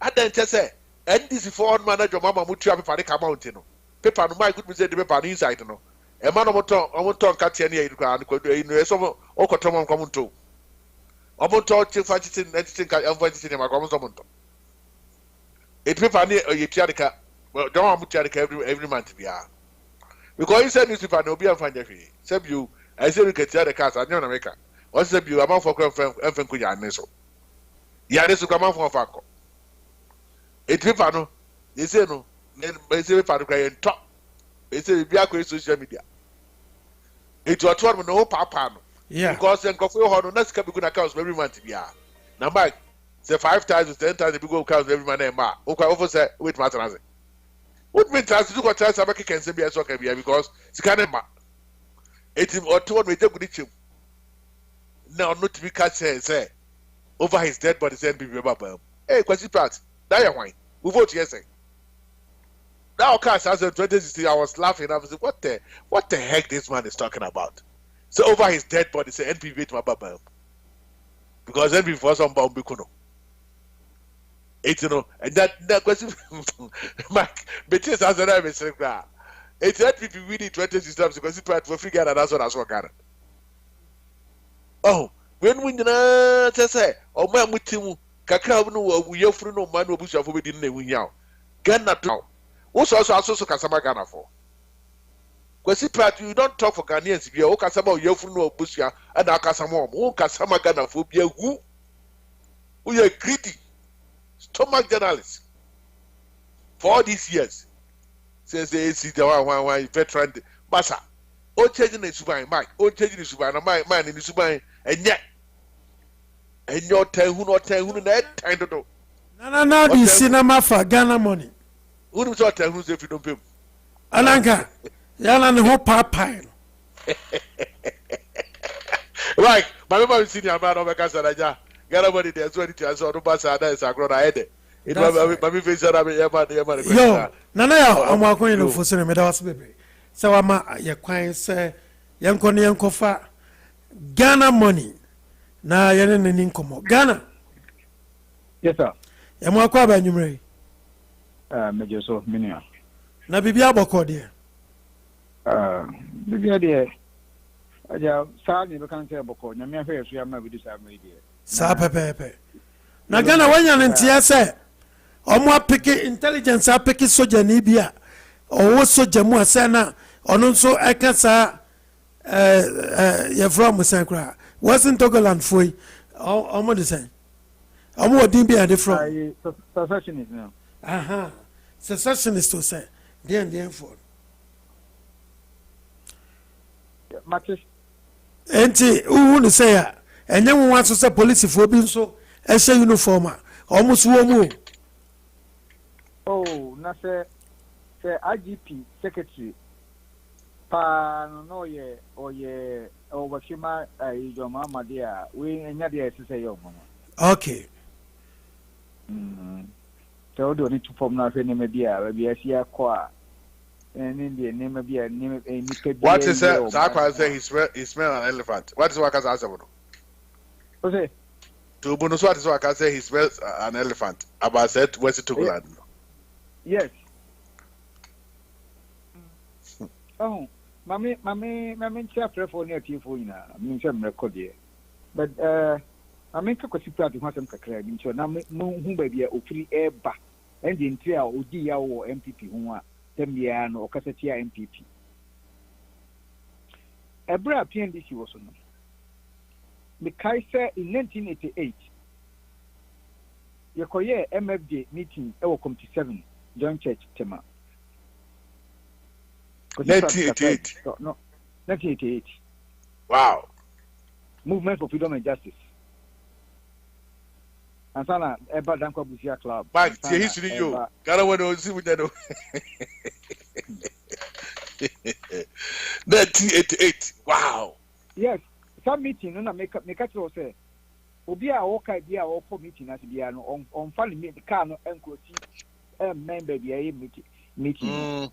[SPEAKER 5] I then just say, and this is for manager Mamma Mutua Panica Mountain. Pepper, my good Mr. Pepper inside. A man of tongue, I won't talk Catiani ground, could in some Okotomon common too. I won't talk to Fatin and think I am visiting my common. It paper near a Yatianica, well, don't Mutianica every month. Because you said newspaper, no be a fine free. Save you, I say we get the cars, I don't America. What's the view amount for Kuya Neso? Yanesu come out from Faco. It paper no, they say no, they say for top. They say be a social media. It was one no papa.
[SPEAKER 4] Yeah.
[SPEAKER 5] Because then coffee or not can be good accounts every month. Yeah. Now, Mike, say 5 times, 10 times, the big accounts every man. Okay, over say, wait, matter. What means to do what tries to make can be a soccer because it's kind of it is or 2 me take with him. Now, not to be catch say over his dead body, send people. Hey, question part. That wine. We vote yes. Now, cast as a 2016, I was laughing. I was like, what the heck this man is talking about? So, over his dead body, say NPV to my baba. Because NPV was on Bambikuno. It's and that question, Mike, but yes, as an Irish, it's NPV winning 20 systems because it's part for free and that's what I saw. Oh, when we just say, oh, man, with him, Kakao, we offer no man who push off we didn't win now. Ghana now. What's also Kasama Ghana for? Because you don't talk for Ghanaians if you're Kasama, you offer no Bushia and Akasamo, who Kasama Ghana for be a who? We are greedy, stomach journalists for all these years. Says the AC, the one veteran, Bassa. Oh, changing the Subai, Mike, oh, changing the Subai, and my man in the Subai, and yet. And your tell who not tell who that time to do.
[SPEAKER 4] No, the cinema for Ghana money.
[SPEAKER 5] Who knows what tell who's if you don't pay?
[SPEAKER 4] Alanka, Yalan the whole pile.
[SPEAKER 5] Right, my mother is senior man of a Casaraja. Ghana money, there's 20 years old, Bassada is a grown head. It was my face that I'm a
[SPEAKER 4] yo, Nana, I'm walking in for cinema, baby. So I'm a quine say, Yankoni Yankofa, Ghana money. Na yene ni nkomo Ghana.
[SPEAKER 21] Yes sir.
[SPEAKER 4] Ya mwa kwa ba nyumre.
[SPEAKER 21] Mejo so minia.
[SPEAKER 4] Na bibia boko de.
[SPEAKER 21] Bibia de Aja Sani Bakanse Boko, Namia Fair, Yama with this media.
[SPEAKER 4] Sa pepe. Na Ghana wanya ntia se omo apeke intelligence apeke soja ni bia owo soja mu asena ono nso ekasa ye from Musankra wasn't Togoland foi omo de say omo odin bia de from
[SPEAKER 21] secessionist now.
[SPEAKER 4] Aha secessionist to say den for
[SPEAKER 21] Matches
[SPEAKER 4] enti who no say ya enye won aso say police fo bi nso e she uniform a omo so wo mu
[SPEAKER 21] oh na say IGP secretary pa no ye oye Obashima Ijoma Madia we enya dey say yo mama
[SPEAKER 4] okay
[SPEAKER 21] so do need to form na fe ne media we asia kwa and in the name be a name
[SPEAKER 5] what is that Zakwa say he smell an elephant what is what can answer
[SPEAKER 21] okay
[SPEAKER 5] to bonus what is what can say he smells an elephant about said where's it to land
[SPEAKER 21] yes oh mami chapter for near TV na me say record here but I mean ka kwasi plat ho asem kakra bi ncho na hu ba bia ofiri eba and the entire odi ya wo MPP ho a tembia no okasati ya MPP ebra PNDC was no me kai say in 1988 yekoye MFJ meeting e wo committee 7 joint church tema
[SPEAKER 5] 1988
[SPEAKER 21] no 1988
[SPEAKER 5] wow
[SPEAKER 21] movement for freedom and justice and sana eba dankwa busia club
[SPEAKER 5] back the history you gotta want to see with that 1988 wow
[SPEAKER 21] yes some meeting no na make sure say obi a wo kai bia wo meeting na bia no on fa me car no enkosi member bia e meeting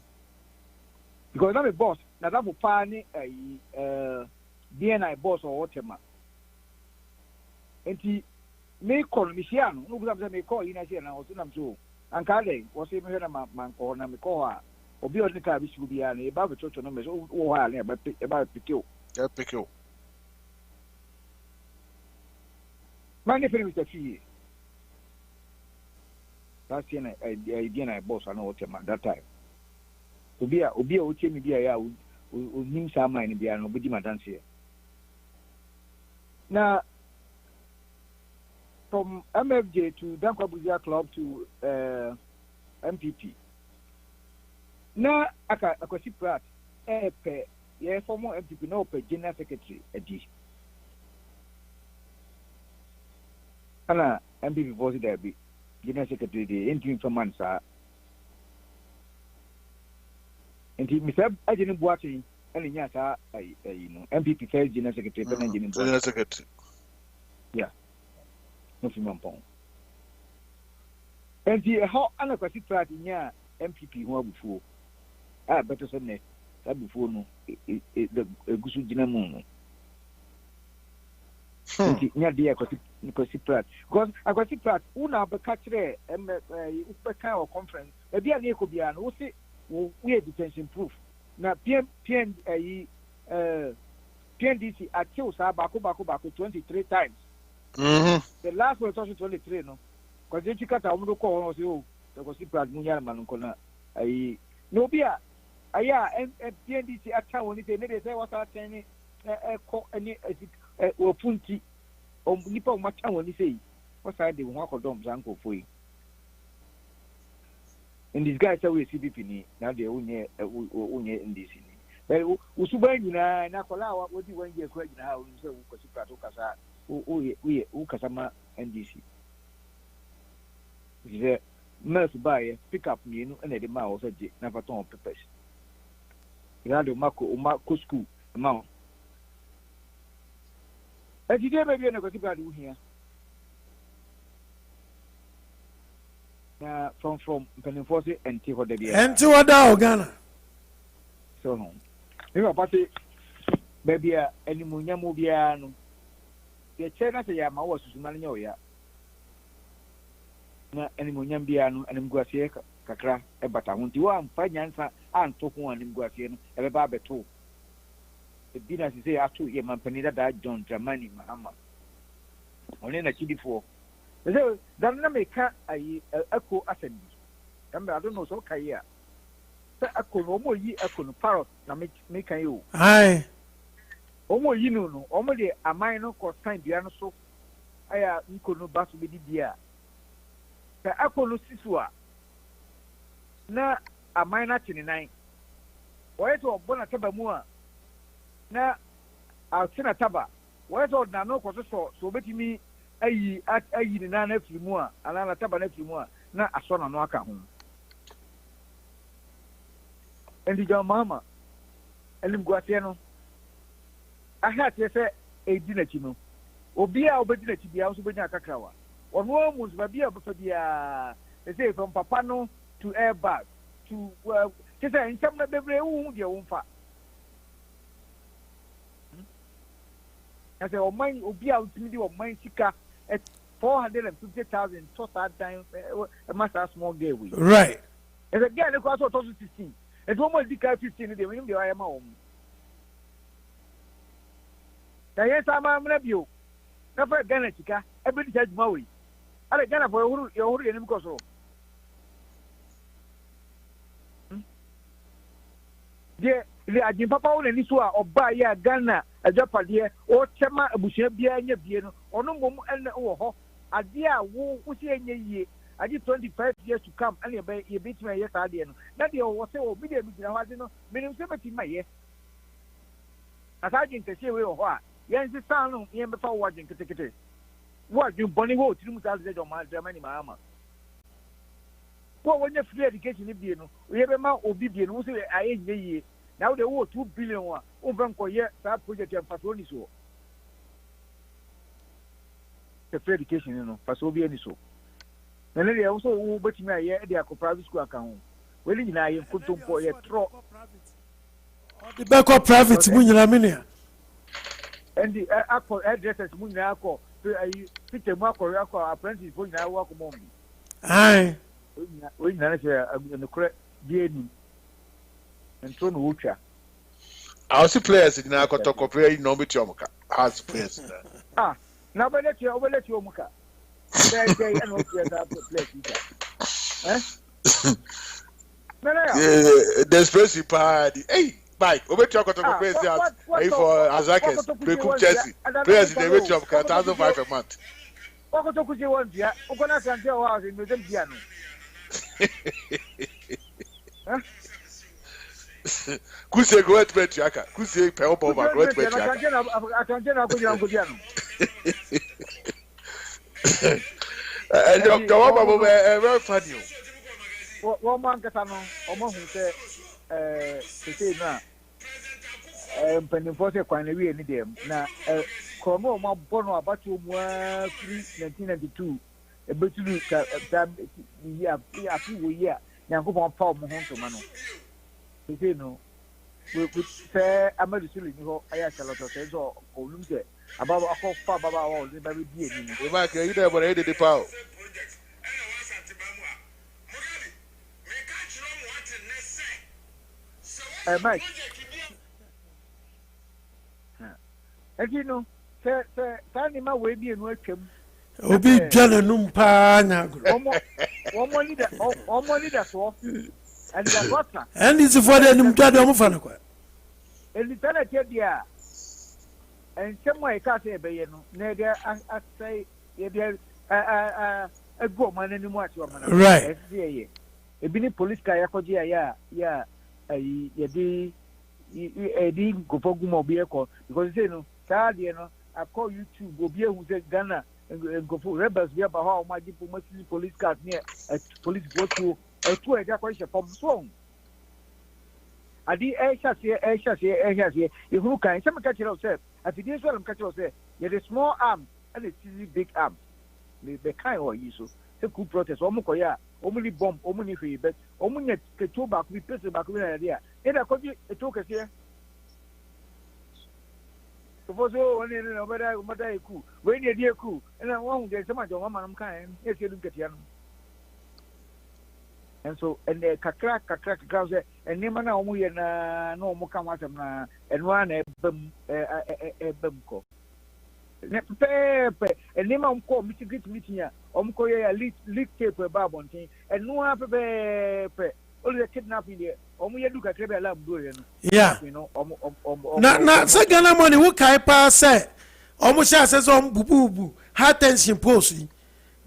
[SPEAKER 21] because I'm a boss na that fa ni DNI boss or whatever enti me call me sia no no go me call ina sia na o tunam so anka dey wo say me na man call na me call a obi o ni ka bi su bia na e ba beto no me so wo ha na e ba pikio man if me fee last year I DNI boss na whatever that time obi a o che me bia ya o nim sa man bia no bidi madanse na from MFJ to Dankwa Club to MPP. Na akwasi prat pe ye former MPP no pe general secretary edi. Ana MPP voice there be general secretary dey enti for man sa. Enti Mr. Ajeni Buachi eni nya sa MPP first general secretary pe na general
[SPEAKER 5] secretary.
[SPEAKER 21] Yeah. No fi mampon enti how anakwasi prat nya MPP ho abufuo beto so ne abufuo no egusu gina mu no enti nya dia akwasi prat because akwasi prat una be ka kire upeka o conference e bia na ekobia no wo se we detention proof na PNDC achieve sa bako 23 times. The last one was 23 no because you chikata omudo ko won say o ko si prad munya man ko na ai no bia aya PNDC ata woni say ne dey say what are ten ko ani o punti o nipa o mata woni say what are dey won akodom zanko foi and this guy say we CDP ni na dey unye NDC ni but usuba nyina na kola wa di wan ye ko nyina ha o say ko si prad o kasa we kasama NDC. The nurse buy pick up me and the ma also never ton papers. You had Mako school amount. And today maybe I got to here. From Peninforce and Tiho de
[SPEAKER 4] and to what Ghana.
[SPEAKER 21] So home. You party baby any munyamubiano. The China say ya ma was sumanyo ya na animonyam bia no animguasie kakra e bata honti wa amfa nyansa anto ho animguasie no e be ba beto Bina say after ye man penida da John Dramani Mahama. Only na chidifo. So dan na make ayi echo assembly. I don't know so kaya. Say echo no mo yi echo no parrot na make you.
[SPEAKER 4] Aye.
[SPEAKER 21] Omo yi no omo de aman no ko sign bia no so. Aya nko no basu be di bia. Say echo no sisua. Na aman na chininai. Why to bona taba mu a na atina taba why to na no ko so betimi ayi ni na afiri mu a ala na taba na afiri mu a na aso na no aka ho endi jo mama elim guate no aha te se edi na chi no obi a obedi na chi bia so benya kakrawa ono mu so bia obefa bia say from papa no to airbag to just in some of the room, dear Umfa. I say, oh, mine will be out to me or mine chica at 450,000 toss that time a master small gay.
[SPEAKER 4] Right.
[SPEAKER 21] And again, the cost of 2016. And one more decay 15 in the window I am home. Yes, I'm a you. Never again, chica. Everybody said Maui. I again for your name because the agent papa on any so or buy ya Ghana a Japadia or Chama Bushe Bia Bieno or no mum and oh a dear who see any year. I did 25 years to come and you beat my yes idea. That you was so obedient with the know, minimum 70 my yes. As I didn't say we or yes, the son of before watching ticket. What you bonny wood to Mutaz on my Germany, Mama. Well, when you free education, we have a man obedient who say I ain't now they owe 2 billion over that project and Pasoni so. The free education, Pasobi so. And they also bet me a year at the private school account. Well, you know, I put them for a throw.
[SPEAKER 4] The back of private Munya.
[SPEAKER 21] And the addresses Munyako, Peter Marco, apprentice, going now walk among me.
[SPEAKER 4] Aye.
[SPEAKER 21] We know the correct DNA and Tron Wucha.
[SPEAKER 5] I'll see players in our Kotoko player in Nobichomoka. As players.
[SPEAKER 21] Now, but let you Muka.
[SPEAKER 5] There's Percy party. Hey, Mike, over Chocoto plays out for Azakis, Prekum Chelsea. Players in the rate of 1,005 a month.
[SPEAKER 21] What could you want? Yeah, Okona can tell us in the piano.
[SPEAKER 5] Kuse great Petriaka, Kuse Pelbova, great Petriaka.
[SPEAKER 21] I can tell you,
[SPEAKER 5] and Dr. Obama were very funny.
[SPEAKER 21] One man got on almost to say now. Pending for a quite a way in them. Now, Como Bono about you 1992. A bit to look at a few years. Now go on Paul Mohon Mano. You say no. We say I'm a silly. I ask a lot of things or lose it. About a whole far about all the baby.
[SPEAKER 5] You might get there, but I did the power.
[SPEAKER 21] Mike. And you know, Fanny, way be and welcome.
[SPEAKER 4] Obi Jana Numpa.
[SPEAKER 21] One more leader, so. And the water.
[SPEAKER 4] And it's for the Numpa.
[SPEAKER 21] And the Tana Tia. And somewhere I can't say, Nadia, I say, a good man anymore.
[SPEAKER 4] Right.
[SPEAKER 21] A bini police car, yeah, a didn't go for Gumo because you know, you know, I call you to go be who said Ghana and go for rebels. We have a how my police cars near a police go to a tour evacuation from song. I did here. You who can some catch yourself. As it is, I'm catching yourself. You have a small arm and a big arm. The kind of you so. The coup protest, Omokoya, only bomb, only free, but only a two back with pistol back with an idea. And I call you a talker here. Suppose only a coup, when you're dear coup, and I won't get so much of one kind. Yes, you look at him. And so, and the crack, and Nimana, we and no more come out of and one a bumco. Pepe, and name on call Mr. Grit meeting here, leak tape about one thing, and no half a pepe, only a kidnapping there, only look at Rebel Lab doing.
[SPEAKER 4] Yeah, you know, not second money, who can pass say, almost as on boo high tension posting.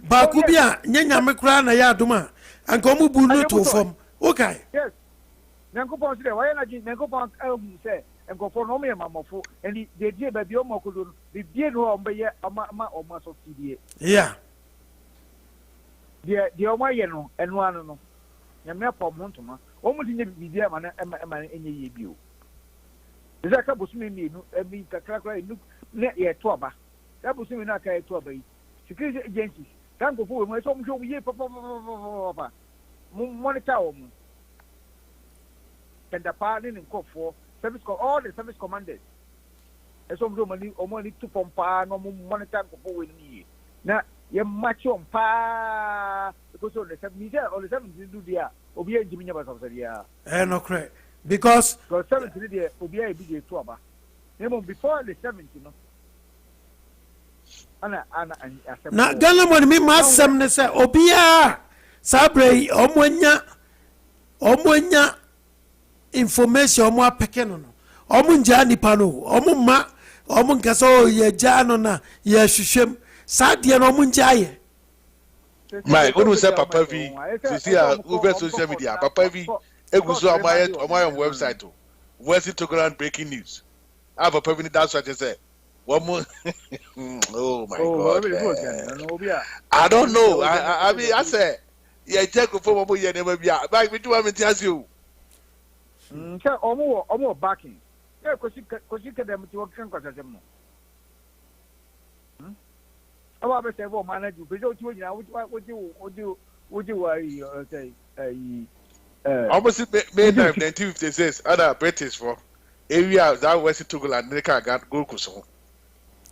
[SPEAKER 4] Bakubia, Nyanya Macrana Yaduma, and Gomu Bulu to form. Okay.
[SPEAKER 21] Yes. Nanko Pons, why not Nanko Pons say, and go for no me, Mamma, and the dear baby Omokudu, the dear home by Ama or Mass of TDA.
[SPEAKER 4] Yeah.
[SPEAKER 21] The Omayano and one no. Yamapa Montoma, almost in the media man in the view. The Zaka was me, and me, Kakra, look, let ye twaba. That was me not a twaba. Security agencies. Thank you for my song. Papa. Monitor. And the pardon and call for service all the service commanders. And some money or money to pompa no monitor for me. Now, you're much on pa because of the 7 or the 7 do there. Obia Jimmy of the year.
[SPEAKER 4] No correct. Because
[SPEAKER 21] 7 will be a big trouble. Before the 70, no.
[SPEAKER 4] Na Ghana money me masam ne say obia sabre omonya information omo apeke no omo nja nipa no omo ma omo nkaso ye ja no na ye hwehwem saade no omo nja ye
[SPEAKER 5] my gonu say papa vi sisi a over social media papa vi eguso amaye website o voice to ground breaking news have papa vi that's what I say. Oh my God! I don't know. I mean, I say, yeah, check for what we never be. Back with you, I'm telling you.
[SPEAKER 21] Sir, almost backing. Yeah, because you can them to work on them. I want to say, well, manage you. But would you say?
[SPEAKER 5] Almost May 1956. Other British for area that West Togo and America got go so.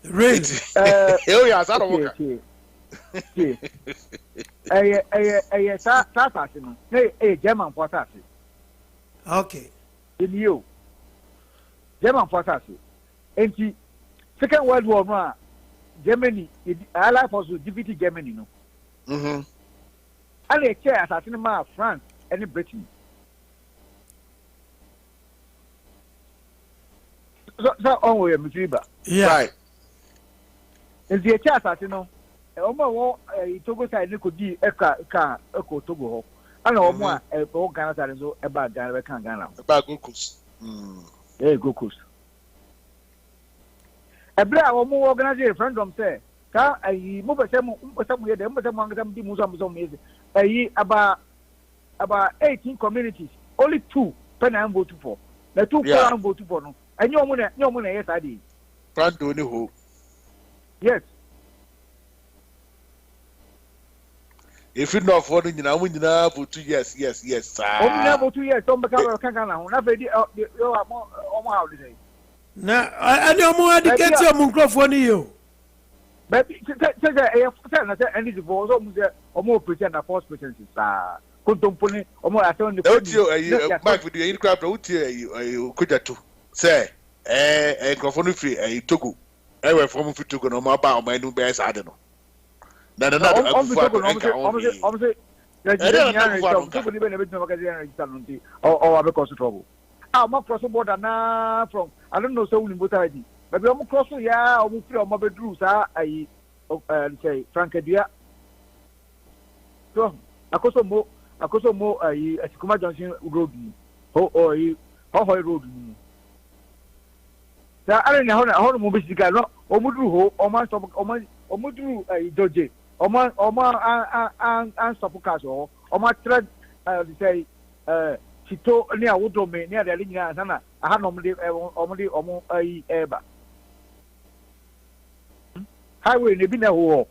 [SPEAKER 4] Really?
[SPEAKER 5] Yes, I don't work.
[SPEAKER 21] German for
[SPEAKER 4] okay.
[SPEAKER 21] In you. German for and Second World War, Germany, Allied Forces defeated Germany, no.
[SPEAKER 5] Mm-hmm.
[SPEAKER 21] And a chair assassin France and Britain. So, only a Mutriba.
[SPEAKER 4] Yeah.
[SPEAKER 5] Right.
[SPEAKER 21] And the chair assassin, no. Omo Togo side could be eka Togo. I know more about Ghana so about Ghana.
[SPEAKER 5] About Gokus.
[SPEAKER 21] Yeah, Gokus. A black or more organized referendum say, I move some way, them, but among them be Muslim. About 18 communities, only 2 Penam vote for. The 2 Penam vote for no. And your money, yes, I did.
[SPEAKER 5] Front do who?
[SPEAKER 21] Yes.
[SPEAKER 5] If you're not following, you know, for 2 years, yes, sir.
[SPEAKER 21] Only 2 years, don't become a cancer now. Not very, you are more how to say.
[SPEAKER 4] Now, I know more educated your microphone you.
[SPEAKER 21] But any divorce or more pretend a false pretenses. Contemporary or more at only.
[SPEAKER 5] Don't you, Mike, with the crowd, you could to say, a microphone free, a Togo. I went from Togo, no more about my new bears, I don't know. No,
[SPEAKER 21] or because of trouble. I'm not crossing border now from I don't know so in both ID. But we are crossing, yeah, we feel my bedrooms are I say Francadia. So I could more a Kuma Johnson road or road. I don't know how to move this guy, no, or Mudru, or my stop, or Mudru a doje, or my and stop castle, or my thread, say, Chito near Woodome near the Lina Sana. I had normally almost a eba. Highway in the Bina war.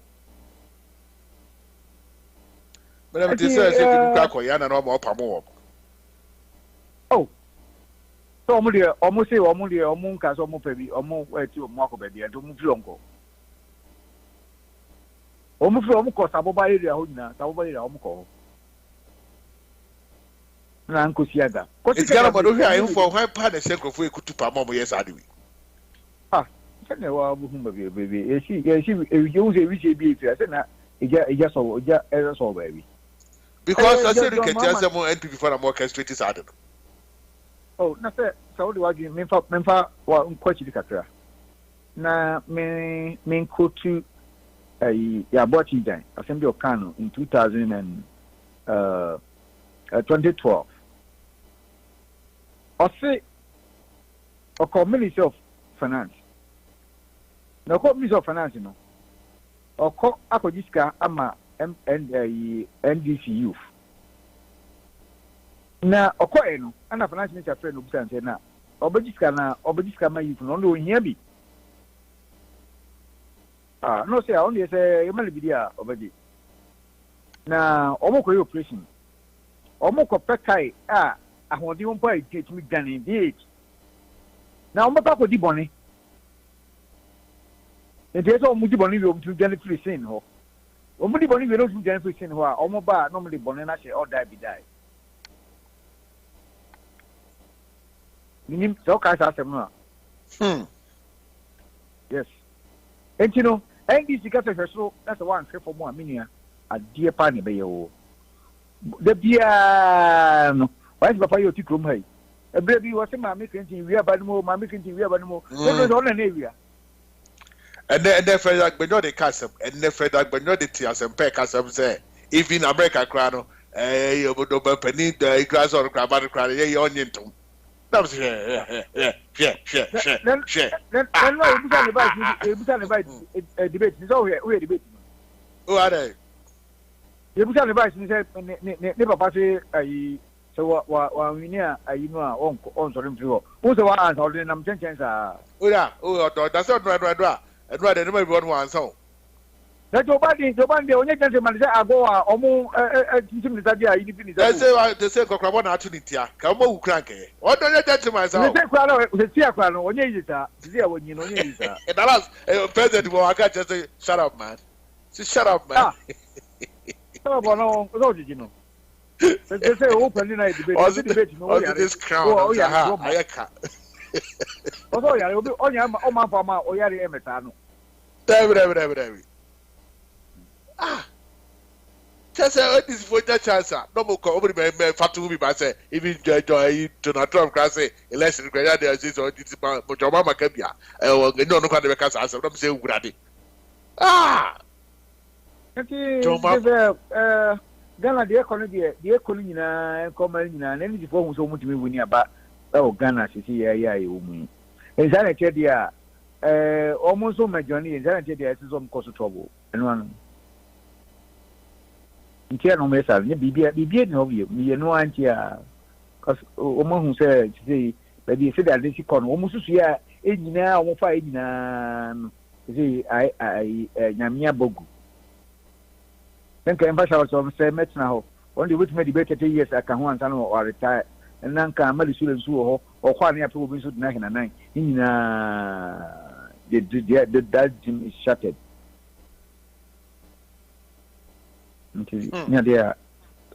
[SPEAKER 5] But I'm just saying, Yana no more Pamo.
[SPEAKER 21] Oh, so almost say, almost cast almost baby, almost where to Marco baby, and to move longo. Almost cost Abba area, Saboba almost. na nkosiaga
[SPEAKER 5] it's gonna but we are for why part the second for ekutu pa mom yes adiwi
[SPEAKER 21] sene wa buhum baby esi you say we say be say na eja so baby
[SPEAKER 5] because I said you can tell some NPP for a more castrated side.
[SPEAKER 21] Oh, na say Saudi wa gi memfa wa nkwachi kakra na me nkotu ya botchi dan assembly of Kano in 2012 I say a Ministry of Finance. No Ministry of Finance, no. Or call Akodiska ama NDC youth. Na okoeno ana finance minister friend obusan say na obediska ma youth no hia bi. No say only say yemali bi dia obedi. Na omokoye operation. Omoko pekai ahodi won pa get me dane date. Na omoko ko di boni. Ente so omu di boni we omu dane free sin ho. Omu di boni we no dane free sin ho a omo ba no mo di boni na she all die be die. Minim so ka sa sem no. Yes. Enti no, NDC ka se so that's the one for mo aminia adie pa ne be ye o. The bia no why is papa you ti krom hai ebre bi wo se ma me kentin wi aba no ma me kentin wi aba no no no na wi
[SPEAKER 5] and the friend like benyo the castle and the friend like benyo the tiasem pe castle say even America kra no obodo ba pani the grass or kra ba kra ye onyintom that was yeah
[SPEAKER 21] then no ebusa ne ba debate so we debate
[SPEAKER 5] oh are they
[SPEAKER 21] you put on the vice and say, never pass a so what we near a you know on so him through. Who's the one holding them 10 chances?
[SPEAKER 5] That's not right. I'd rather never one so.
[SPEAKER 21] That's nobody, only gentleman say, I go almost teaching the idea.
[SPEAKER 5] They say, Cocrabon opportunity. Come on, cranky. What do you get to myself?
[SPEAKER 21] The Tia Crown, when you when you know, and
[SPEAKER 5] the last president will I got just say, shut up, man. Shut up, man.
[SPEAKER 21] No, you know. They say open night debate.
[SPEAKER 5] No, this crown. I can't.
[SPEAKER 21] Oh, yeah, you'll be on your mama or Yari Emetano.
[SPEAKER 5] David. Just this for that chance. No more over the Fatu be by say, even Joy Donald Trump can say, election granted as or this Mama Kabia. No, no, because I said, I'm saying,
[SPEAKER 21] Ghana the economy na na any before so much me win about Ghana see umu. In Zana Chedia almost so my journey in Zana Chedia is some cause of trouble. And one in Tiano Mesa, be no you, me no antia because Omo who said say that you said that this con almost here now almost 5 na say I Namia Bogu. Then can pass out some say met now. Only with me debate 30 years I can once or retire. And then can Mali students who or one year probably should 99. In that gym is shattered. Near there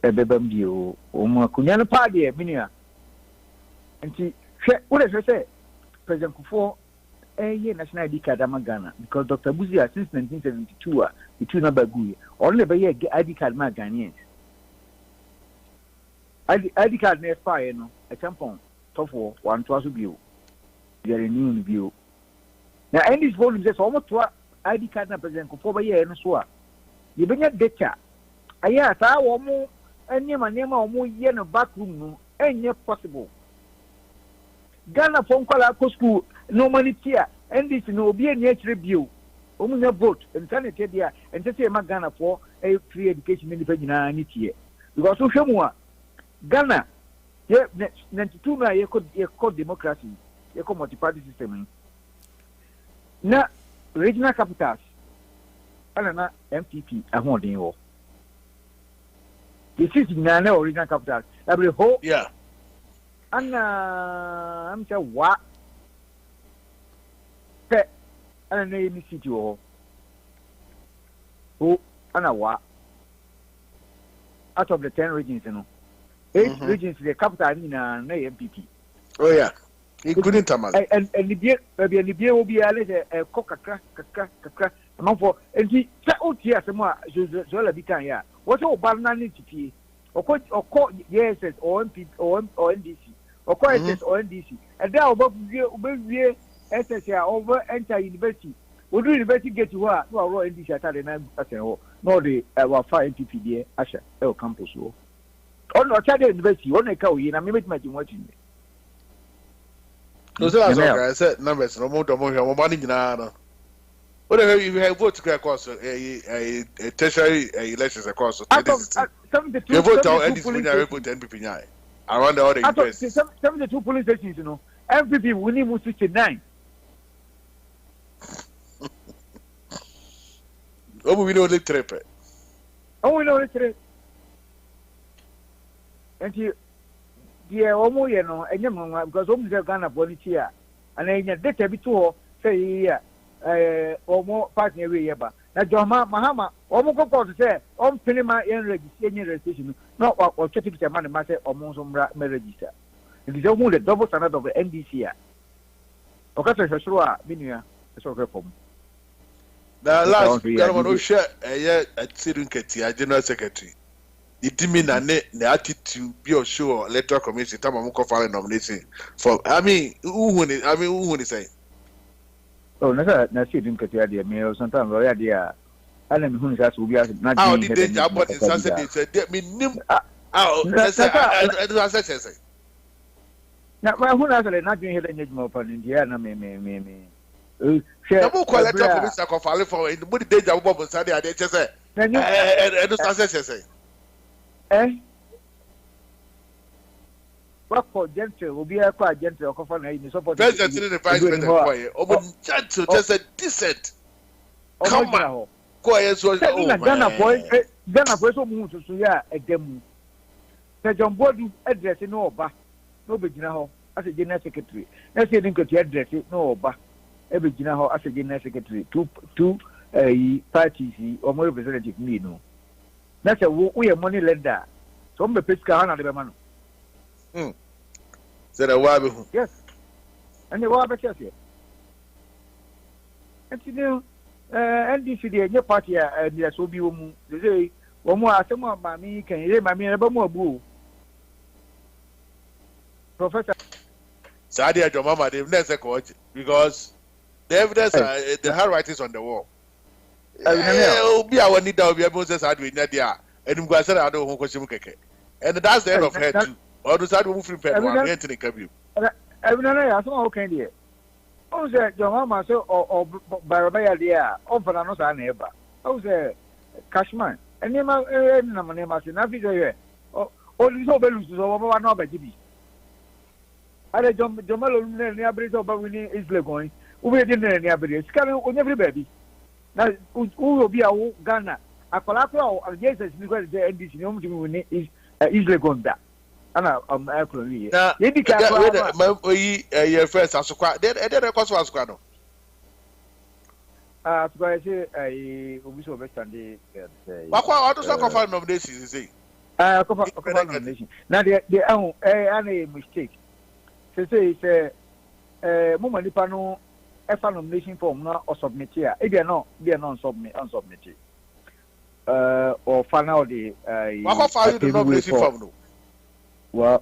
[SPEAKER 21] a baby or Kunyana party, Minia. And see, what does I say? President Kufo. National ID card Ghana because Dr. Buzia since 1972 it number good only by year ID card ma Ghanaians ID card na expire no a tampon top for one twice view there new view now and this volume just almost ID card na president ko for by year no so a you benya data aya ta wo mo anyema wo mo ye no back room no enye possible Ghana phone call at school no money here and this no be any review omunya vote and sanity there and just say Ghana for a free education independent here because so shemu Ghana 92 na ye code democracy ye code multi-party system na regional capitals na MPP ahondin wo this is na original capital every whole
[SPEAKER 5] yeah
[SPEAKER 21] and I'm saying what and name city who and what out of the 10 regions you know 8 regions, the capital in MPP.
[SPEAKER 5] Oh, yeah. Including Tamale.
[SPEAKER 21] And the beer will be a coca, among for, and he said, oh, yes, some more, Zola Bitania. What's all banana city? Or court, yes, or MP or NDC, or court, or NDC. And there above the SSR over enter university. Would university get to her? No, Royal NDC at the no, the our 5 MPP there, Asha, El Campus. Oh, no, Chad University, one a cow in a minute, watching.
[SPEAKER 5] No, I said numbers, no more money in Anna. Whatever you have voted across a tertiary elections across the you vote out and disciplinary vote NPP around the other
[SPEAKER 21] 72 police stations, you know. MPP winning 69.
[SPEAKER 5] Oh, we know the trip.
[SPEAKER 21] Oh, we know the trip. And you. Yeah, almost, you know, and you because almost a Ghana volunteer, and then you did a bit too, say, or more partner area. Now, John Mahama, almost go to say, on Pinema and registration, not or checking the money matter or Monsum register. It is almost a double standard of the NDC. Okay, so sure, Minia, it's okay for me.
[SPEAKER 5] Now, last year, I was at Sidun Ketia, General Secretary. It mean the attitude be or sure electoral commission time I'm filing nomination for who is saying?
[SPEAKER 21] Oh, no, see didn't get the idea, me or sometimes the idea. I don't know who is will be not.
[SPEAKER 5] How did they jump on Saturday? Said, me nim. Oh, that's a
[SPEAKER 21] now, who has not been here in more upon Indiana, me.
[SPEAKER 5] Double electoral commission for filing for in the body days of Bob Sunday, I just say, and say.
[SPEAKER 21] What for gentle will be a quite gentle or for any support.
[SPEAKER 5] President the vice president, gentle, just a decent. Come on, quiet, so
[SPEAKER 21] Ghana boy, Ghana boy, so move to ya a demo. The John Body address in Oba, no beginner as a general secretary. Let's say, didn't get address it, no Oba, every general as a general secretary, two parties or more representative, me no. That's a we are money lender. So I'm a pescar and the man.
[SPEAKER 5] Said a while.
[SPEAKER 21] Yes. And the water chess here. And you know, NDC, your party, and yes, will be they say, one more, some of my me can hear my mere more boo. Professor
[SPEAKER 5] Sadia, your mama, they've never coach because the evidence, the handwritings on the wall. Be our need to be able to say we need there, and we go say I don't question keke, and that's the end of her too. Or the side move from Pedro, Anthony Cabu.
[SPEAKER 21] I don't know. I saw okay there. Oh, say your mama so or Barabaya there. Oh, for another neighbor. Oh, say Cashman. And name name as in Africa. Oh, this whole belongs to one of the I let Jomalo near Bridge of Bawini is going. We didn't near Bridge. Scanning on every baby. Now, who will be our Ghana? A collateral of Jesus because the NDC is easily gone back. And I'm actually your friends are so quiet. Then of course was quite. I say, I will be so best on the.
[SPEAKER 5] What do some of nominations say?
[SPEAKER 21] Nomination. Now, they own a mistake. They say, it's a moment panel. A nomination form or submit here. If they are not unsubmitted. Or final the
[SPEAKER 5] what file the nomination form?
[SPEAKER 21] Well,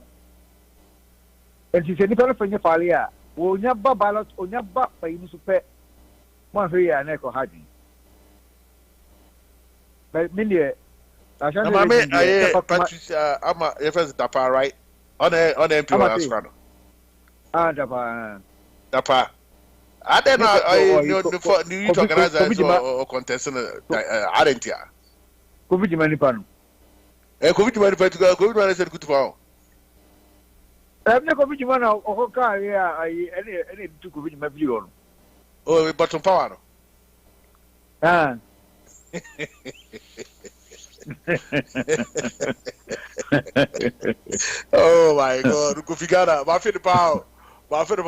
[SPEAKER 21] and she said, depending on your file here, will never ballot or never pay you to pay 1 year and echo hiding. But Mindy, I Patricia, I'm a reference Dapa, right? On MP. Dapa. I don't know. I new organizers or contestant. Aren't ya? COVID money pan. COVID money pan to go. COVID money said good for. I'm not COVID money or car. Yeah, I to COVID money on. Oh, but some power. Ah. Oh my God! Go figure out. My feet power. But for the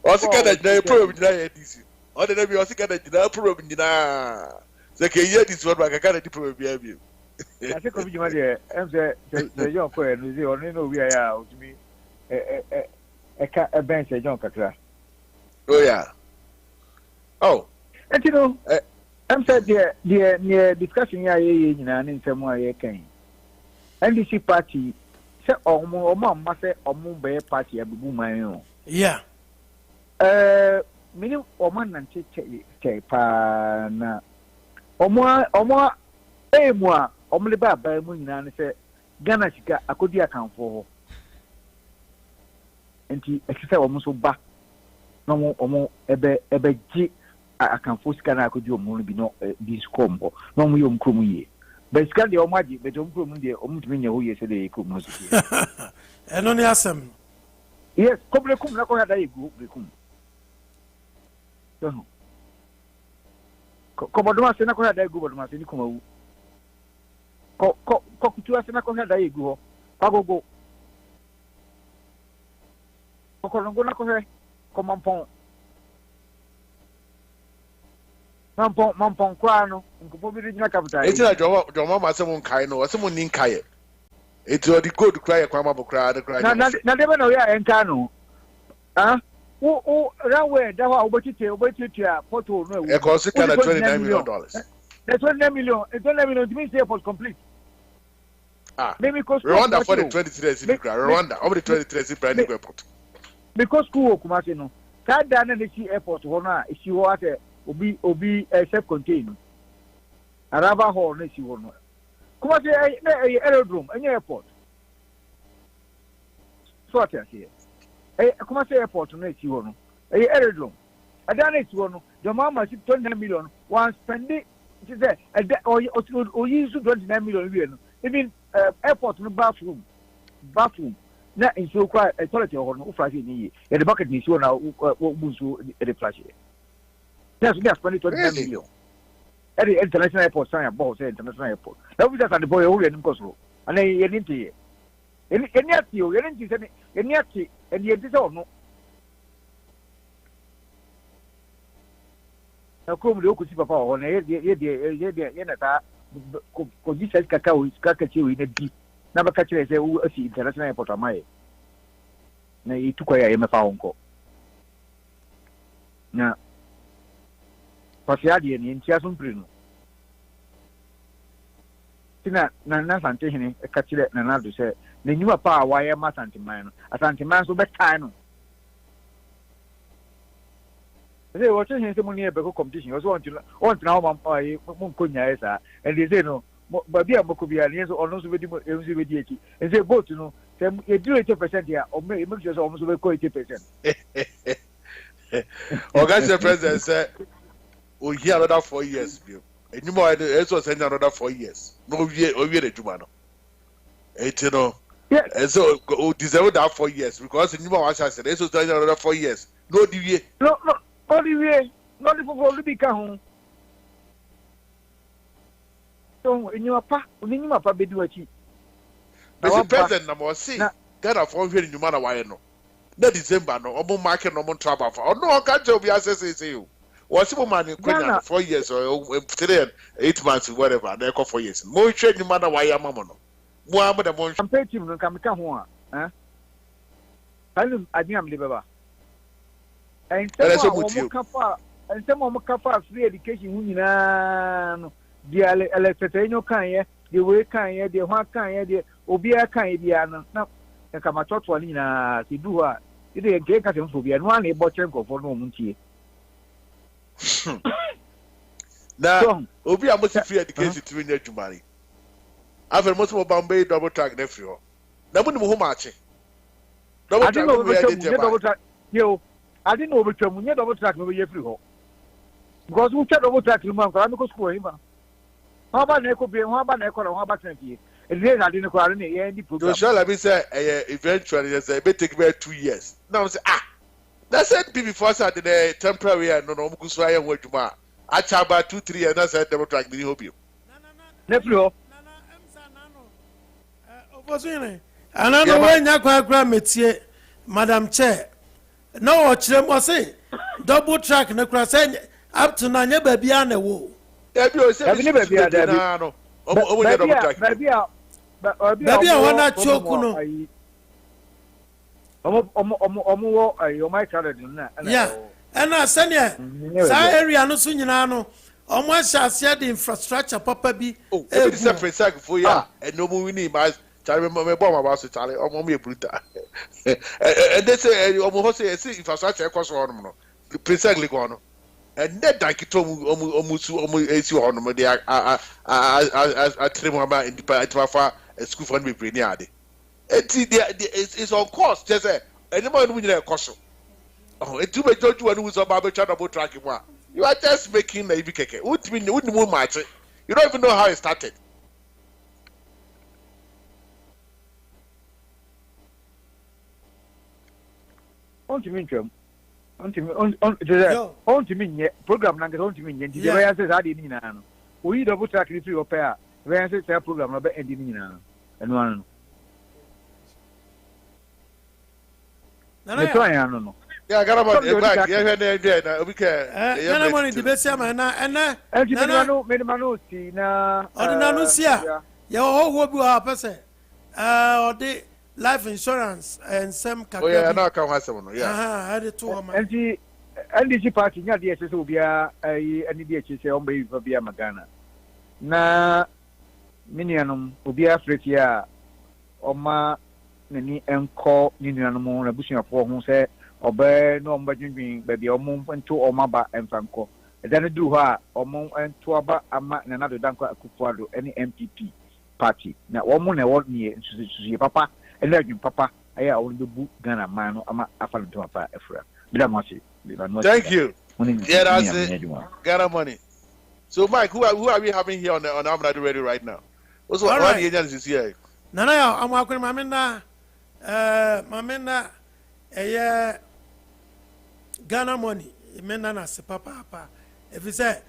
[SPEAKER 21] also can I probe DC? Or the name also can I probe in the. The Kaya this one, I can't probe you. I think of you, my dear. I'm the young friend, you only know we are to be a bench, a young catra.
[SPEAKER 5] Oh, yeah. Oh,
[SPEAKER 21] and you know, I'm said, near discussion, in some way, came. NDC party, say, or mom must say, or moon by party, I boom my own.
[SPEAKER 4] Yeah.
[SPEAKER 21] Meaning, or man and take na or more, moi, only by moon and say, Ghana, I could account for. And he exercise almost so back. No more, ebe G. I can force Ghana, I could do only be no this combo. No more, Kumuye. But it's got the Omaji, but don't come in the Omutminia who yesterday could most.
[SPEAKER 4] And only ask them.
[SPEAKER 21] Yes, Coblacum, Nako had a group. Commodore Senaco had a good Massinico. Cocktua Senaco had a go. Pago. Cocongo, come on. Mampon Quano, Capital.
[SPEAKER 5] It's like your mamma, someone kind or someone in Kaya. It's already good to cry a crumble crowd.
[SPEAKER 21] Never know, yeah, and Cano. Huh? Oh, that way, that was what you tell, photo.
[SPEAKER 5] It costs $29 million.
[SPEAKER 21] That's $1 million. It's $1 million to me, airport complete. Maybe because
[SPEAKER 5] Rwanda for the 23 in the Rwanda, over the 23 in the airport.
[SPEAKER 21] Because school, Kumasino, that down in the airport, if you want Obi self contained. Araba hall, if you want. Kumasi, aerodrome, any airport. So what I say. Kumasi airport, no, if you want. Aerodrome. I done it, one. The mama should 29 million. One spend it, she said, or you should 29 million. Even airport, no bathroom. Na in so quite a toilet or no flash in the the bucket is one now, the flash. Yes, we have 29 million. At the international airport, sign a boss, international airport. That was just at the boy over in Kosovo. And I didn't see it. And yet, you didn't see any, and yet, it's all no. Now, come to Okusi Papa on a Yenata, because this says cacao is cacao in a deep. Never catch it as a international airport of my. Now, you took away a MFA. Now, Pasiadi and Intiasum Prino. Tina Nana Santini, a catcher, Nana to say, the new power why am I Santiman, a Santiman so bedtime. They were saying some near Beko competition, was want to know Munkunya, and they say no, but be a Mokubia, and yes, or no with the and say both, you know, you do 80% here, or maybe just almost 80%.
[SPEAKER 5] Organization president said, we hear another 4 years. And you more, it's also another 4 years. No year, or year, Jumano. You know, and so deserve that 4 years because you know, I said, it's also another 4 years. No,
[SPEAKER 21] no, Olivier, not for the big home. So, in your pa, when you are be doing it.
[SPEAKER 5] Mr. President, number C, get a phone here in Jumana, why no? Not December, no, or market no more trouble. Or no, I can't be assessing you. Was a woman in 4 years or 3 8 months, whatever, they call 4 years. More trade no matter why I'm on. Mohammed, I'm
[SPEAKER 21] petting and come home. I think I'm liver. And some more kappa free education, the electric kind, the way kind, the one kind, the Obia kind, now, the Kamatot one in a Sidua, it is a great custom for me, and one a botchenko for no monkey.
[SPEAKER 5] Now, Obi, I must free education to win to marry. I've a most of Bombay double track nephew. Now, when who matching?
[SPEAKER 21] I didn't know you. I didn't know which one you double track over your free. Because we can't double track him, I'm going to school him. How about Neko be how about Neko or how about 20? And then I didn't call any program.
[SPEAKER 5] So, let me say, eventually, there's a bit take about 2 years. Now, say, that's it before Saturday, temporary and no Kuswaya and Wajuma. I charge about 2 3 and that's a double track. Did you hope you?
[SPEAKER 21] Nephew.
[SPEAKER 4] OFOSUHENE. And I know when you go Metier, Madam Chair. No, watch them was say double track no cross up to Nanya baby and a woo.
[SPEAKER 21] Baby, I wanna choke no. My child,
[SPEAKER 4] yeah, and I send you. Area no soon, you know. Almost shall see the infrastructure, Papa B.
[SPEAKER 5] Oh, it's a free sack for ya, and no more we need my Charlie bomb about it, Charlie, or Mommy Bruta. And they say, almost say, infrastructure across on precisely gone. And that Dakito almost on the I trim about in the school fund with Briniadi. It's on course, just a anyone with a caution. Oh, it too much don't you who's about tracking one. You are just making a cake. Wouldn't move much. You don't even know how it started.
[SPEAKER 21] On to me, program like on to me, and the way I said I didn't know. We double track it through your pair. Where I said a program about ending now. And one. No.
[SPEAKER 5] Yeah, I got about it back. Yeah, we can.
[SPEAKER 4] I want to debate some and or the life insurance and some.
[SPEAKER 5] Oh, yeah, I know. Come have someone.
[SPEAKER 21] Yeah, I had 2 and the party, not the SS will be a DHS on baby for Bia Magana. Na Minianum will be afraid here or ma Nini and call Ninianum, a bushing of 4 who said. Obe no mbajin baby omum nto omaba emfanko edane du ha omum nto aba ama na nado danko akufuado any MPP party na womu na word ni susu papa ene adwun papa aya won bebu Ghana man no ama afalo to papa efra bila mwasi
[SPEAKER 5] thank you. Yeah, that's it. Ghana money. So Mike, who are we having here on Amenado Radio right now? What's what the agents is here?
[SPEAKER 4] Nana ya amwakwe mamena Ghana money, menana se papa. If you say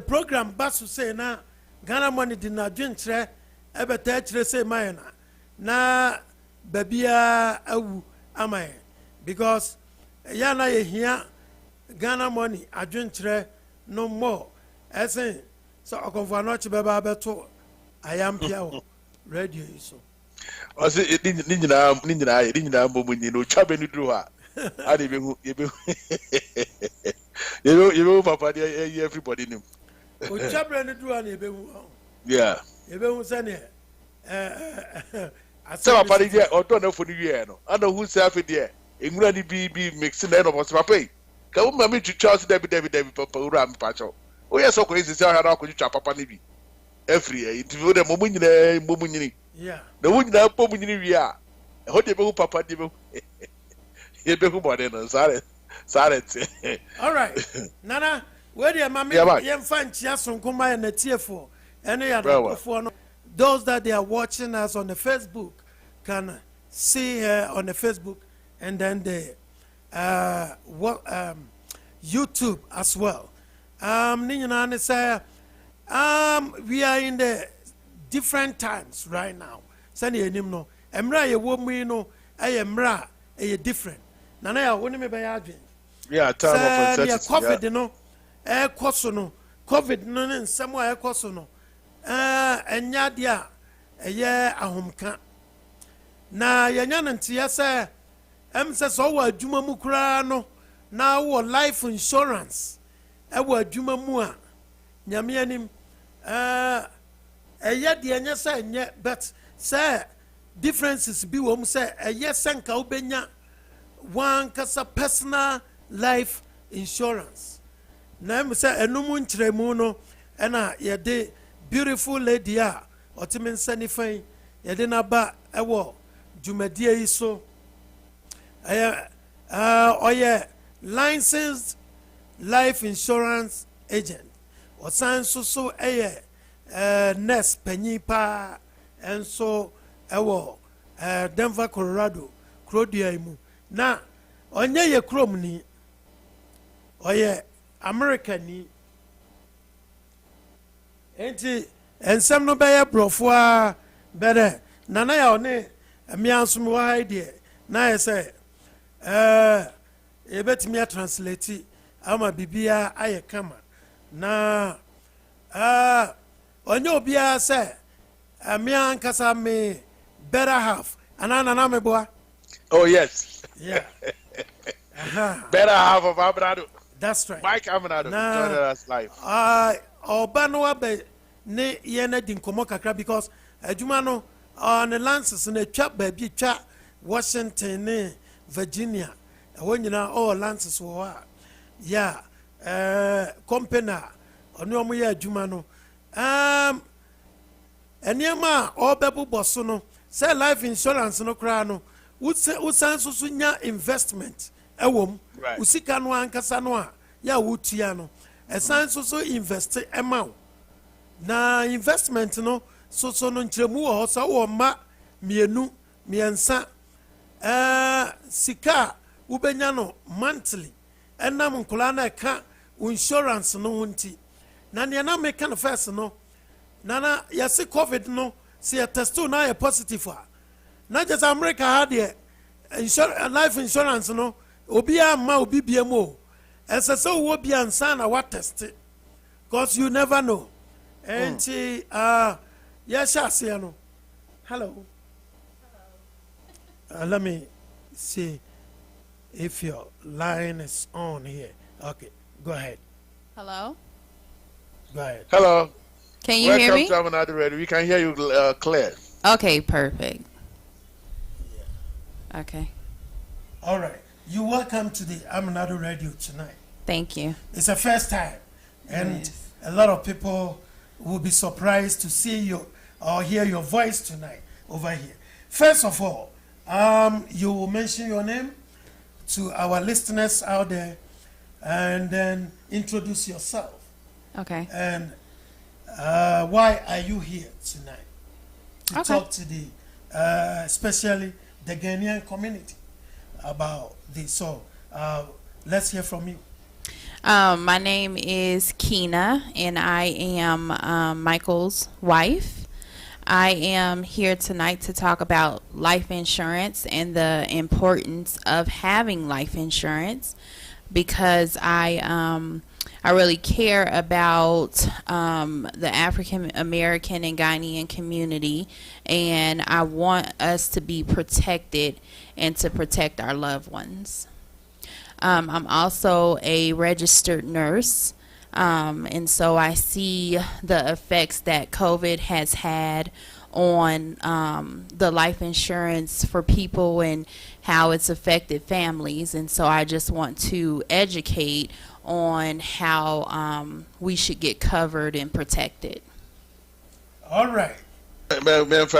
[SPEAKER 4] program basu say na Ghana money did not drink tre, ebe te say mayana na babia awu amaye because yana ye here Ghana money a drink tre no more. I say so okonfo anochi beba beto ayam piawo radio so.
[SPEAKER 5] I say ninjina mbo munyi no chabe ni dru ha. Adi be you papa there everybody knew.
[SPEAKER 4] O chabe ni dru na ebe hu.
[SPEAKER 5] Yeah.
[SPEAKER 4] Ebe hu say ne
[SPEAKER 5] asa papa there odo na fo ni wie no. Ana hu say afi there. Enwura ni bi mix na no boss papa yi. Ka wo ma me Charles David papa ura me pacho. O yes okọ isi say ha na akọ papa ni bi. Every interview dem mo munyini.
[SPEAKER 4] Yeah.
[SPEAKER 5] The one that pop in the area. How do you papa? You be who bought it? Sorry.
[SPEAKER 4] All right. Nana, where the mammy, young fan, Chiason, Kuma, and the TF4. Any other for those that they are watching us on the Facebook can see her on the Facebook and then the YouTube as well. Ninja say, we are in the different times right now. Sani enim no. Emra ye wo mu no, emra different. Nana ya woni me be ya adwen.
[SPEAKER 5] Yeah, time of uncertainty.
[SPEAKER 4] COVID no, koso no. COVID no ne nsem a koso no. Enya dia eye ahomka. Na yenya ntia se se so wa adwuma mu kura no, na wo life insurance. Wo adwuma mu a nyame anim eye de enya se nye but say differences be wom say eye senka obenya one kasa personal life insurance na em say enum nkyeremu no na ye de beautiful lady a otimi nsani fan ye de na ba ewo dwumadie yi so oye licensed life insurance agent osan so eye nurse panyi pa enso ewo Denver Colorado krodia imu na onye ye krom ni oye American ni enti ensem no be ye brofo a bere nana ya one amiansum wa ide na ye say e betimi translate ama bibia aye kama na onye obia say me ankasa me better half. Anana me boa.
[SPEAKER 5] Oh yes.
[SPEAKER 4] Yeah.
[SPEAKER 5] Better half of Amenado.
[SPEAKER 4] That's right.
[SPEAKER 5] Mike Amenado joined us live.
[SPEAKER 4] Obanoa be ne yene din komo kakra because adwuma no on the lances na twa baby twa Washington ne Virginia. When you know all lances wo yeah company onu omo ya adwuma no eniema obebu boso no say life insurance no kra no usan so nya investment ewom usika no ankasa no a ya wotua no esan so invest emau na investment no so no nkremu wo so wo ma mienu miensa sika ubenya no monthly enam nkola na ka insurance no hunti na ne na make no first no nana yase covid no see test na ya positive na just America had the life insurance no obi ama obi biemo ese so wo bi ansa na what test because you never know and yes no hello let me see if your line is on here. Okay, go ahead.
[SPEAKER 1] Hello.
[SPEAKER 4] Go ahead.
[SPEAKER 5] Hello.
[SPEAKER 1] Can you hear me?
[SPEAKER 5] Welcome to Amenado Radio. We can hear you clear.
[SPEAKER 1] Okay, perfect. Yeah. Okay.
[SPEAKER 4] All right. You're welcome to the Amenado Radio tonight.
[SPEAKER 1] Thank you.
[SPEAKER 4] It's the first time, and a lot of people will be surprised to see you or hear your voice tonight over here. First of all, you will mention your name to our listeners out there, and then introduce yourself.
[SPEAKER 1] Okay.
[SPEAKER 4] And why are you here tonight? To talk to the, especially the Ghanaian community about this. So let's hear from you.
[SPEAKER 1] My name is Keena, and I am Michael's wife. I am here tonight to talk about life insurance and the importance of having life insurance, because I really care about the African American and Ghanaian community, and I want us to be protected and to protect our loved ones. I'm also a registered nurse, and so I see the effects that COVID has had on the life insurance for people and how it's affected families. And so I just want to educate on how we should get covered and protected.
[SPEAKER 4] All right.
[SPEAKER 5] With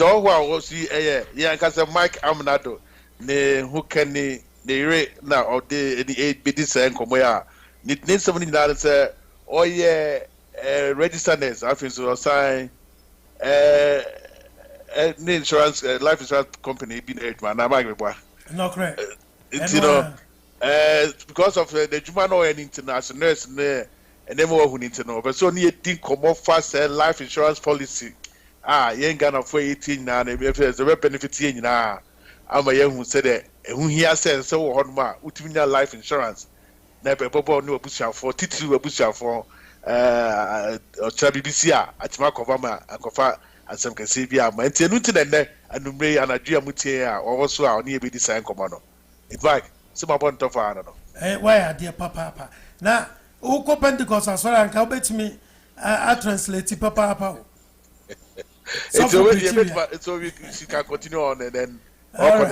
[SPEAKER 5] all who are see Mike Amenado who can now or the need somebody that say oh yeah register nurse I think so sign insurance life insurance company been man
[SPEAKER 4] no correct
[SPEAKER 5] you know because of the Jumano and international nurse and then more who need to know but so need think come off fast life insurance policy you ain't gonna for 18 now if there's a benefit in now I'm a young who said that who he has said so on my ultimate life insurance never bubble no push out for titu push out for or BBC at my cover and cover and some can see via my tenuti and number and a dear mutia or also our near be design commando. In fact, some upon top I don't know.
[SPEAKER 4] Why are dear papa? Now, who go Pentecost as well and come bet me I translate papa.
[SPEAKER 5] It's already it's already she can continue on and then
[SPEAKER 4] Nana,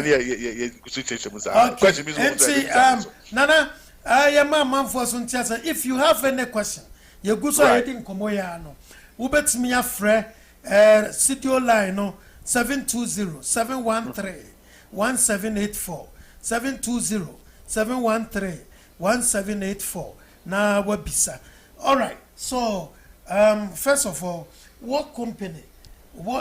[SPEAKER 4] I am a man for some chance. If you have any question, you go so ahead in Komoyano. Ubet me a friend, studio line no 720-713-1784. 720-713-1784. Na webisa. All right. So, first of all, what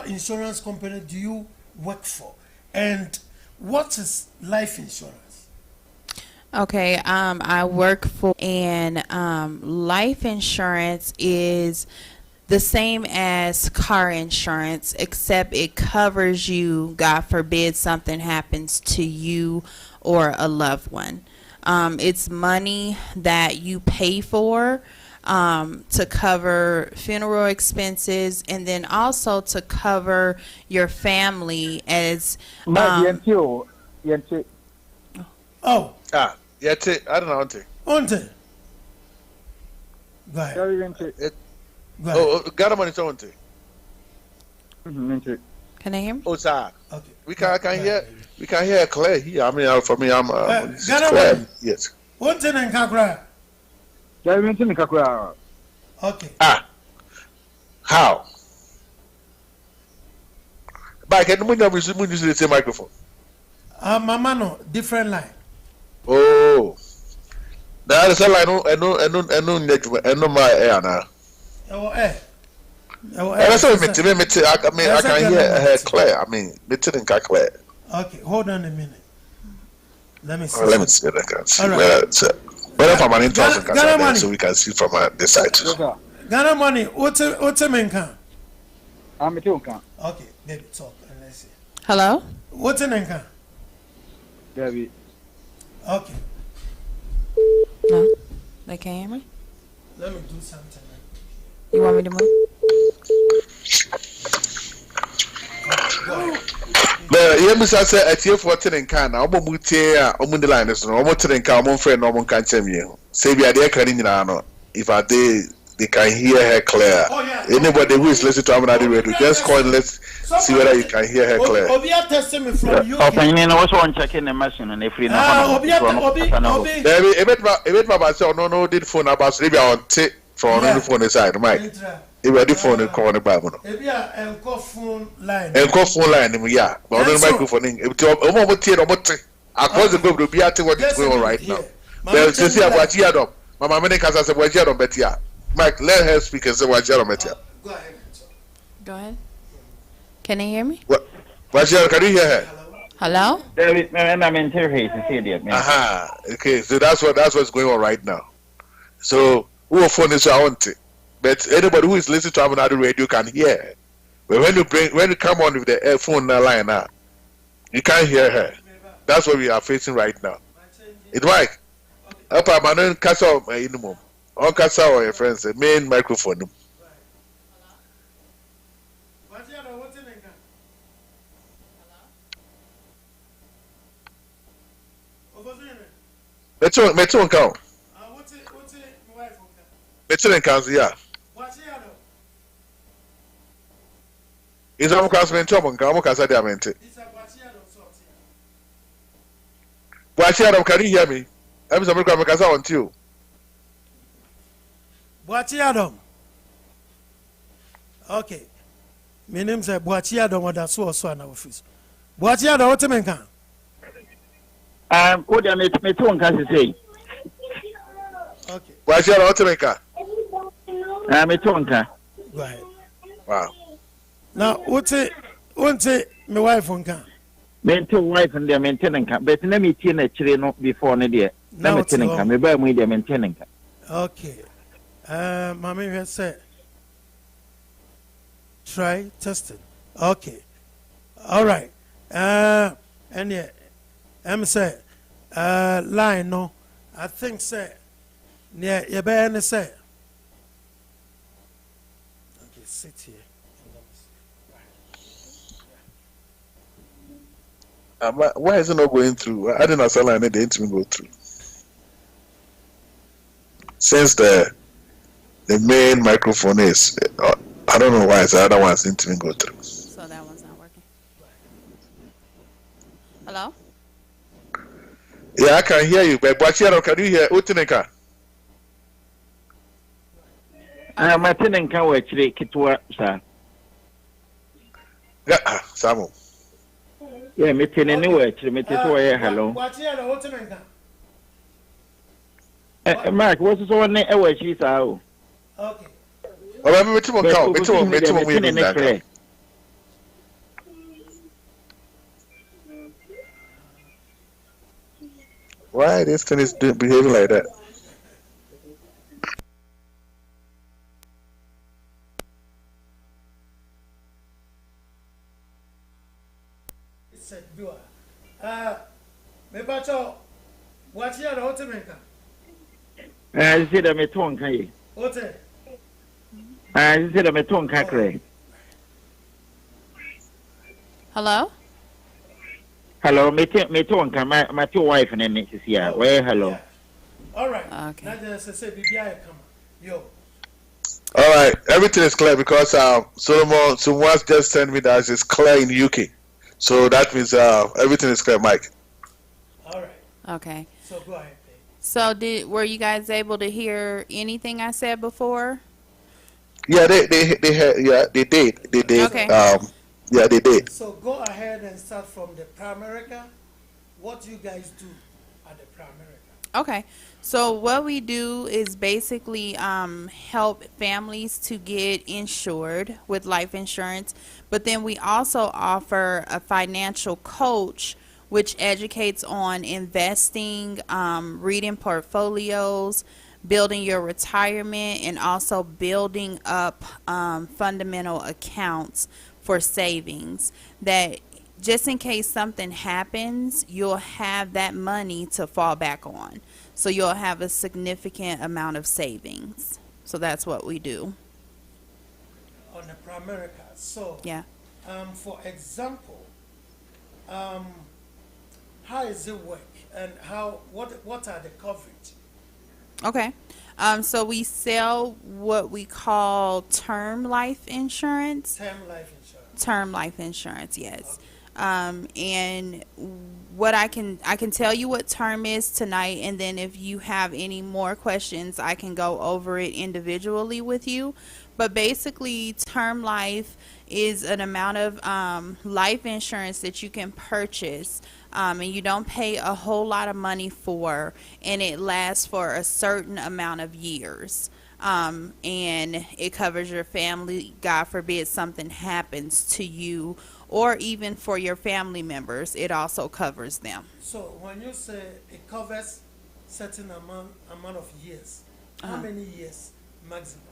[SPEAKER 4] insurance company do you work for? And what is life insurance?
[SPEAKER 1] Okay, I work for, and life insurance is the same as car insurance, except it covers you, God forbid something happens to you or a loved one. It's money that you pay for to cover funeral expenses, and then also to cover your family as
[SPEAKER 21] Oh.
[SPEAKER 5] Yeah, I don't know.
[SPEAKER 4] Auntie. Go ahead.
[SPEAKER 5] Got money to auntie.
[SPEAKER 1] Can I hear me?
[SPEAKER 5] Oh, sir. Okay. We can't hear Claire here. I mean, for me, I'm
[SPEAKER 4] Claire.
[SPEAKER 5] Yes.
[SPEAKER 4] What's in Kakra? Okay.
[SPEAKER 5] How? Back at the window, we use the same microphone.
[SPEAKER 4] Mama, no, different line.
[SPEAKER 5] Oh. That is a line. I know my air now. I can hear her Claire. I mean, they didn't Claire.
[SPEAKER 4] Okay, hold on a minute. Let me see.
[SPEAKER 5] Let me see. I can see.
[SPEAKER 4] Right.
[SPEAKER 5] Whether from an interest, so we can see from this side.
[SPEAKER 4] Ghana money. What's a menka?
[SPEAKER 21] I'm a tonka.
[SPEAKER 4] Okay, baby, talk and let's see.
[SPEAKER 1] Hello.
[SPEAKER 4] What's a menka?
[SPEAKER 21] David.
[SPEAKER 4] Okay.
[SPEAKER 1] No, they can't hear me.
[SPEAKER 4] Let me do something.
[SPEAKER 1] You want me to move?
[SPEAKER 5] But you must say at your 14 and can. I'm going to tell you, the line is no more to come friend, no one can tell me. Say, we are there, Carino. If I did, they can hear her clear. Anybody who is listening to Amenado Radio, just call and let's see whether you can hear her clear.
[SPEAKER 4] Obia testing me from you.
[SPEAKER 21] I was one checking the machine and if you know,
[SPEAKER 5] Obi, Baba said, no, did phone about maybe on tape from the phone side, Mike. If I did phone and call the Bible.
[SPEAKER 4] Ebia enko phone line.
[SPEAKER 5] Enko phone line, yeah. But on the microphone, across the globe, be at what is going on right now. But since you have what you had up, Mama Menekas has a what you had on Betia. Mike, let her speak and say what you had on Betia.
[SPEAKER 1] Go ahead. Can you hear me?
[SPEAKER 5] What? Can you hear her?
[SPEAKER 1] Hello?
[SPEAKER 21] I'm interrogating.
[SPEAKER 5] Aha. Okay, so that's what's going on right now. So who phone is your auntie? But anybody who is listening to Amenado Radio can hear. But when you come on with the phone line now, you can't hear her. That's what we are facing right now. It's Mike. Up I'm on Castle minimum. On Castle or your friends, the main microphone. Metro count. Metro council, yeah. Is our classmate Tom Gamo Casa Diamante? Boachiado, can you hear me? I'm some Casa on you.
[SPEAKER 4] Boachiado. Okay. My name is Boachiado, what that's also an office. Boachiado, what you mean?
[SPEAKER 21] What I met one can say.
[SPEAKER 4] Okay.
[SPEAKER 5] Boachiado, what you mean?
[SPEAKER 21] I'm a tonka.
[SPEAKER 4] Go ahead.
[SPEAKER 5] Wow.
[SPEAKER 4] Now, what's it? My wife on can.
[SPEAKER 21] Maintain wife and their maintenance, but let me tell a before an idea. Never telling her, maybe I'm with their maintaining.
[SPEAKER 4] Okay. Mammy has said, try testing. Okay. All right. And yeah, I'm say, line no. I think say, yeah, you better say. Okay, sit here.
[SPEAKER 5] Why is it not going through? I didn't know line they didn't even go through. Since the main microphone is, I don't know why the other ones didn't even go through.
[SPEAKER 1] So that one's not working. Hello?
[SPEAKER 5] Yeah, I can hear you, but Boachiado, can you hear Utineka?
[SPEAKER 21] I'm a tenant can wait to Kitua, sir.
[SPEAKER 5] Yeah, Samu.
[SPEAKER 21] Yeah, meeting anywhere to meet it away. Hello. Mark, what's the one away? She's out.
[SPEAKER 4] Okay.
[SPEAKER 5] Why this thing is behaving like that?
[SPEAKER 21] I said I'm a tongue.
[SPEAKER 4] Ote.
[SPEAKER 21] This is the tongue kakre.
[SPEAKER 1] Hello?
[SPEAKER 21] Hello, me tongue my two wife and then Mrs. here. Well, hello.
[SPEAKER 4] Yeah. All right.
[SPEAKER 1] Okay.
[SPEAKER 4] Now just say BBI come. Yo.
[SPEAKER 5] All right, everything is clear because someone just sent me that it's clear in UK, so that means everything is clear, Mike.
[SPEAKER 4] All right.
[SPEAKER 1] Okay.
[SPEAKER 4] So go ahead.
[SPEAKER 1] So were you guys able to hear anything I said before?
[SPEAKER 5] Yeah, they did.
[SPEAKER 1] Okay.
[SPEAKER 5] Yeah, they did.
[SPEAKER 4] So go ahead and start from the Primerica. What you guys do at the Primerica?
[SPEAKER 1] Okay. So what we do is basically help families to get insured with life insurance, but then we also offer a financial coach which educates on investing, reading portfolios, building your retirement, and also building up fundamental accounts for savings that just in case something happens, you'll have that money to fall back on. So you'll have a significant amount of savings. So that's what we do.
[SPEAKER 4] On the Primerica. So,
[SPEAKER 1] yeah.
[SPEAKER 4] For example, how does it work, and what are the coverage?
[SPEAKER 1] Okay. So we sell what we call term life insurance.
[SPEAKER 4] Term life insurance.
[SPEAKER 1] Term life insurance, yes. And what I can tell you what term is tonight, and then if you have any more questions, I can go over it individually with you. But basically, term life is an amount of life insurance that you can purchase, and you don't pay a whole lot of money for, and it lasts for a certain amount of years. And it covers your family. God forbid something happens to you, or even for your family members, it also covers them.
[SPEAKER 4] So when you say it covers certain amount of years, how many years maximum?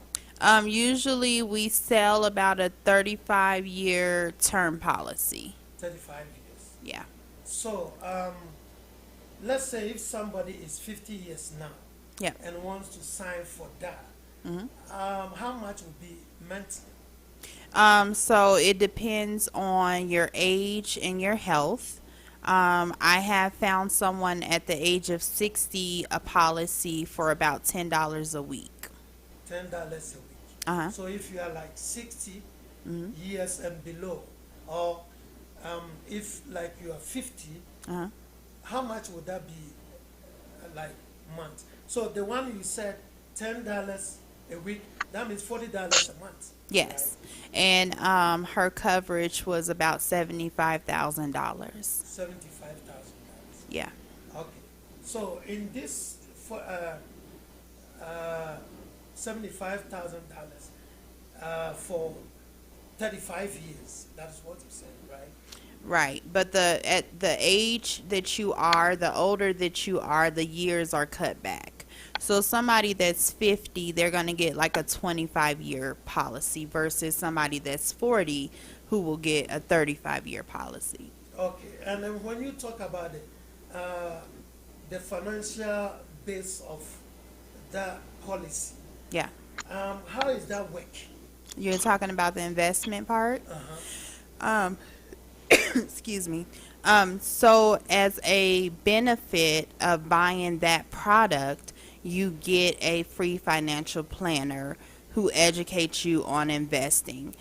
[SPEAKER 1] Usually we sell about a 35-year term policy. 35
[SPEAKER 4] years.
[SPEAKER 1] Yeah.
[SPEAKER 4] So let's say if somebody is 50 years now,
[SPEAKER 1] yeah,
[SPEAKER 4] and wants to sign for that, how much would be monthly?
[SPEAKER 1] So it depends on your age and your health. I have found someone at the age of 60 a policy for about $10 a week.
[SPEAKER 4] $10 a week. So if you are like 60 years and below, or if like you are 50, how much would that be like month? So the one you said $10 a week, that means $40 a month.
[SPEAKER 1] Yes, right? And her coverage was about $75,000.
[SPEAKER 4] $75,000.
[SPEAKER 1] Yeah.
[SPEAKER 4] Okay. So in this for $75,000 for 35 years, that's what you said, right?
[SPEAKER 1] Right, but at the age that you are, the older that you are, the years are cut back. So somebody that's 50, they're going to get like a 25-year policy versus somebody that's 40 who will get a 35-year policy.
[SPEAKER 4] Okay, and then when you talk about it, the financial base of that policy,
[SPEAKER 1] yeah,
[SPEAKER 4] how does that work?
[SPEAKER 1] You're talking about the investment part? Excuse me. So as a benefit of buying that product, you get a free financial planner who educates you on investing.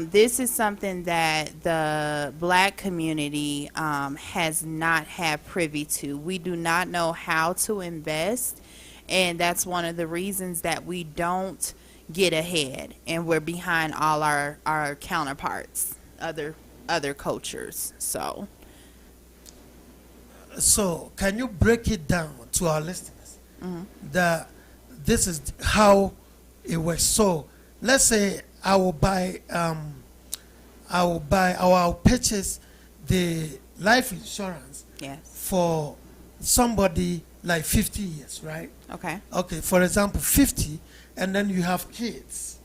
[SPEAKER 1] This is something that the Black community has not had privy to. We do not know how to invest, and that's one of the reasons that we don't get ahead, and we're behind all our counterparts, other cultures. So
[SPEAKER 4] can you break it down to our listeners? That this is how it works. So let's say I will purchase the life insurance for somebody like 50 years, right?
[SPEAKER 1] Okay.
[SPEAKER 4] Okay, for example, 50, and then you have kids.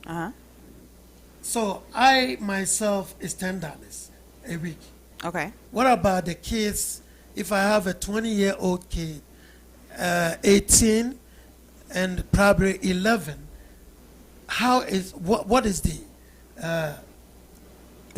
[SPEAKER 4] So I myself is $10 a week.
[SPEAKER 1] Okay.
[SPEAKER 4] What about the kids? If I have a 20-year-old kid, 18 and probably 11, how is what is the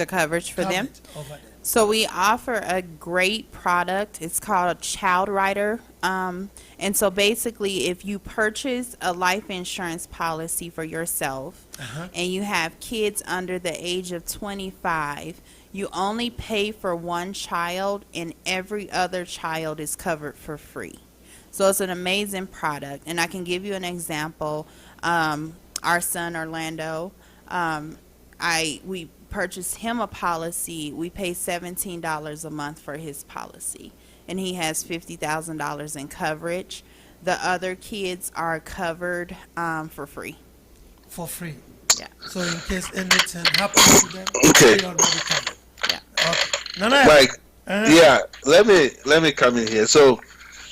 [SPEAKER 1] coverage for them?
[SPEAKER 4] Over there?
[SPEAKER 1] So we offer a great product. It's called Child Rider. And so basically, if you purchase a life insurance policy for yourself and you have kids under the age of 25, you only pay for one child and every other child is covered for free. So it's an amazing product. And I can give you an example. Our son Orlando, we purchased him a policy. We pay $17 a month for his policy, and he has $50,000 in coverage. The other kids are covered for free.
[SPEAKER 4] For free.
[SPEAKER 1] Yeah.
[SPEAKER 4] So in case anything happens to them,
[SPEAKER 5] Okay.
[SPEAKER 4] they already covered.
[SPEAKER 1] Yeah.
[SPEAKER 4] Okay. Nana,
[SPEAKER 5] Mike, yeah, let me come in here. So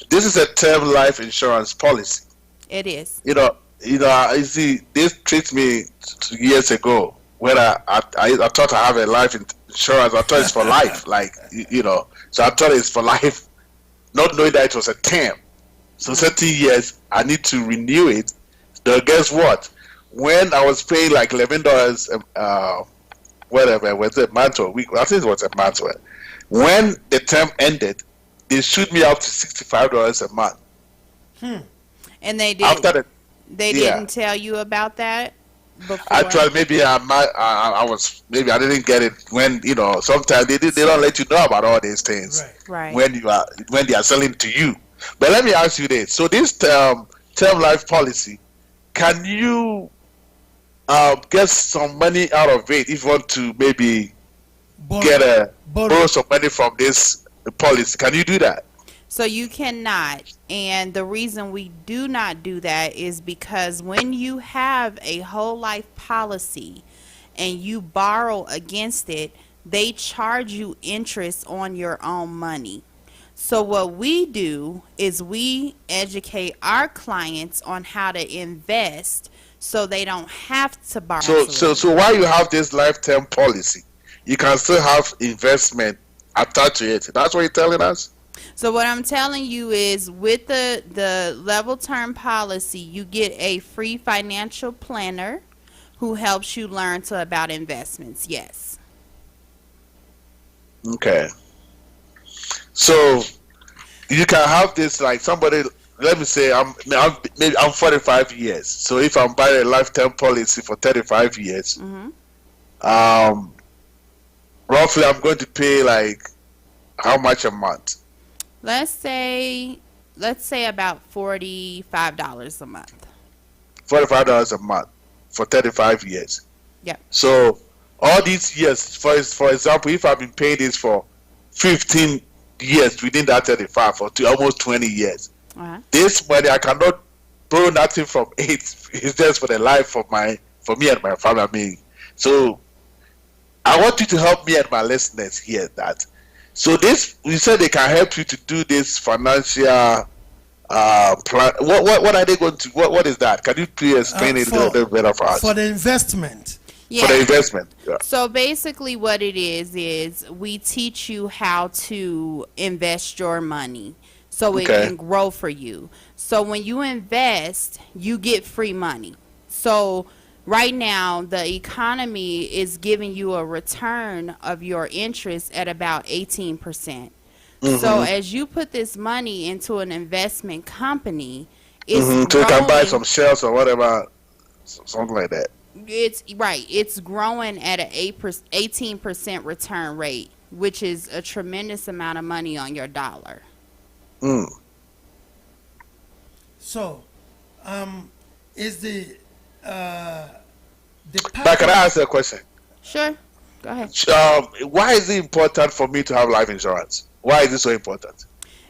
[SPEAKER 5] this is a term life insurance policy.
[SPEAKER 1] It is.
[SPEAKER 5] You see, this treats me 2 years ago when I thought I have a life insurance. I thought it's for life, like, so I thought it's for life, not knowing that it was a term. So 30 years, I need to renew it. So guess what? When I was paying like $11, whatever, was it a month or a week? I think it was a month. When the term ended, they shoot me up to $65 a month.
[SPEAKER 1] And they did.
[SPEAKER 5] After that,
[SPEAKER 1] they didn't tell you about that before.
[SPEAKER 5] Actually, maybe I didn't get it when sometimes they don't let you know about all these things
[SPEAKER 1] Right.
[SPEAKER 5] when they are selling to you. But let me ask you this: so this term life policy, can you get some money out of it if you want to maybe borrow some money from this policy? Can you do that?
[SPEAKER 1] So you cannot, and the reason we do not do that is because when you have a whole life policy and you borrow against it, they charge you interest on your own money. So what we do is we educate our clients on how to invest so they don't have to borrow.
[SPEAKER 5] So while you have this lifetime policy, you can still have investment attached to it. That's what you're telling us?
[SPEAKER 1] So what I'm telling you is with the level term policy, you get a free financial planner who helps you learn about investments. Yes.
[SPEAKER 5] Okay. So you can have this, like somebody, let me say I'm 45 years. So if I'm buying a lifetime policy for 35 years, roughly I'm going to pay like how much a month?
[SPEAKER 1] Let's say about $45 a month.
[SPEAKER 5] $45 a month for 35 years.
[SPEAKER 1] Yep.
[SPEAKER 5] So all these years, for example, if I've been paying this for 15 years within that 35 for almost 20 years, this money I cannot borrow nothing from it. It's just for the life for me and my family. So I want you to help me and my listeners here that. So this, you said they can help you to do this financial plan. What are they going to? What is that? Can you please explain it a little better for us?
[SPEAKER 4] For the investment.
[SPEAKER 1] Yeah.
[SPEAKER 5] For the investment. Yeah.
[SPEAKER 1] So basically, what it is we teach you how to invest your money so it can grow for you. So when you invest, you get free money. So right now, the economy is giving you a return of your interest at about 18%. So as you put this money into an investment company, it's
[SPEAKER 5] so you can buy some shares or whatever, something like that.
[SPEAKER 1] It's right. It's growing at an 18% return rate, which is a tremendous amount of money on your dollar.
[SPEAKER 4] So, is the
[SPEAKER 5] but can I ask you a question?
[SPEAKER 1] Sure. Go ahead.
[SPEAKER 5] Why is it important for me to have life insurance? Why is it so important?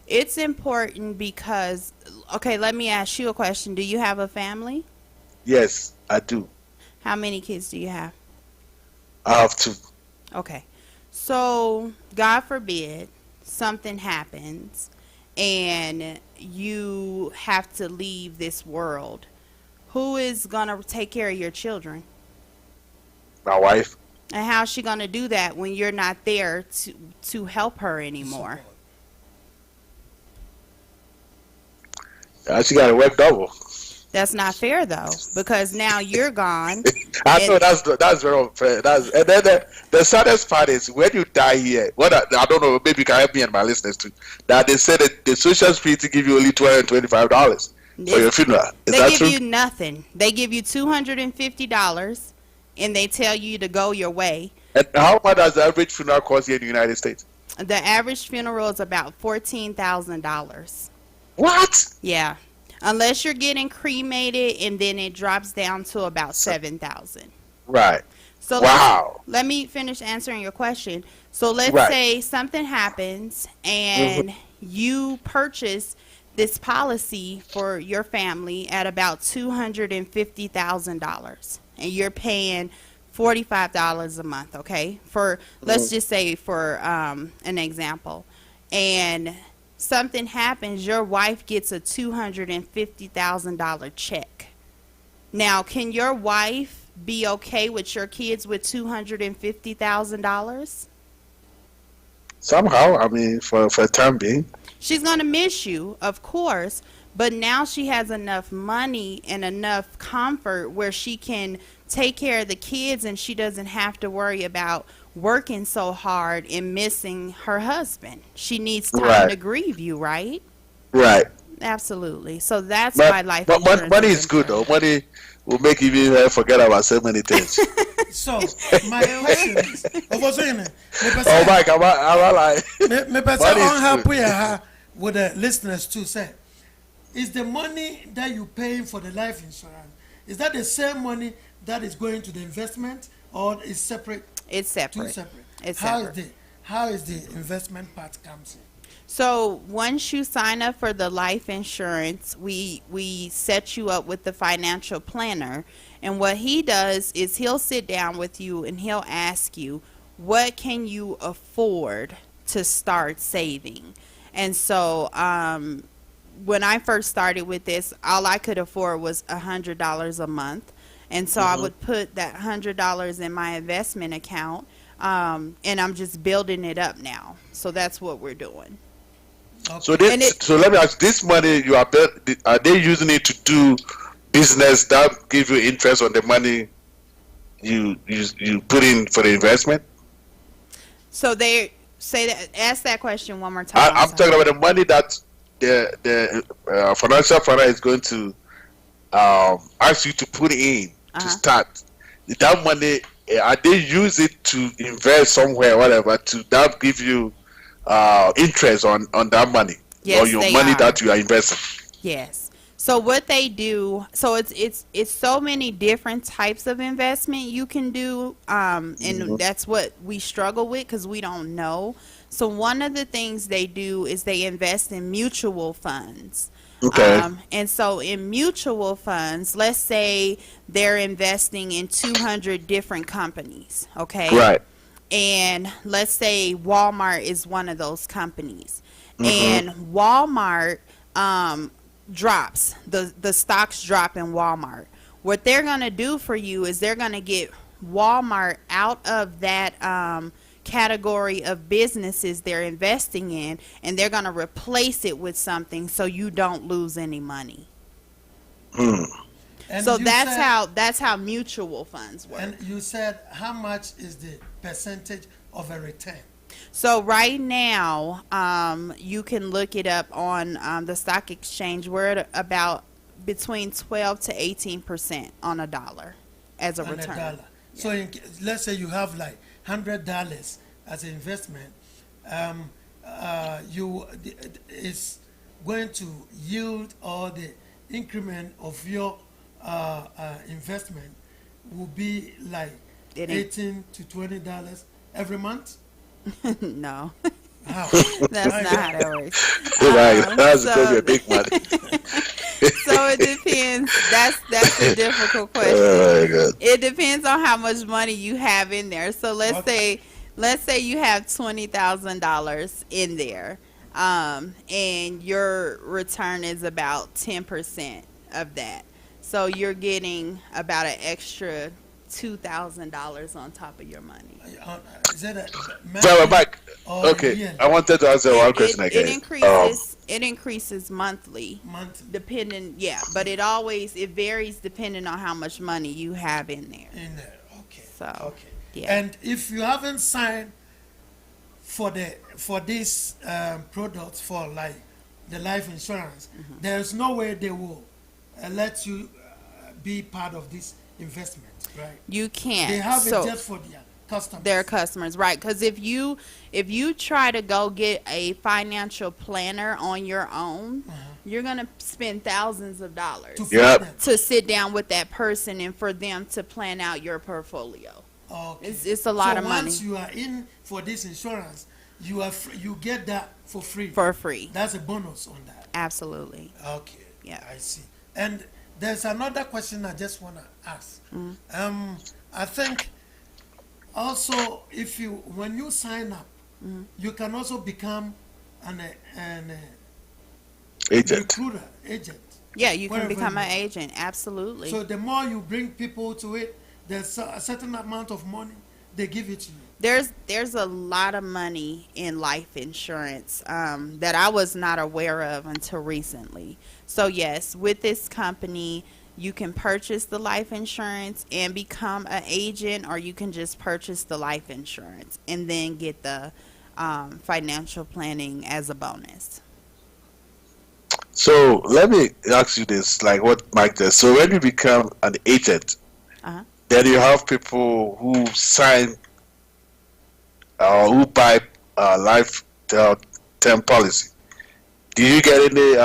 [SPEAKER 1] It's important because, okay, let me ask you a question. Do you have a family?
[SPEAKER 5] Yes, I do.
[SPEAKER 1] How many kids do you have?
[SPEAKER 5] I have 2.
[SPEAKER 1] Okay. So, God forbid, something happens and you have to leave this world. Who is going to take care of your children?
[SPEAKER 5] My wife.
[SPEAKER 1] And how's she going to do that when you're not there to help her anymore?
[SPEAKER 5] She got to work double.
[SPEAKER 1] That's not fair though, because now you're gone.
[SPEAKER 5] I know that's very unfair. And then the saddest part is when you die here. I don't know. Maybe you can help me and my listeners too. That they said that the Social Security give you only $225 for your funeral. Is that
[SPEAKER 1] They
[SPEAKER 5] true?
[SPEAKER 1] give you nothing. They give you $250, and they tell you to go your way.
[SPEAKER 5] And how much does the average funeral cost here in the United States?
[SPEAKER 1] The average funeral is about $14,000.
[SPEAKER 5] What?
[SPEAKER 1] Yeah. Unless you're getting cremated, and then it drops down to about $7,000.
[SPEAKER 5] Right.
[SPEAKER 1] So
[SPEAKER 5] wow.
[SPEAKER 1] Let me finish answering your question. So let's say something happens and you purchase this policy for your family at about $250,000, and you're paying $45 a month. Okay, for let's just say for an example, and something happens, your wife gets a $250,000 check. Now, can your wife be okay with your kids with $250,000?
[SPEAKER 5] Somehow, I mean, for the time being.
[SPEAKER 1] She's going to miss you, of course, but now she has enough money and enough comfort where she can take care of the kids, and she doesn't have to worry about working so hard and missing her husband. She needs time to grieve you, right?
[SPEAKER 5] Right.
[SPEAKER 1] Absolutely. So that's why life insurance.
[SPEAKER 5] But money is good, though. Money will make you even forget about so many things.
[SPEAKER 4] So my question is, OFOSUHENE,
[SPEAKER 5] oh my God, I'm like,
[SPEAKER 4] me person unhappy with the listeners too. Say, is the money that you pay for the life insurance, is that the same money that is going to the investment, or is separate?
[SPEAKER 1] It's separate.
[SPEAKER 4] Two separate.
[SPEAKER 1] It's
[SPEAKER 4] how
[SPEAKER 1] separate.
[SPEAKER 4] How is the investment part comes in?
[SPEAKER 1] So once you sign up for the life insurance, we set you up with the financial planner, and what he does is he'll sit down with you and he'll ask you, what can you afford to start saving? And so when I first started with this, all I could afford was $100 a month. And so I would put that $100 in my investment account, and I'm just building it up now. So that's what we're doing.
[SPEAKER 4] Okay.
[SPEAKER 5] So let me ask, this money are they using it to do business that give you interest on the money you put in for the investment?
[SPEAKER 1] So they say that. Ask that question one more time.
[SPEAKER 5] I'm talking about the money that the financial planner is going to ask you to put in to start. That money, are they use it to invest somewhere, whatever, to that give you interest on that money,
[SPEAKER 1] yes,
[SPEAKER 5] or your money that you are investing?
[SPEAKER 1] Yes. So what they do, so it's so many different types of investment you can do, and that's what we struggle with because we don't know. So one of the things they do is they invest in mutual funds.
[SPEAKER 5] Okay.
[SPEAKER 1] And so in mutual funds, let's say they're investing in 200 different companies, okay?
[SPEAKER 5] Right.
[SPEAKER 1] And let's say Walmart is one of those companies. And Walmart drops, the stocks drop in Walmart. What they're going to do for you is they're going to get Walmart out of that category of businesses they're investing in, and they're going to replace it with something so you don't lose any money. So that's how mutual funds work.
[SPEAKER 4] And you said how much is the percentage of a return?
[SPEAKER 1] So right now, you can look it up on the stock exchange. We're at about between 12 to 18% on a dollar as a return.
[SPEAKER 4] $1. So let's say you have like $100 as an investment, it's going to yield, or the increment of your investment will be like $18 to $20 every month.
[SPEAKER 1] No.
[SPEAKER 4] How?
[SPEAKER 1] That's not how that works.
[SPEAKER 5] That's going to be a big money.
[SPEAKER 1] So it depends. That's a difficult question.
[SPEAKER 5] Oh my God.
[SPEAKER 1] It depends on how much money you have in there. So let's say you have $20,000 in there, and your return is about 10% of that. So you're getting about an extra $2,000 on top of your money.
[SPEAKER 4] Is that a
[SPEAKER 5] Mike, okay, I wanted to answer one question again.
[SPEAKER 1] It increases. It increases monthly.
[SPEAKER 4] Monthly.
[SPEAKER 1] Depending, but it varies depending on how much money you have in there.
[SPEAKER 4] Okay.
[SPEAKER 1] So,
[SPEAKER 4] okay.
[SPEAKER 1] Yeah.
[SPEAKER 4] And if you haven't signed for these products for like the life insurance, there's no way they will let you be part of this investment, right?
[SPEAKER 1] You can't.
[SPEAKER 4] They have it just for their customers.
[SPEAKER 1] Their customers, right? Because if you try to go get a financial planner on your own, you're gonna spend thousands of dollars to sit down with that person and for them to plan out your portfolio.
[SPEAKER 4] Okay.
[SPEAKER 1] It's a lot of money.
[SPEAKER 4] Once you are in for this insurance, you get that for free.
[SPEAKER 1] For free.
[SPEAKER 4] That's a bonus on that.
[SPEAKER 1] Absolutely.
[SPEAKER 4] Okay.
[SPEAKER 1] Yeah.
[SPEAKER 4] I see. And there's another question I just want to ask. I think also when you sign up, you can also become an
[SPEAKER 5] agent.
[SPEAKER 4] Recruiter, agent.
[SPEAKER 1] Yeah, you can become an agent. Absolutely.
[SPEAKER 4] So the more you bring people to it, there's a certain amount of money they give it to you.
[SPEAKER 1] There's a lot of money in life insurance that I was not aware of until recently. So yes, with this company, you can purchase the life insurance and become an agent, or you can just purchase the life insurance and then get the financial planning as a bonus.
[SPEAKER 5] So let me ask you this, like what Mike said. So when you become an agent, then you have people who sign or who buy life term policy. Do you get any?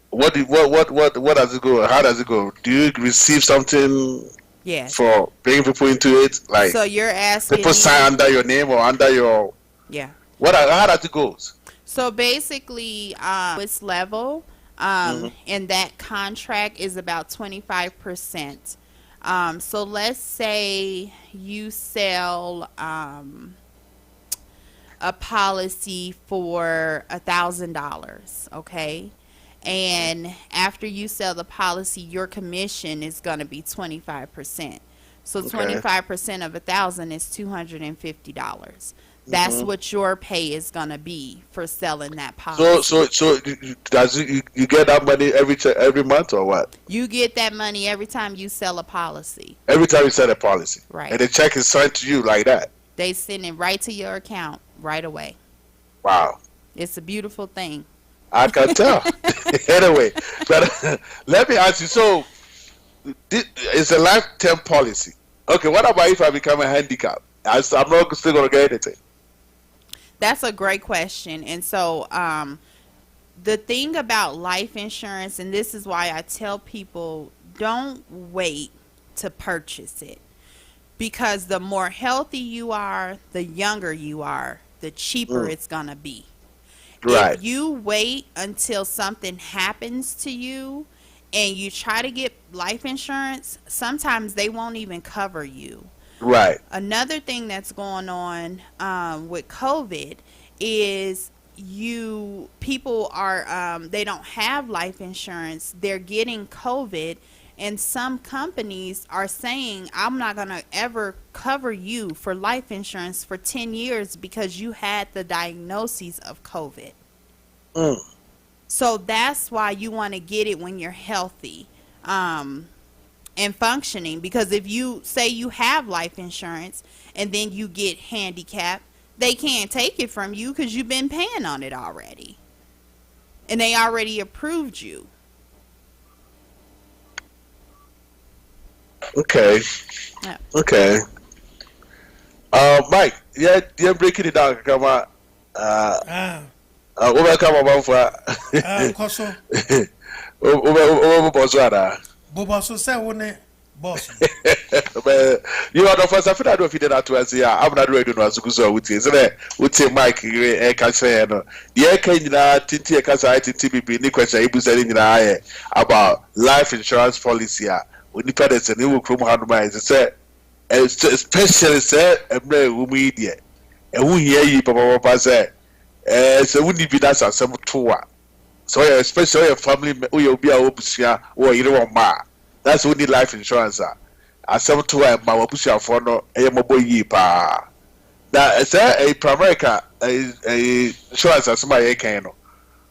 [SPEAKER 5] What does it go? How does it go? Do you receive something?
[SPEAKER 1] Yes.
[SPEAKER 5] For bringing people into it, like
[SPEAKER 1] so you're asking
[SPEAKER 5] people sign under your name or under your how does it go?
[SPEAKER 1] So basically, it's level, and that contract is about 25%. So let's say you sell a policy for $1,000, okay? And after you sell the policy, your commission is going to be 25%. So 25% of $1,000 is $250. That's what your pay is going to be for selling that policy.
[SPEAKER 5] So does you get that money every month or what?
[SPEAKER 1] You get that money every time you sell a policy.
[SPEAKER 5] Every time you sell a policy.
[SPEAKER 1] Right.
[SPEAKER 5] And the check is sent to you like that.
[SPEAKER 1] They send it right to your account right away.
[SPEAKER 5] Wow.
[SPEAKER 1] It's a beautiful thing.
[SPEAKER 5] I can tell. Anyway, but let me ask you, so it's a lifetime policy. Okay, what about if I become a handicap? I'm not still going to get anything.
[SPEAKER 1] That's a great question. And so the thing about life insurance, and this is why I tell people, don't wait to purchase it. Because the more healthy you are, the younger you are, the cheaper it's going to be.
[SPEAKER 5] Right.
[SPEAKER 1] If you wait until something happens to you and you try to get life insurance, sometimes they won't even cover you.
[SPEAKER 5] Right.
[SPEAKER 1] Another thing that's going on with COVID is people are they don't have life insurance. They're getting COVID, and some companies are saying, I'm not going to ever cover you for life insurance for 10 years because you had the diagnosis of COVID. So that's why you want to get it when you're healthy and functioning. Because if you say you have life insurance and then you get handicapped, they can't take it from you because you've been paying on it already. And they already approved you.
[SPEAKER 5] Okay.
[SPEAKER 1] Yeah.
[SPEAKER 5] Okay. Mike, you're breaking it down. Come on. Come on,
[SPEAKER 4] Koso. Bobo say one boss.
[SPEAKER 5] You are the first. I feel I don't feel that to us here. I'm not ready to ask you so with you. So that with Mike, I can say no. The can you na tinti can say tinti be ni question you say ni na about life insurance policy. When you pay the new from handmade, say especially say emre umi die. E hu here yi papa say so we need be that some tour. So especially your family you be a obusia or you know ma. That's what need life insurance. As some tour my obusia for no e mo boy yi pa. That is a America insurance as my kind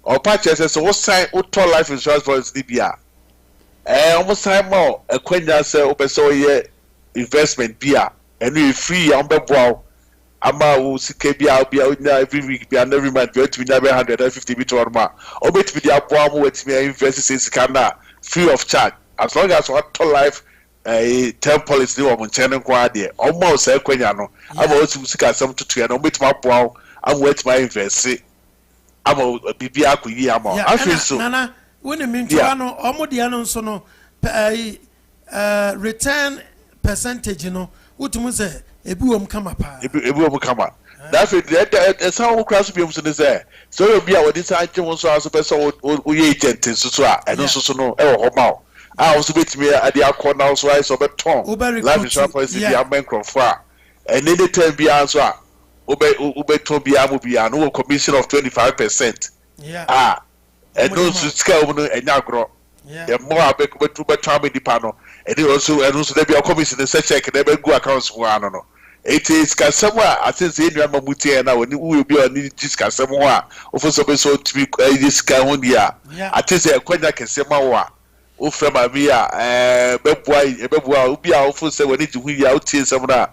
[SPEAKER 5] or patches so what sign what life insurance policy DBA almost time more a quenya say open so investment beer and we free on the wow ama wo sika bia every week bia every month we to be 150 bit or more or bet be the aboa mo wetimi invest sika na free of charge as long as what life a term policy wo mo nchen nko ade almost say kwenya no ama wo sika sam tutu ya no bet ma aboa am wetimi invest ama bibia akoyi ama afi so
[SPEAKER 4] nana when the mean no omo dia no so no return percentage no wotumu say ebuom kama pa
[SPEAKER 5] ebuom kama that is how we cross be so say so you be a what this age won so aso person o ye agent so a eno so no e wo ho ma a so betimi ade akọ na so so beton life insurance policy be am crofo a and any time be so a obeton be am be an no commission of 25%.
[SPEAKER 4] Yeah.
[SPEAKER 5] And those scale no enya agro the more abek betu me dipa no and also there be a commission the check na be go accounts ho no it is kasem a asense enu amamuti na woni we be on this kasem ho a ofoso be so to be this guy ho dia atese ekwanya kesem ho a o frama bi a beboa obi a ofoso woni ji hu ya o tie sem na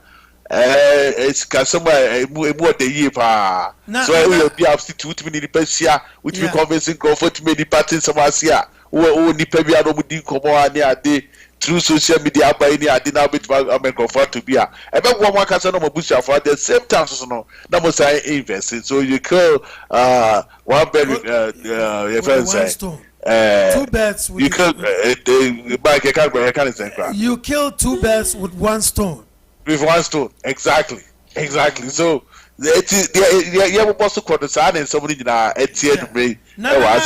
[SPEAKER 5] it's kasem emu de yi pa so we be substitute me the pesia which we convincing comfort me the party some asia o ni pe bi a no mu di komo ani ade through social media by any adina bit am comfort to be a ebe wo mo akasa no mabusia for the same time so no na mo say invest so you kill one bird your friend say
[SPEAKER 4] two birds with
[SPEAKER 5] you kill the can say
[SPEAKER 4] you kill two birds with one stone
[SPEAKER 5] exactly so yeah we supposed to call the side and somebody na etie dum I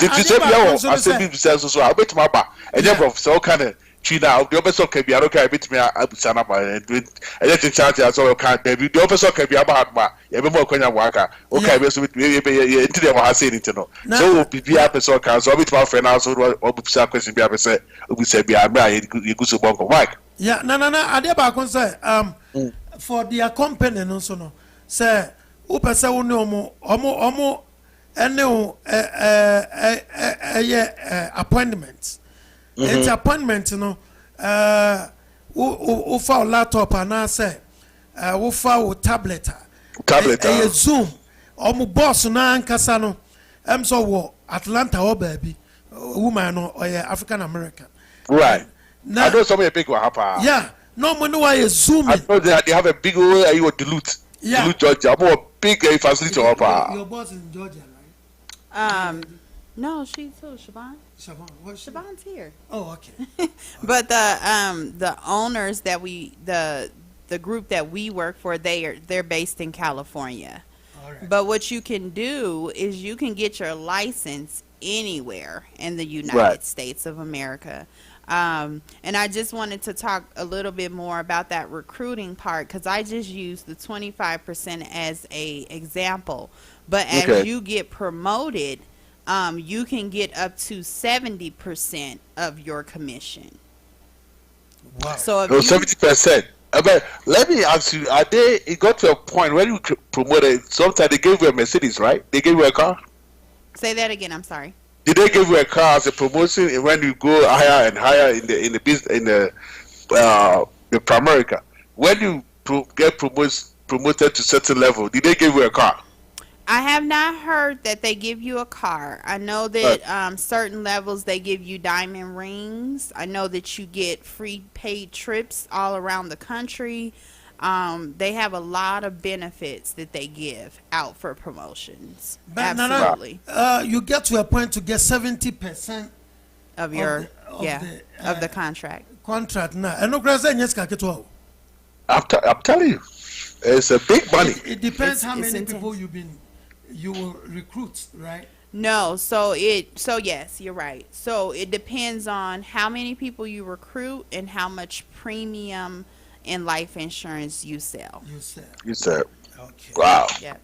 [SPEAKER 5] say be so I bet my ba and you so kind China, the officer can be a local bit me abusana and electric charge as well. Can't the officer can be about my every more Kenya worker. Okay, with me into the was saying it no. So be a person can so bit my friend also or question be a say we say be a you go so bongo Mike.
[SPEAKER 4] Yeah, no, Adeba can say for their company no so no say upesa omo appointments. It's appointment, you know. We found laptop and I say, we found tablet. Zoom. Omu boss na ankasano. So wo Atlanta or baby, woman or African American.
[SPEAKER 5] Right. Now I know some big one happen.
[SPEAKER 4] Yeah. No man why is Zoom.
[SPEAKER 5] I know they have a big way you dilute.
[SPEAKER 4] Yeah.
[SPEAKER 5] Dilute Georgia. More big facility happen.
[SPEAKER 4] Your boss in Georgia, right?
[SPEAKER 1] No, she too, Siobhan. Siobhan's here.
[SPEAKER 4] Oh, okay.
[SPEAKER 1] But the owners that the group that we work for, they're based in California.
[SPEAKER 4] All right.
[SPEAKER 1] But what you can do is you can get your license anywhere in the United States of America. And I just wanted to talk a little bit more about that recruiting part because I just used the 25% as a example. But as you get promoted, you can get up to 70% of your commission.
[SPEAKER 4] Wow.
[SPEAKER 1] So if
[SPEAKER 5] 70%. But let me ask you, it got to a point when you promoted, sometimes they gave you a Mercedes, right? They gave you a car?
[SPEAKER 1] Say that again, I'm sorry.
[SPEAKER 5] Did they give you a car as a promotion when you go higher and higher in the business in the Primerica? When you get promoted to certain level, did they give you a car?
[SPEAKER 1] I have not heard that they give you a car. I know that certain levels they give you diamond rings. I know that you get free paid trips all around the country. They have a lot of benefits that they give out for promotions.
[SPEAKER 4] But
[SPEAKER 1] absolutely.
[SPEAKER 4] You get to a point to get 70%
[SPEAKER 1] of your of the contract.
[SPEAKER 4] Contract now. And no
[SPEAKER 5] I'm telling you, it's a big money.
[SPEAKER 4] It depends how many people you will recruit, right?
[SPEAKER 1] No, so yes, you're right. So it depends on how many people you recruit and how much premium in life insurance you sell.
[SPEAKER 5] You sell.
[SPEAKER 4] Okay.
[SPEAKER 5] Wow.
[SPEAKER 1] Yeah.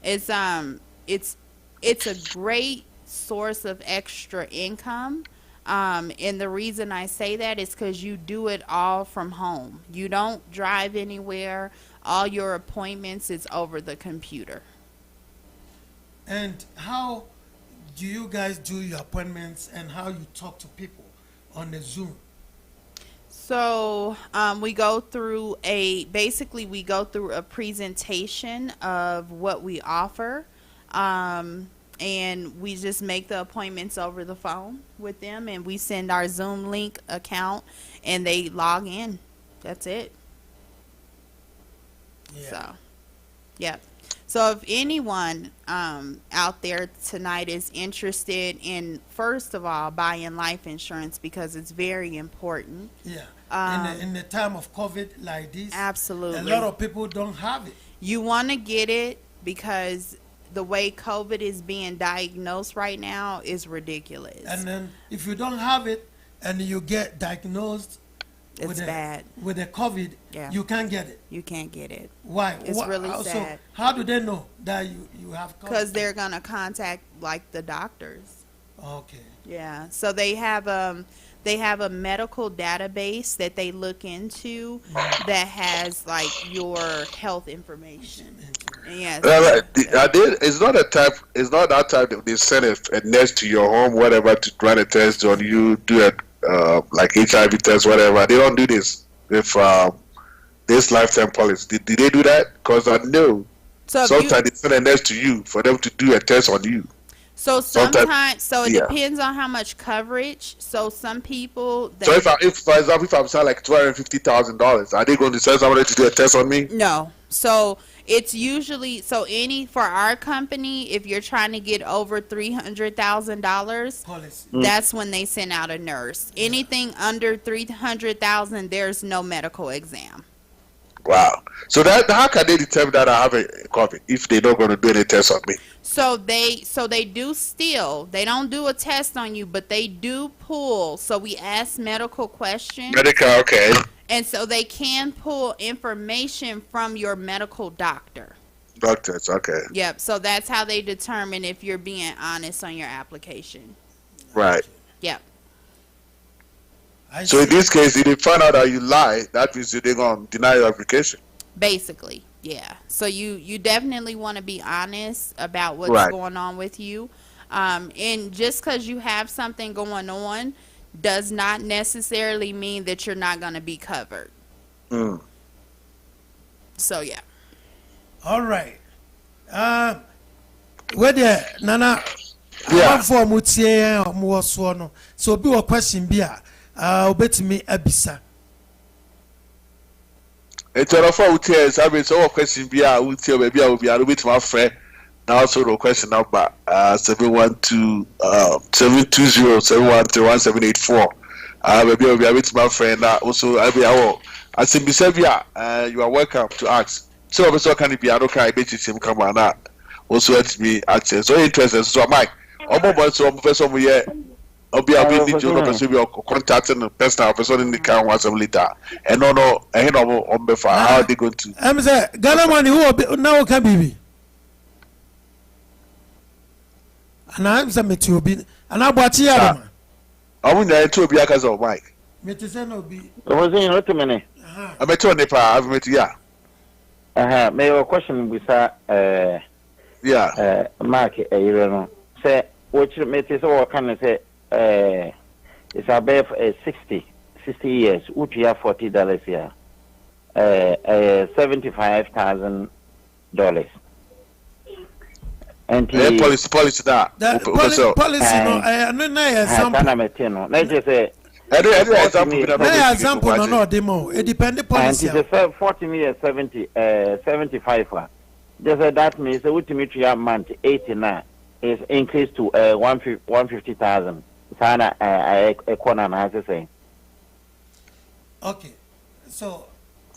[SPEAKER 1] It's a great source of extra income. And the reason I say that is because you do it all from home. You don't drive anywhere. All your appointments is over the computer.
[SPEAKER 4] And how do you guys do your appointments and how you talk to people on the Zoom?
[SPEAKER 1] So we go through a presentation of what we offer, and we just make the appointments over the phone with them, and we send our Zoom link account, and they log in. That's it.
[SPEAKER 4] Yeah.
[SPEAKER 1] So, yeah. So if anyone out there tonight is interested in, first of all, buying life insurance, because it's very important.
[SPEAKER 4] Yeah. In the time of COVID like this,
[SPEAKER 1] absolutely,
[SPEAKER 4] a lot of people don't have it.
[SPEAKER 1] You want to get it because the way COVID is being diagnosed right now is ridiculous.
[SPEAKER 4] And then if you don't have it and you get diagnosed,
[SPEAKER 1] it's bad
[SPEAKER 4] with the COVID, you can't get it.
[SPEAKER 1] You can't get it.
[SPEAKER 4] Why?
[SPEAKER 1] It's really sad.
[SPEAKER 4] So how do they know that you have COVID?
[SPEAKER 1] Because they're gonna contact like the doctors.
[SPEAKER 4] Okay.
[SPEAKER 1] Yeah. So they have a medical database that they look into that has like your health information. Yes.
[SPEAKER 5] It's not that type that they send a nurse to your home, whatever, to run a test on you, do a like HIV test, whatever. They don't do this with this lifetime policy. Did they do that? Because I know sometimes they send a nurse to you for them to do a test on you.
[SPEAKER 1] So sometimes, it depends on how much coverage. So some people.
[SPEAKER 5] So if for example, if I'm selling like $250,000, are they going to send somebody to do a test on me?
[SPEAKER 1] No. So it's usually for our company, if you're trying to get over $300,000, that's when they send out a nurse. Anything under $300,000, there's no medical exam.
[SPEAKER 5] Wow. So how can they determine that I have a COVID if they're not going to do any tests on me?
[SPEAKER 1] So they do still. They don't do a test on you, but they do pull. So we ask medical questions.
[SPEAKER 5] Medical, okay.
[SPEAKER 1] And so they can pull information from your medical doctor.
[SPEAKER 5] Doctors, okay.
[SPEAKER 1] Yep. So that's how they determine if you're being honest on your application.
[SPEAKER 5] Right.
[SPEAKER 1] Yep.
[SPEAKER 5] So in this case, if they find out that you lie, that means they're going to deny your application.
[SPEAKER 1] Basically, yeah. So you definitely want to be honest about what's going on with you. And just because you have something going on does not necessarily mean that you're not going to be covered. So, yeah.
[SPEAKER 4] All right. Where there, Nana? Yeah. For Mutie, Muoswono. So, be a question, Bia. Bet me Abisa.
[SPEAKER 5] It's a lot of tears. I mean, so a question, Bia, will tell maybe I will be a bit my friend. Now, also, the question number 720-713-1784. Maybe I will be a bit my friend. Also, I'll be our. I said, Bisavia, you are welcome to ask. So, also, can it be a local? I bet you him come on that. Also, let me access. So interested. So, Mike, so Professor Muye. I'll be able to contacting the personal person in the car once later. And no, I know on before how they going to.
[SPEAKER 4] I'm saying, Ghana money who now can be. And I'm saying, Metiobi, and I bought here. I
[SPEAKER 5] wouldn't know to be a cousin of Mike.
[SPEAKER 21] I was in what minute.
[SPEAKER 5] I met you on the I've met you.
[SPEAKER 21] May your question with Mark, say, what you met is all kind of say. It's above 60 years. Would you have $40 here? $75,000. And
[SPEAKER 5] policy that
[SPEAKER 4] policy no example.
[SPEAKER 21] Let's just say
[SPEAKER 4] example no demo. It depends policy.
[SPEAKER 21] And it's 40 million 75. Just that means the ultimate month 89 is increased to 150,000. Sana economy has to say.
[SPEAKER 4] Okay, so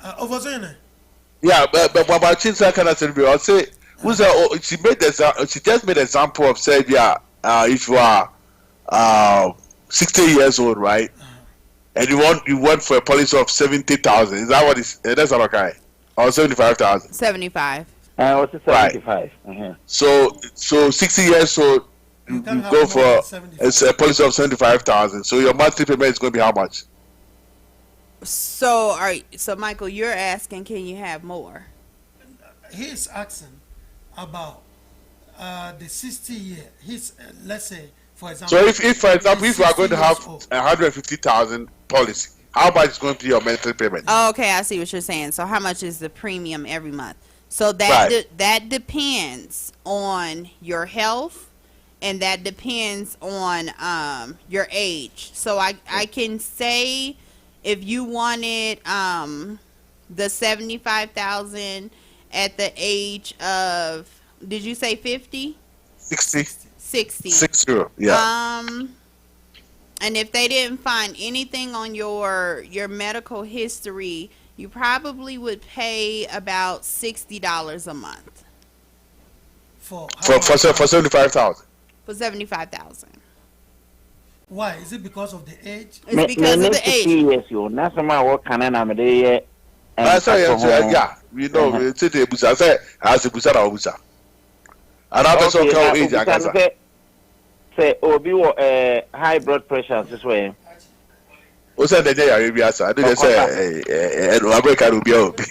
[SPEAKER 4] OFOSUHENE.
[SPEAKER 5] Yeah, but Chinsa can say she just made example of say if you are 60 years old, right, and you want for a policy of 70,000. Is that what that's not okay? Or 75,000?
[SPEAKER 1] 75.
[SPEAKER 21] What's 75?
[SPEAKER 5] Right. So 60 years old. You go for it's a policy of 75,000. So your monthly payment is going to be how much?
[SPEAKER 1] So Michael, you're asking, can you have more?
[SPEAKER 4] He's asking about the 60 year, he's let's say, for example.
[SPEAKER 5] So if for example, if you are going to have 150,000 policy, how much is going to be your monthly payment?
[SPEAKER 1] Oh, okay, I see what you're saying. So how much is the premium every month? So that that depends on your health, and that depends on your age. So I can say if you wanted the 75,000 at the age of, did you say 50?
[SPEAKER 5] 60.
[SPEAKER 1] 60.
[SPEAKER 5] 60. Yeah.
[SPEAKER 1] And if they didn't find anything on your medical history, you probably would pay about $60 a month.
[SPEAKER 5] For 75,000.
[SPEAKER 1] For 75,000.
[SPEAKER 4] Why? Is it because of the age?
[SPEAKER 1] It's because of the age.
[SPEAKER 21] Yes, you. That's my work. Can I
[SPEAKER 5] yeah, we know. It's a busa. As a busa or busa. Another so called age.
[SPEAKER 21] Say, Obi, high blood pressure this way.
[SPEAKER 5] What's that? The Arabia, I didn't say, America will be open.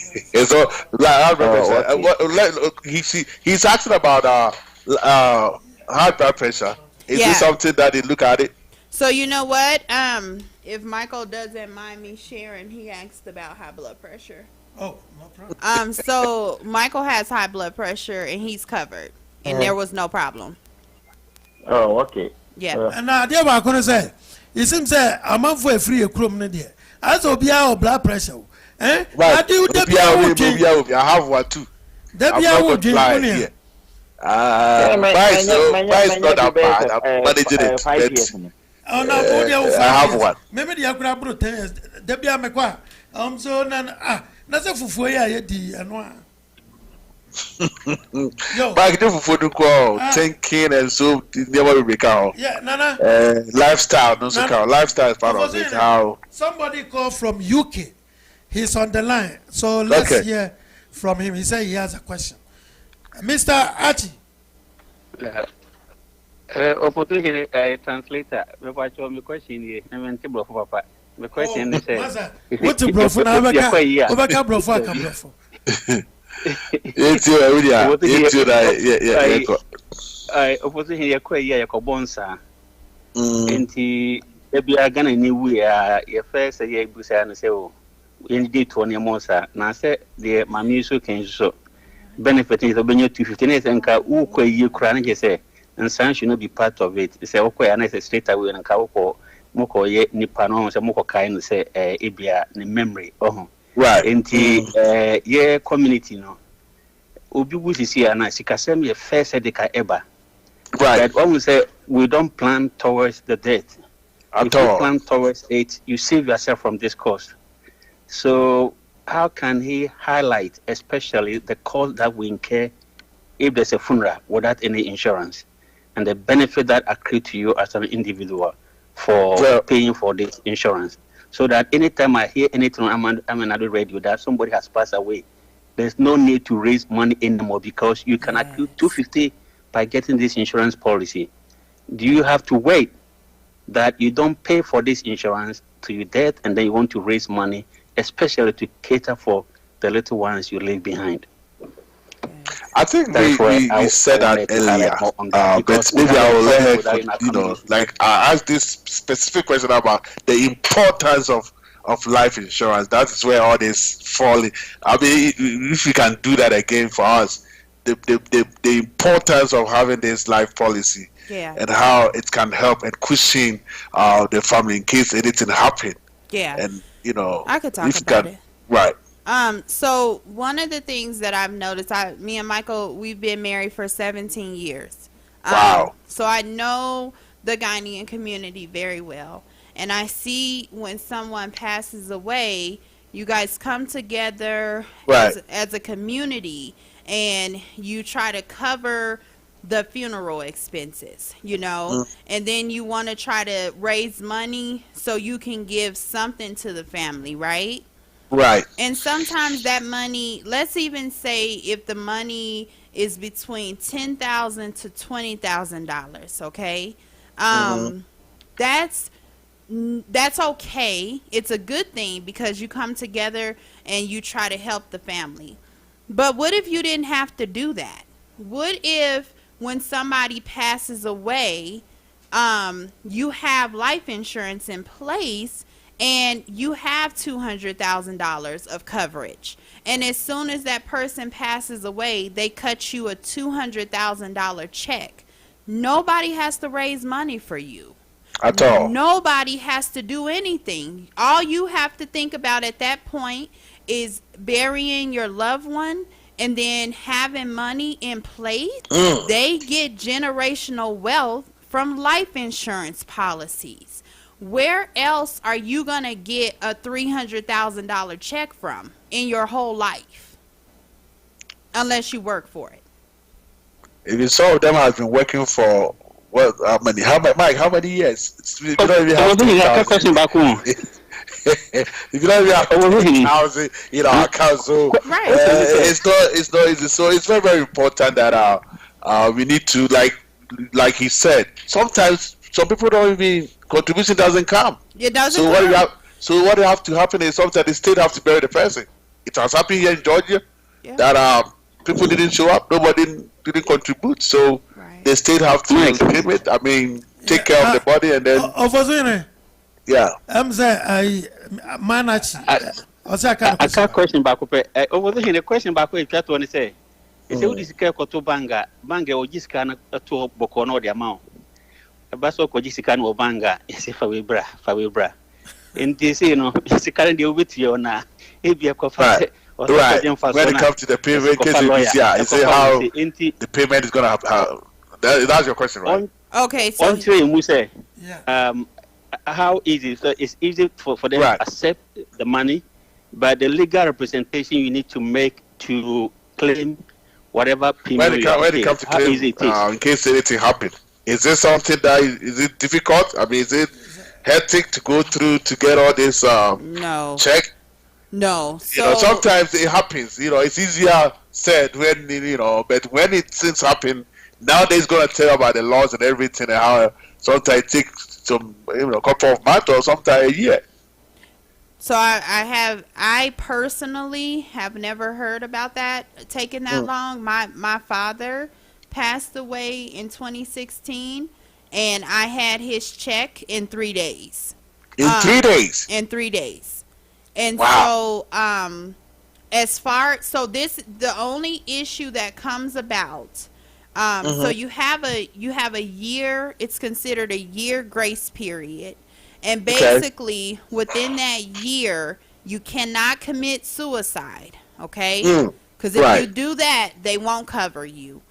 [SPEAKER 5] So, he's asking about high blood pressure. Is this something that they look at it?
[SPEAKER 1] So you know what? If Michael doesn't mind me sharing, he asked about high blood pressure.
[SPEAKER 4] Oh, no problem.
[SPEAKER 1] So Michael has high blood pressure and he's covered, and there was no problem.
[SPEAKER 21] Oh, okay.
[SPEAKER 1] Yeah.
[SPEAKER 4] And now, dear, I'm going to say, it seems that I'm on for a free chrome. As of your blood pressure, eh?
[SPEAKER 5] Right. I have one too.
[SPEAKER 4] That be our drink.
[SPEAKER 5] Why is not that bad? I'm managing it.
[SPEAKER 4] Oh no,
[SPEAKER 5] I have one.
[SPEAKER 4] Maybe the Akura bro 10 years. Debia Mekwa. So that's a fufu ya di anwa.
[SPEAKER 5] Back to food call, thinking and so never be count.
[SPEAKER 4] Yeah, Nana.
[SPEAKER 5] Lifestyle, no so count. Lifestyle is part of it. How
[SPEAKER 4] somebody called from UK. He's on the line. So let's hear from him. He said he has a question. Mr. Archie.
[SPEAKER 6] Opportunity translator. My question here. I'm in Tibro for Papa. The question is,
[SPEAKER 4] what's a bro for now? Obaka bro for Cambrofo.
[SPEAKER 5] It's you, it's you, yeah.
[SPEAKER 6] I opportunity here, quite bonsa. And he be a gun anywhere. Your first year, Busan, say, oh, in the 20 months. Now, say, the Mamisu can so benefiting the Benio 215 and Ka Uque, you crank, say. And son should not be part of it. Say, okay, and I say straight away and Kauko, Moko ye Nippano, Moko kind say, Ibia, the memory. Oh,
[SPEAKER 5] right.
[SPEAKER 6] And the ye community, no. Ubi Wusi see, and I see Kasemi first edeka eba.
[SPEAKER 5] Right.
[SPEAKER 6] But when we say we don't plan towards the death, if you plan towards it, you save yourself from this cost. So, how can he highlight, especially the cost that we incur if there's a funeral without any insurance? And the benefit that accrue to you as an individual for paying for this insurance, so that anytime I hear anything on Amenado radio that somebody has passed away, there's no need to raise money anymore because you can accrue 250 by getting this insurance policy. Do you have to wait that you don't pay for this insurance to your death and then you want to raise money, especially to cater for the little ones you leave behind?
[SPEAKER 5] I think we said that earlier, but maybe I will let her, like I asked this specific question about the importance of life insurance. That is where all this falling. I mean, if we can do that again for us, the importance of having this life policy and how it can help and cushion the family in case anything happen.
[SPEAKER 1] Yeah,
[SPEAKER 5] and
[SPEAKER 1] I could talk about it.
[SPEAKER 5] Right.
[SPEAKER 1] So one of the things that I've noticed, me and Michael, we've been married for 17 years.
[SPEAKER 5] Wow.
[SPEAKER 1] So I know the Ghanaian community very well. And I see when someone passes away, you guys come together as a community and you try to cover the funeral expenses, and then you want to try to raise money so you can give something to the family, right?
[SPEAKER 5] Right.
[SPEAKER 1] And sometimes that money, let's even say if the money is between $10,000 to $20,000, okay? That's okay. It's a good thing because you come together and you try to help the family. But what if you didn't have to do that? What if when somebody passes away, you have life insurance in place and you have $200,000 of coverage. And as soon as that person passes away, they cut you a $200,000 check. Nobody has to raise money for you.
[SPEAKER 5] At all.
[SPEAKER 1] Nobody has to do anything. All you have to think about at that point is burying your loved one and then having money in place. They get generational wealth from life insurance policies. Where else are you going to get a $300,000 check from in your whole life? Unless you work for it.
[SPEAKER 5] If some of them has been working for what? How many? Mike? How many years? You don't even have 2,000. If you don't even have 2,000 in our account, so it's not easy. So it's very, very important that we need to, like he said, sometimes some people don't even, contribution doesn't come.
[SPEAKER 1] It doesn't.
[SPEAKER 5] So what have to happen is sometimes the state have to bury the person. It has happened here in Georgia that people didn't show up, nobody didn't contribute, so the state have to give it. I mean, take care of the body and then.
[SPEAKER 4] OFOSUHENE.
[SPEAKER 5] Yeah.
[SPEAKER 4] I'm saying I manage.
[SPEAKER 6] I can't question back up. OFOSUHENE, the question back up. That's what I say. It's how this guy got to banga or just can to bokono the amount. Baso ko just can o banga. It's a fawibra. In this, you know, it's a current deal with you na. If you have
[SPEAKER 5] right. When it comes to the payment, you say how the payment is gonna happen. That's your question, right?
[SPEAKER 1] Okay. So
[SPEAKER 6] how easy? So it's easy for them to accept the money, but the legal representation you need to make to claim whatever payment.
[SPEAKER 5] When it comes to claim, in case anything happens, is this something that is it difficult? I mean, is it hectic to go through to get all this check?
[SPEAKER 1] No.
[SPEAKER 5] So, sometimes it happens. It's easier said when but when things happen, nowadays gonna tell about the laws and everything and how sometimes it takes some couple of months or sometimes a year.
[SPEAKER 1] So I personally have never heard about that taking that long. My father passed away in 2016, and I had his check in 3 days.
[SPEAKER 5] In 3 days.
[SPEAKER 1] In 3 days. And
[SPEAKER 5] wow.
[SPEAKER 1] So the only issue that comes about. So you have a year. It's considered a year grace period, and basically within that year you cannot commit suicide. Okay, because if you do that, they won't cover you.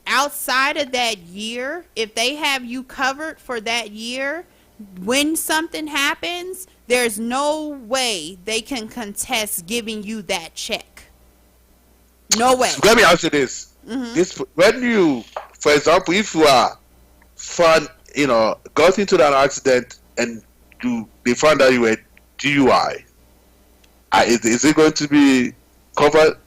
[SPEAKER 1] Outside of that year, if they have you covered for that year, when something happens, there's no way they can contest giving you that check. No way.
[SPEAKER 5] Let me ask you this. When you, for example, if you are got into that accident and they found out you were DUI, is it going to be covered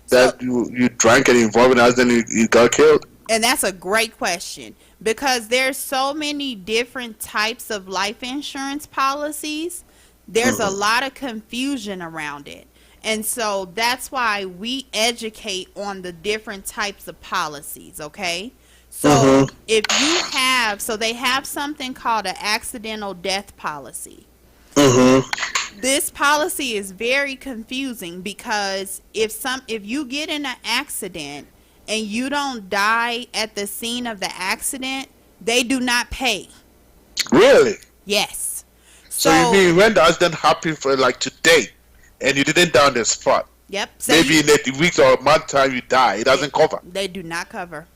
[SPEAKER 5] that you drank and involved in an accident, you got killed?
[SPEAKER 1] And that's a great question, because there's so many different types of life insurance policies. There's a lot of confusion around it. And so that's why we educate on the different types of policies, okay? So if you have, they have something called an accidental death policy. This policy is very confusing because if you get in an accident and you don't die at the scene of the accident, they do not pay.
[SPEAKER 5] Really?
[SPEAKER 1] Yes.
[SPEAKER 5] So you mean when the accident happened for like today, and you didn't die on the spot?
[SPEAKER 1] Yep.
[SPEAKER 5] Maybe in a week or a month time you die, it doesn't cover.
[SPEAKER 1] They do not cover.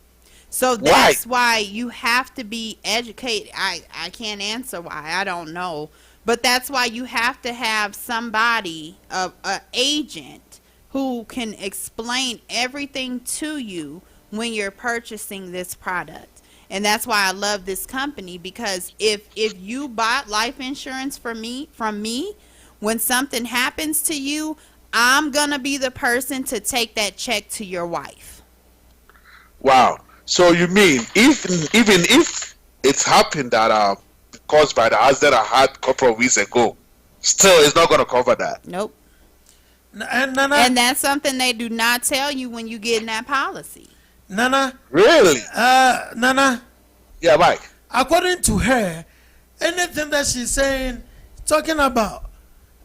[SPEAKER 1] So that's why you have to be educated. I can't answer why. I don't know. But that's why you have to have somebody, an agent, who can explain everything to you when you're purchasing this product. And that's why I love this company, because if you bought life insurance from me, when something happens to you, I'm going to be the person to take that check to your wife.
[SPEAKER 5] Wow. So you mean even if it's happened that caused by the accident I had a couple of weeks ago, still it's not going to cover that?
[SPEAKER 1] Nope. And that's something they do not tell you when you get in that policy.
[SPEAKER 4] Nana.
[SPEAKER 5] Really?
[SPEAKER 4] Nana.
[SPEAKER 5] Yeah, Mike.
[SPEAKER 4] According to her, anything that she's saying, talking about,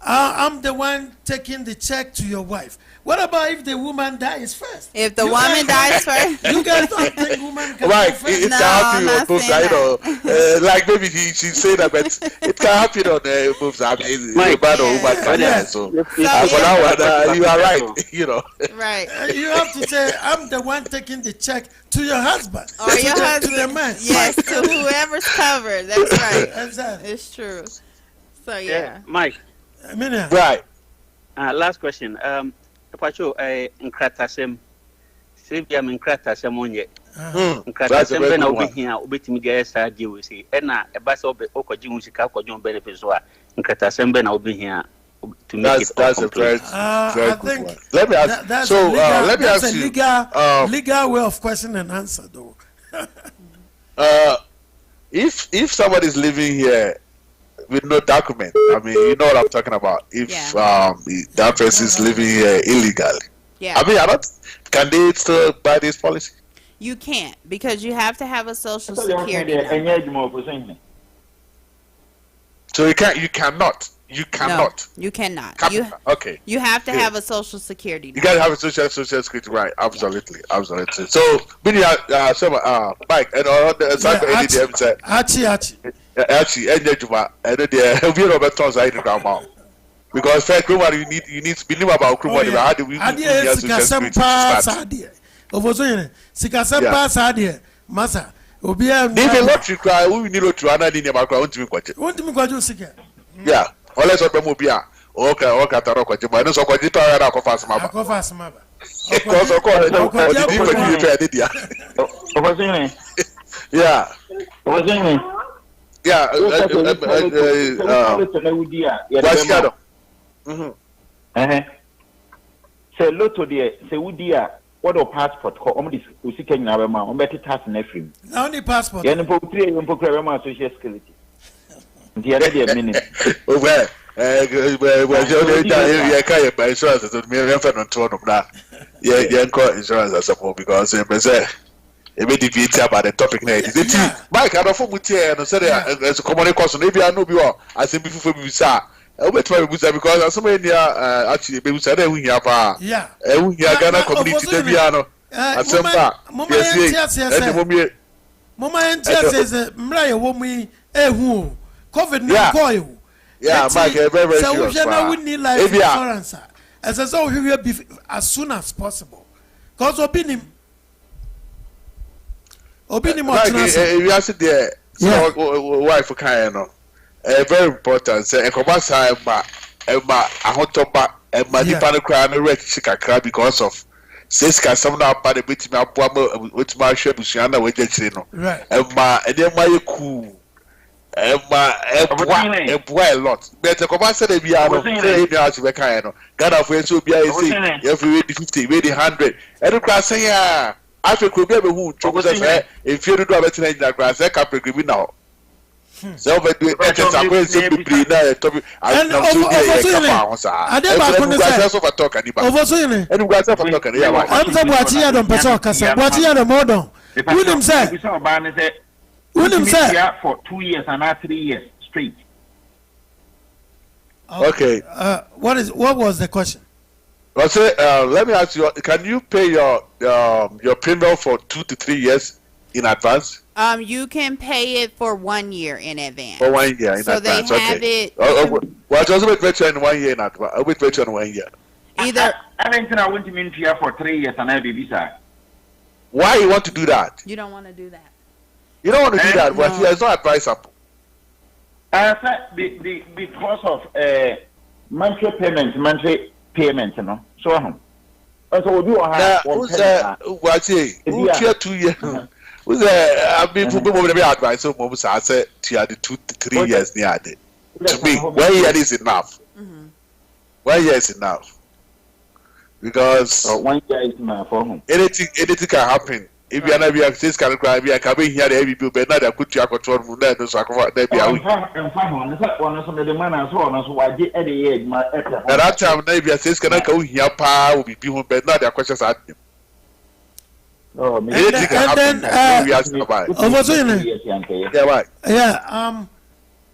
[SPEAKER 4] I'm the one taking the check to your wife. What about if the woman dies first?
[SPEAKER 1] If the woman dies first,
[SPEAKER 4] you guys don't think woman can
[SPEAKER 5] right?
[SPEAKER 4] go first?
[SPEAKER 5] It can happen on both sides, like maybe she say that, but it can happen on both sides. Mike, man or woman can die. So for that one, you are right. You know,
[SPEAKER 1] right?
[SPEAKER 4] You have to say, I'm the one taking the check to your husband
[SPEAKER 1] or your husband,
[SPEAKER 4] to the man.
[SPEAKER 1] Yes, to whoever's covered. That's right.
[SPEAKER 4] Exactly.
[SPEAKER 1] It's true. So yeah,
[SPEAKER 6] Mike.
[SPEAKER 5] Right.
[SPEAKER 6] Last question. Pacho, Nkratasem. Sylvia Nkratasem on yet. Nkratasem Ben over here, obeying the SR deal with it. And a bass of Okajimusika, John benefits. Nkratasem Ben over here to make it. That's a very
[SPEAKER 5] good one. Let me ask. So let me ask you.
[SPEAKER 4] Legal way of question and answer, though.
[SPEAKER 5] If somebody is living here with no document, I mean, you know what I'm talking about. If that person is living here illegally, I mean, can they still buy this policy?
[SPEAKER 1] You can't, because you have to have a social security number.
[SPEAKER 5] So you cannot. You cannot.
[SPEAKER 1] No, you cannot.
[SPEAKER 5] Okay.
[SPEAKER 1] You have to have a social security number.
[SPEAKER 5] You gotta have a social security, right? Absolutely. So, Mike, and Actually, because first, you need to believe about how do we
[SPEAKER 4] Masa.
[SPEAKER 5] Even lottery cry, we need to another in about yeah. Unless of Mobia, okay, but no so quite it are fast map. Yeah.
[SPEAKER 20] Say Lotto dear, say Woodia, what a passport, this Usikan Narama, on better task in every.
[SPEAKER 4] Only passport.
[SPEAKER 20] Yan Pokrama Social Security. The other minute.
[SPEAKER 5] Well, insurance is me on tone of that. Yeah, insurance, I suppose, because it may deviate about the topic. Mike, I don't know what you say as a common question. Maybe I know you are. I think before we say, I'll be trying to because as so many actually, we said we have we are Ghana community. Debiano. I said,
[SPEAKER 4] Mama says, Mraya woman, who COVID no
[SPEAKER 5] yeah, Mike, very
[SPEAKER 4] sure. So we need life insurance as soon as possible. Because Obinim
[SPEAKER 5] you asked there, wife kind very important. Say, a commercial Emma, a hot top, and my Japan crime, a wreck, Chicago because of Siska, some now part of which my which my ship is Shana with Jachino.
[SPEAKER 4] Right.
[SPEAKER 5] And then my cool. A lot. Better come and say we are Ghana for so be every 50, maybe 100. And class say, I could be who troubles us if you do better than that grass, I can't agree now. So, but we simply bring that topic. I know
[SPEAKER 20] for 2 years and not 3 years straight.
[SPEAKER 5] Okay.
[SPEAKER 4] What was the question?
[SPEAKER 5] Let me ask you: can you pay your premium for 2 to 3 years in advance?
[SPEAKER 1] You can pay it for 1 year in advance.
[SPEAKER 5] For 1 year in advance.
[SPEAKER 1] So they have it.
[SPEAKER 5] Well, just wait virtual in 1 year in advance. Wait virtual in 1 year.
[SPEAKER 1] Either.
[SPEAKER 20] I think I want to mean here for 3 years and I'll be visa.
[SPEAKER 5] Why you want to do that?
[SPEAKER 1] You don't want to do that.
[SPEAKER 5] You don't want to do that, but it's not advisable.
[SPEAKER 20] Because of monthly payment, you know. So, we do have
[SPEAKER 5] what's 2 years? I've been for advice. So, I said, 2 to 3 years near it. To me, 1 year is enough. 1 year is enough. Because
[SPEAKER 20] 1 year is enough for him.
[SPEAKER 5] Anything can happen. If you are not being this kind of crime, I can be here every people, but not a good track or 12 from there. So I can be out. At that time, maybe I say, can I go here? Pa will be people, but not their questions at him. And then,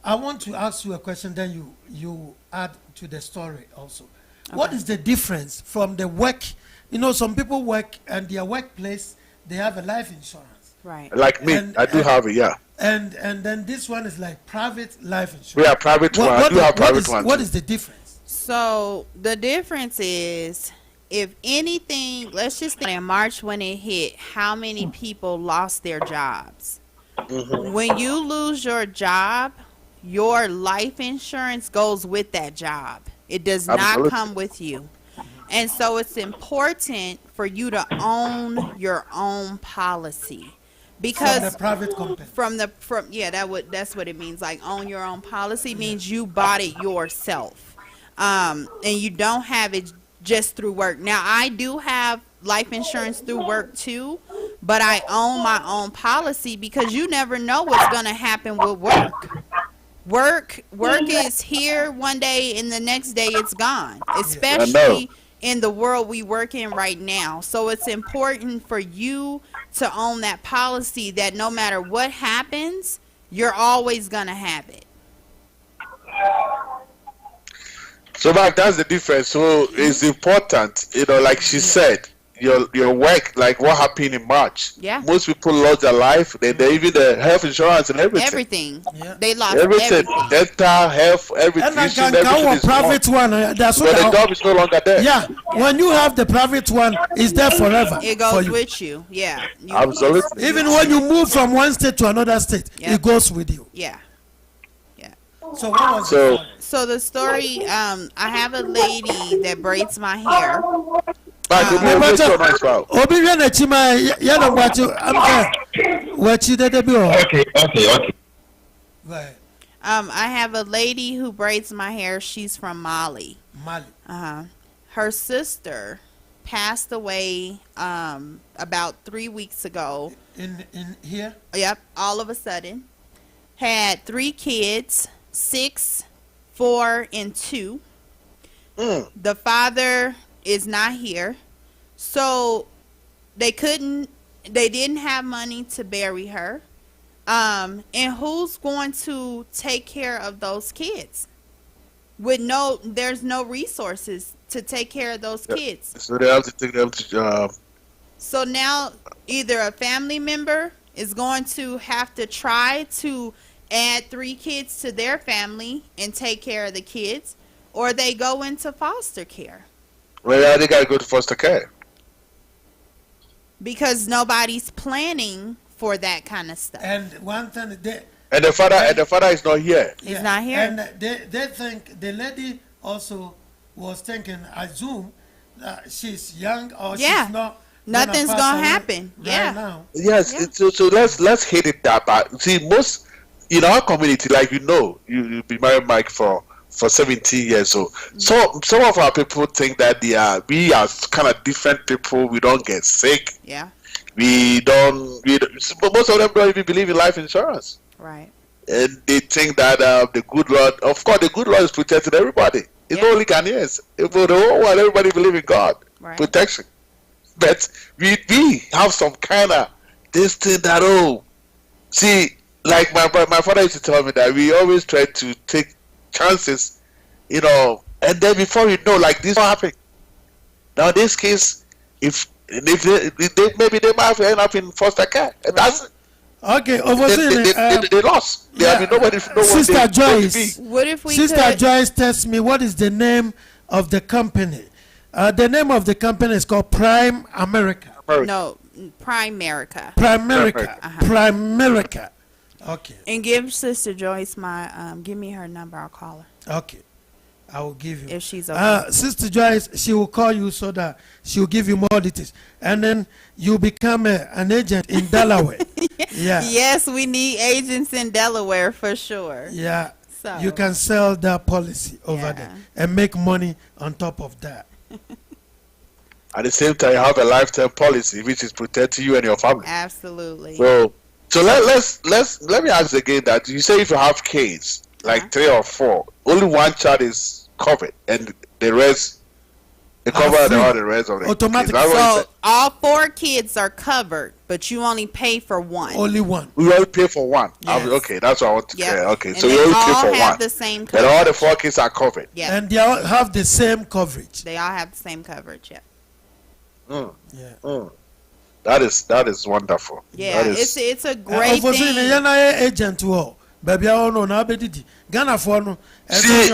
[SPEAKER 4] I want to ask you a question. Then you add to the story also. Okay. What is the difference from the work? You know, some people work and their workplace they have a life insurance.
[SPEAKER 1] Right.
[SPEAKER 5] Like me, I do have it. Yeah.
[SPEAKER 4] And then this one is like private life insurance.
[SPEAKER 5] We are private one. I do have private one.
[SPEAKER 4] What is the difference?
[SPEAKER 1] So the difference is, if anything, let's just think in March when it hit, how many people lost their jobs? Mm-hmm. When you lose your job, your life insurance goes with that job. It does not come with you. And so it's important for you to own your own policy. Because
[SPEAKER 4] from the private company.
[SPEAKER 1] That's what it means. Like, own your own policy means you bought it yourself. And you don't have it just through work. Now, I do have life insurance through work too, but I own my own policy because you never know what's going to happen with work. Work is here one day and the next day it's gone, especially in the world we work in right now. So it's important for you to own that policy that no matter what happens, you're always going to have it.
[SPEAKER 5] So, Mark, that's the difference. So it's important, like she said, your work, like what happened in March.
[SPEAKER 1] Yeah.
[SPEAKER 5] Most people lost their life. They even the health insurance and everything.
[SPEAKER 1] Everything. Yeah. They lost everything.
[SPEAKER 5] Dental, health, everything.
[SPEAKER 4] And a private one. That's what
[SPEAKER 5] the job is no longer there.
[SPEAKER 4] Yeah. When you have the private one, it's there forever.
[SPEAKER 1] It goes with you. Yeah.
[SPEAKER 5] Absolutely.
[SPEAKER 4] Even when you move from one state to another state, it goes with you.
[SPEAKER 1] Yeah.
[SPEAKER 4] So what was
[SPEAKER 1] So the story, I have a lady that braids my hair. I have a lady who braids my hair. She's from Mali. Her sister passed away about 3 weeks ago.
[SPEAKER 4] In here?
[SPEAKER 1] Yep, all of a sudden. Had 3 kids, 6, 4, and 2. The father is not here, so they didn't have money to bury her. And who's going to take care of those kids? There's no resources to take care of those kids.
[SPEAKER 5] So they have to take them to
[SPEAKER 1] So now either a family member is going to have to try to add 3 kids to their family and take care of the kids, or they go into foster care.
[SPEAKER 5] Well, they gotta go to foster care
[SPEAKER 1] because nobody's planning for that kind of stuff.
[SPEAKER 4] And one thing,
[SPEAKER 5] and the father is not here.
[SPEAKER 1] He's not here.
[SPEAKER 4] And they think the lady also was thinking, I assume that she's young or she's not.
[SPEAKER 1] Nothing's gonna happen.
[SPEAKER 4] Right now.
[SPEAKER 5] Yes. So let's hit it that bad. See, most in our community, like you've been married, Mike, for 17 years. So some of our people think that we are kind of different people. We don't get sick.
[SPEAKER 1] Yeah.
[SPEAKER 5] But most of them don't even believe in life insurance.
[SPEAKER 1] Right.
[SPEAKER 5] And they think that the good Lord, of course, the good Lord is protecting everybody. It's not only Ghanaians. For the whole world, everybody believe in God.
[SPEAKER 1] Right.
[SPEAKER 5] Protection. But we have some kind of this thing that, see, like my father used to tell me that we always try to take chances, and then before you know, like this will happen. Now in this case, if maybe they might end up in foster care. And that's
[SPEAKER 4] okay.
[SPEAKER 5] They lost. Nobody know
[SPEAKER 4] Sister Joyce.
[SPEAKER 1] What if we?
[SPEAKER 4] Sister Joyce tells me what is the name of the company. The name of the company is called Prime America.
[SPEAKER 1] No, Primerica.
[SPEAKER 4] Primerica. Primerica. Okay.
[SPEAKER 1] And give Sister Joyce give me her number. I'll call her.
[SPEAKER 4] Okay. I will give you.
[SPEAKER 1] If she's okay.
[SPEAKER 4] Sister Joyce, she will call you so that she will give you more details. And then you become an agent in Delaware. Yeah.
[SPEAKER 1] Yes, we need agents in Delaware for sure.
[SPEAKER 4] Yeah. So you can sell that policy over there and make money on top of that.
[SPEAKER 5] At the same time, you have a lifetime policy which is protecting you and your family.
[SPEAKER 1] Absolutely.
[SPEAKER 5] So let me ask again that you say if you have kids, like 3 or 4, only one child is covered and the rest It covers all the rest of the
[SPEAKER 4] automatically.
[SPEAKER 1] So all 4 kids are covered, but you only pay for one.
[SPEAKER 4] Only one.
[SPEAKER 5] We only pay for one.
[SPEAKER 4] Yes.
[SPEAKER 5] Okay, that's what I want to clear. Okay,
[SPEAKER 1] and
[SPEAKER 5] so we only pay for
[SPEAKER 1] all have
[SPEAKER 5] one.
[SPEAKER 1] the same
[SPEAKER 5] And
[SPEAKER 1] coverage.
[SPEAKER 5] all the 4 kids are covered.
[SPEAKER 1] Yeah.
[SPEAKER 4] And they all have the same coverage.
[SPEAKER 1] They all have the same coverage. Yeah.
[SPEAKER 5] That is wonderful.
[SPEAKER 1] Yeah, it's a great thing.
[SPEAKER 4] OFOSUHENE agent who baby I know na bedidi Ghana for no.
[SPEAKER 5] See,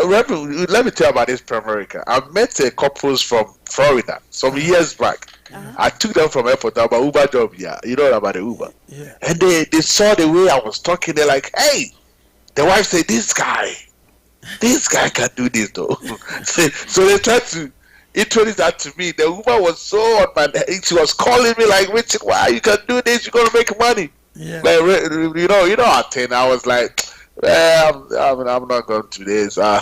[SPEAKER 5] Reverend, let me tell you about this America. I met a couple from Florida some years back. I took them from airport about Uber job. Yeah, you know about the Uber.
[SPEAKER 4] Yeah.
[SPEAKER 5] And they saw the way I was talking. They're like, "Hey," the wife said, "This guy can do this though." So they tried to introduce that to me. The Uber was so on my neck. She was calling me like, "Richard, why you can do this? You're gonna make money."
[SPEAKER 4] Yeah.
[SPEAKER 5] Like, you know, at 10, I was like, I'm not going to this. I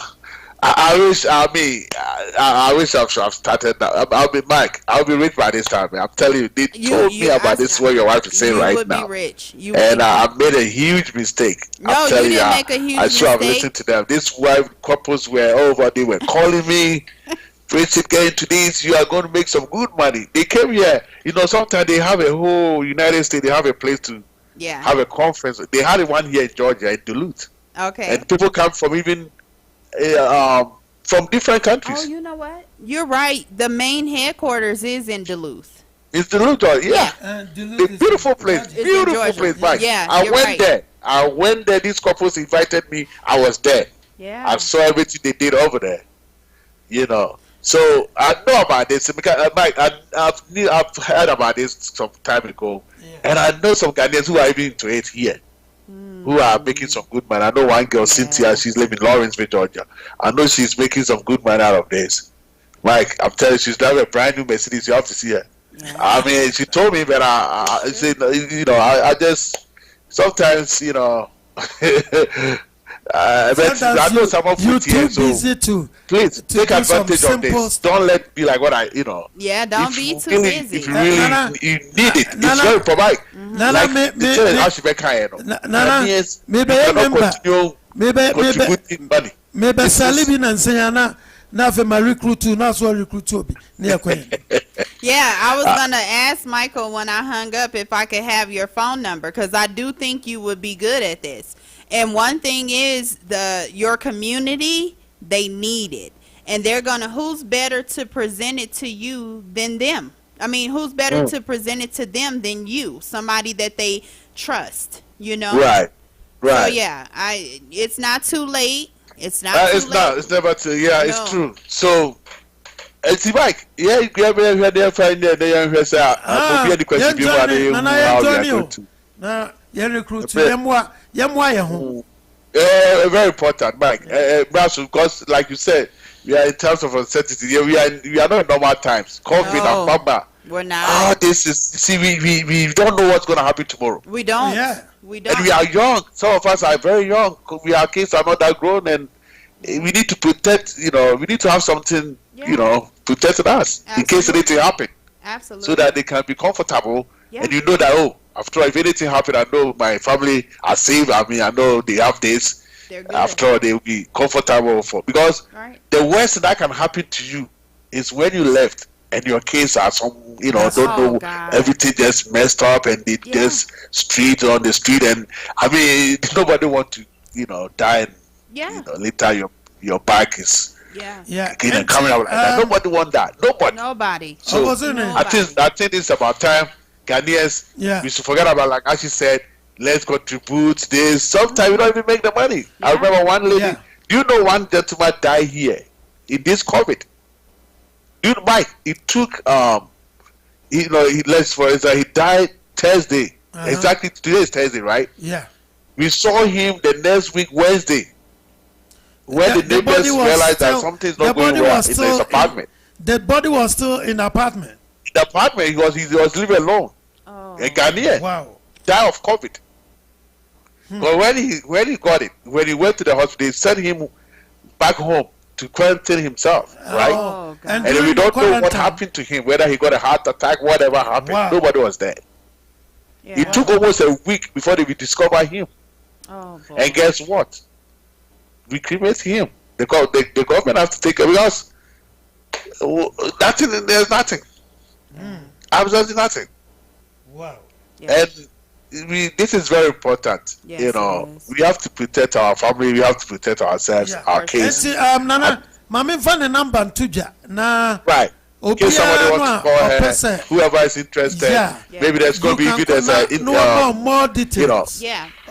[SPEAKER 5] wish I should have started now. I'll be Mike. I'll be rich by this time. Man. I'm telling you, they told me about this. What your wife is saying right now.
[SPEAKER 1] You would be rich.
[SPEAKER 5] I made a huge mistake.
[SPEAKER 1] No, you didn't make a huge mistake.
[SPEAKER 5] I should have listened to them. This wife couples were over. They were calling me. Richard, get into this. You are going to make some good money. They came here. You know, sometimes they have a whole United States. They have a place to have a conference. They had one here in Georgia, in Duluth.
[SPEAKER 1] Okay.
[SPEAKER 5] And people come from even from different countries.
[SPEAKER 1] Oh, you know what? You're right. The main headquarters is in Duluth.
[SPEAKER 5] It's Duluth, yeah.
[SPEAKER 4] Duluth
[SPEAKER 5] a beautiful place. Beautiful place, Mike.
[SPEAKER 1] Yeah,
[SPEAKER 5] I went there. These couples invited me. I was there.
[SPEAKER 1] Yeah.
[SPEAKER 5] I saw everything they did over there. You know. So I know about this because Mike, I've heard about this some time ago, and I know some Ghanaians who are even into it here, who are making some good money. I know one girl, Cynthia, she's living in Lawrenceville, Georgia. I know she's making some good money out of this. Mike, I'm telling you, she's driving a brand new Mercedes. You have to see her. Yeah. I mean, she told me that I said, you know, I just sometimes, you know. But I know some of you too
[SPEAKER 4] busy to
[SPEAKER 5] please take advantage of this. Don't let be like what I, you know.
[SPEAKER 1] Yeah, don't be too busy.
[SPEAKER 5] If you really you need it, it's very provide. Like the church how she be kind, you know. Maybe contributing money.
[SPEAKER 4] Maybe Salibi and Sayana. Now for my recruit now so recruit obi near Queen.
[SPEAKER 1] Yeah, I was gonna ask Michael when I hung up if I could have your phone number because I do think you would be good at this. And one thing is your community, they need it. And they're gonna who's better to present it to you than them? I mean, who's better to present it to them than you? Somebody that they trust, you know?
[SPEAKER 5] Right.
[SPEAKER 1] So yeah, it's not too late. It's not too late.
[SPEAKER 5] It's never too it's true. So it's Mike. Yeah, you get me there find there you say be the question people are
[SPEAKER 4] you recruit
[SPEAKER 5] very important, Mike. Because like you said, we are in terms of uncertainty. We are not in normal times. COVID and Bamba.
[SPEAKER 1] We're not.
[SPEAKER 5] This is we don't know what's going to happen tomorrow.
[SPEAKER 1] We don't.
[SPEAKER 4] Yeah.
[SPEAKER 1] We don't.
[SPEAKER 5] And we are young. Some of us are very young. Our kids are not that grown, and we need to protect. You know, we need to have something. You know, protecting us in case anything happen.
[SPEAKER 1] Absolutely.
[SPEAKER 5] So that they can be comfortable, and you know that after all, if anything happen, I know my family are safe. I mean, I know they have this. After all, they will be comfortable because the worst that can happen to you is when you left and your kids are don't know everything just messed up and they just on the street, and I mean nobody want to die and later your back is coming out like that. Nobody want that. Nobody. So I think it's about time Ghanaians we should forget about, like as she said, let's contribute this. Sometimes we don't even make the money. I remember one lady. Do you know one gentleman died here in this COVID? Do you know, Mike? It took he died Thursday. Exactly, today is Thursday, right?
[SPEAKER 4] Yeah.
[SPEAKER 5] We saw him the next week Wednesday. When the neighbors realized that something's not going well in his apartment.
[SPEAKER 4] The body was still in the apartment.
[SPEAKER 5] The apartment he was living alone. A Ghanaian.
[SPEAKER 4] Wow.
[SPEAKER 5] Died of COVID. But when he got it, when he went to the hospital, they sent him back home to quarantine himself, right? And we don't know what happened to him, whether he got a heart attack, whatever happened. Nobody was there. It took almost a week before they discovered him. And guess what? We cremated him. The government has to take it because Nothing. There's nothing. Absolutely nothing.
[SPEAKER 4] Wow.
[SPEAKER 5] And this is very important.
[SPEAKER 1] Yes,
[SPEAKER 5] you know, we have to protect our family. We have to protect ourselves, our kids.
[SPEAKER 4] Nana, mami find the number tuja na.
[SPEAKER 5] Right. In case somebody wants to call her, whoever is interested, maybe there's going to be
[SPEAKER 4] more details.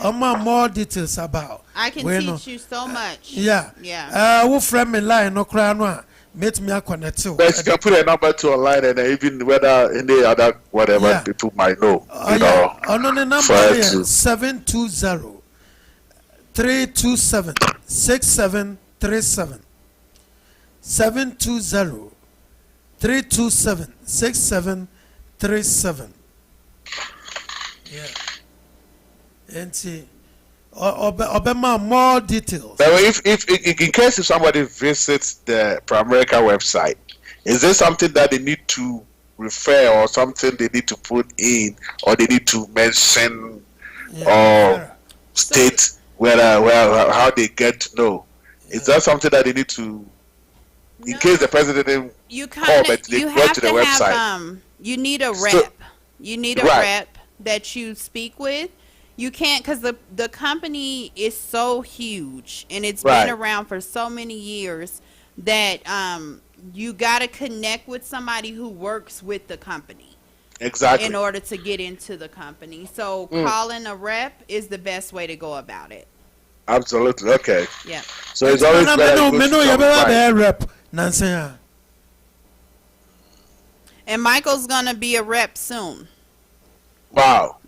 [SPEAKER 4] More details about.
[SPEAKER 1] I can teach you so much.
[SPEAKER 4] Who friend me line no cry no. Meet me a connect.
[SPEAKER 5] But you can put a number to online and even whether any other whatever people might know. You know.
[SPEAKER 4] On the number here 720-327-6737. 720-327-6737. And see, Obama more details.
[SPEAKER 5] But if in case if somebody visits the Pramerica website, is there something that they need to refer or something they need to put in, or they need to mention or state where how they get to know? Is that something that they need to? In case the president didn't call, but they go to the website.
[SPEAKER 1] You need a rep. You need a rep that you speak with. You can't, because the company is so huge and it's been around for so many years that you got to connect with somebody who works with the company.
[SPEAKER 5] Exactly.
[SPEAKER 1] In order to get into the company. So calling a rep is the best way to go about it.
[SPEAKER 5] Absolutely. Okay.
[SPEAKER 1] Yeah.
[SPEAKER 5] So it's always better
[SPEAKER 4] rep. Nancy.
[SPEAKER 1] And Michael's going to be a rep soon.
[SPEAKER 5] Wow.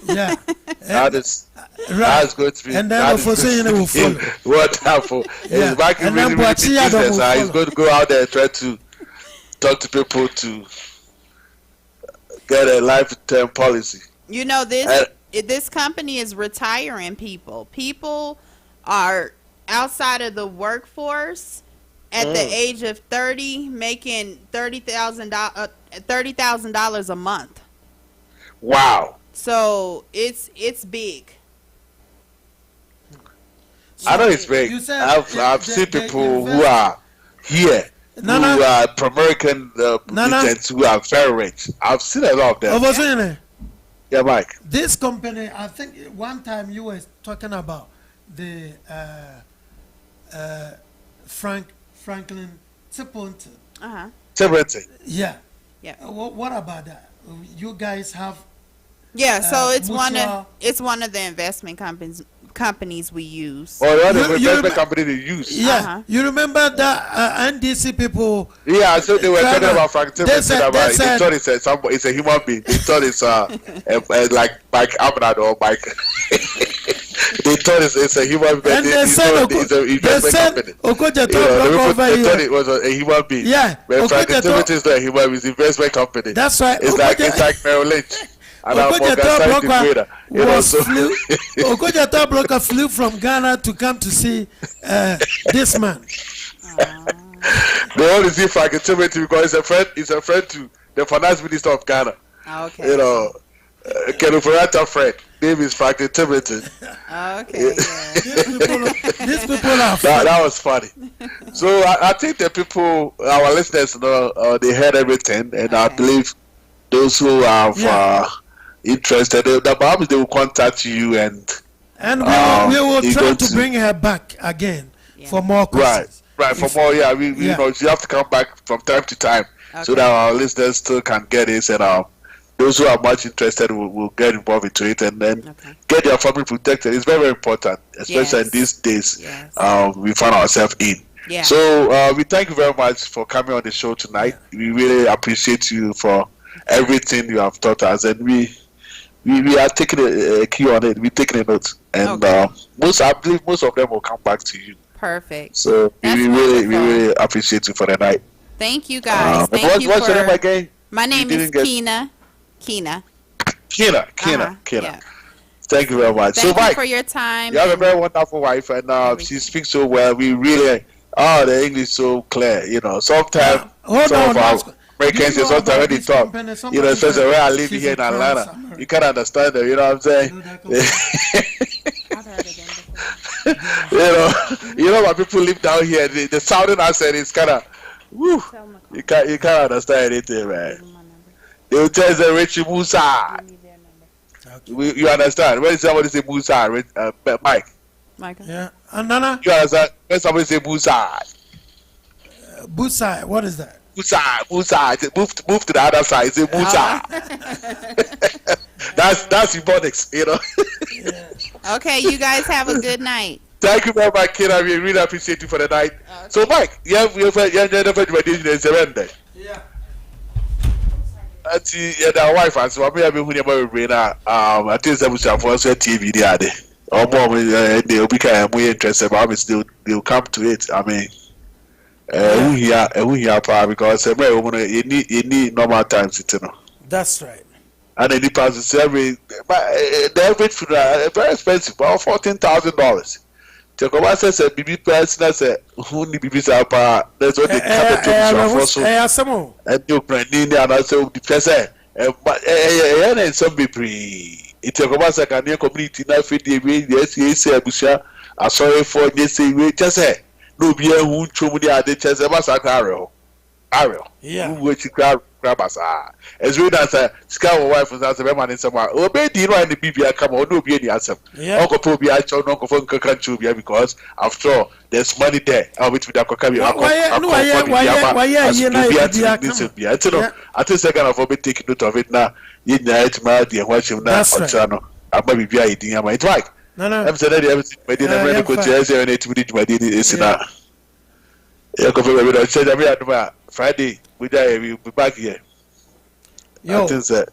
[SPEAKER 4] Yeah.
[SPEAKER 5] That's going to be.
[SPEAKER 4] And then OFOSUHENE will follow.
[SPEAKER 5] Wonderful.
[SPEAKER 4] Yeah.
[SPEAKER 5] He's really business. He's going to go out there and try to talk to people to get a lifetime policy.
[SPEAKER 1] You know, this company is retiring people. People are outside of the workforce at the age of 30 making $30,000 a month.
[SPEAKER 5] Wow.
[SPEAKER 1] So it's big.
[SPEAKER 5] I know it's big. I've seen people who are here who are American agents who are very rich. I've seen a lot of them. Yeah, Mike.
[SPEAKER 4] This company, I think one time you were talking about the Franklin Templeton.
[SPEAKER 5] Templeton.
[SPEAKER 4] Yeah. What about that? You guys have
[SPEAKER 1] so it's one of the investment companies we use.
[SPEAKER 5] Oh, the investment company they use.
[SPEAKER 4] Yeah, you remember that NDC people?
[SPEAKER 5] Yeah, so they were talking about Frank Templeton. They thought it's a human being. They thought it's like Mike Amenado or Mike. They thought it's a human being.
[SPEAKER 4] And they said
[SPEAKER 5] it's an investment company. They thought it was a human being.
[SPEAKER 4] Yeah,
[SPEAKER 5] but Frank Templeton is not a human being. It's an investment company.
[SPEAKER 4] That's right.
[SPEAKER 5] It's like Merrill Lynch. And
[SPEAKER 4] Okoja Broker flew from Ghana to come to see this man.
[SPEAKER 5] They only see Frank Templeton because he's a friend to the finance minister of Ghana.
[SPEAKER 1] Okay.
[SPEAKER 5] You know, Kenufurata friend. Name is Frank Templeton.
[SPEAKER 1] Okay.
[SPEAKER 4] These people are
[SPEAKER 5] that was funny. So I think the people, our listeners, know they heard everything, and I believe those who have interested, they will contact you and
[SPEAKER 4] we will try to bring her back again for more questions.
[SPEAKER 5] Right, for more. Yeah, we you know, you have to come back from time to time so that our listeners still can get this, and those who are much interested will get involved into it and then get their family protected. It's very, very important, especially in these days we find ourselves in.
[SPEAKER 1] Yeah.
[SPEAKER 5] So we thank you very much for coming on the show tonight. We really appreciate you for everything you have taught us, and we are taking a key on it. We're taking a note, and I believe most of them will come back to you.
[SPEAKER 1] Perfect.
[SPEAKER 5] So we really appreciate you for the night.
[SPEAKER 1] Thank you guys.
[SPEAKER 5] What's your name again?
[SPEAKER 1] My name is Keena.
[SPEAKER 5] Keena. Thank you very much.
[SPEAKER 1] Thank you for your time.
[SPEAKER 5] You have a very wonderful wife, and she speaks so well. We really, the English so clear. You know, sometimes some of our Americans sometimes when they talk, you know, especially when I live here in Atlanta, you can't understand them. You know what I'm saying? You know, when people live down here, the southern accent is kind of Woo. You can't understand anything, man. They will tell the Richie Musa. You understand? When somebody say Musa, Mike.
[SPEAKER 1] Michael.
[SPEAKER 4] Yeah. And Nana?
[SPEAKER 5] You understand? When somebody say Musa.
[SPEAKER 4] Busa, what is that?
[SPEAKER 5] Musa. Move to the other side. Say Musa. That's ebonics, you know.
[SPEAKER 1] Yeah. Okay, you guys have a good night.
[SPEAKER 5] Thank you very much, Kira. We really appreciate you for the night. Okay. So, Mike, you have yeah. The wife as well. I think that we shall force TV the other. They'll become more interested, but obviously they'll come to it. I mean, we here because you need normal times, you know.
[SPEAKER 4] That's right.
[SPEAKER 5] And any passes every food very expensive, about $14,000. Jacoba says a BB person said who need BB Sapa. That's what they come to and you branding and also the person and some be it Jacoba said can your community now fit the way yes Busha are sorry for this way just say no be a who chum the other chess about Ariel. Yeah, which grab us as we as a scout wife was as a man in somewhere. Obey the right in the BB come on, no be any answer. Uncle Poby, I shall not go because after all, there's money there. I'll be with the Cocabi. I think second of all, taking note of it now. You night, my dear, watch him now. I might be eating my right. No, I'm saying everything. I didn't really go to my is now. Friday, we'll be back here.
[SPEAKER 4] Yo,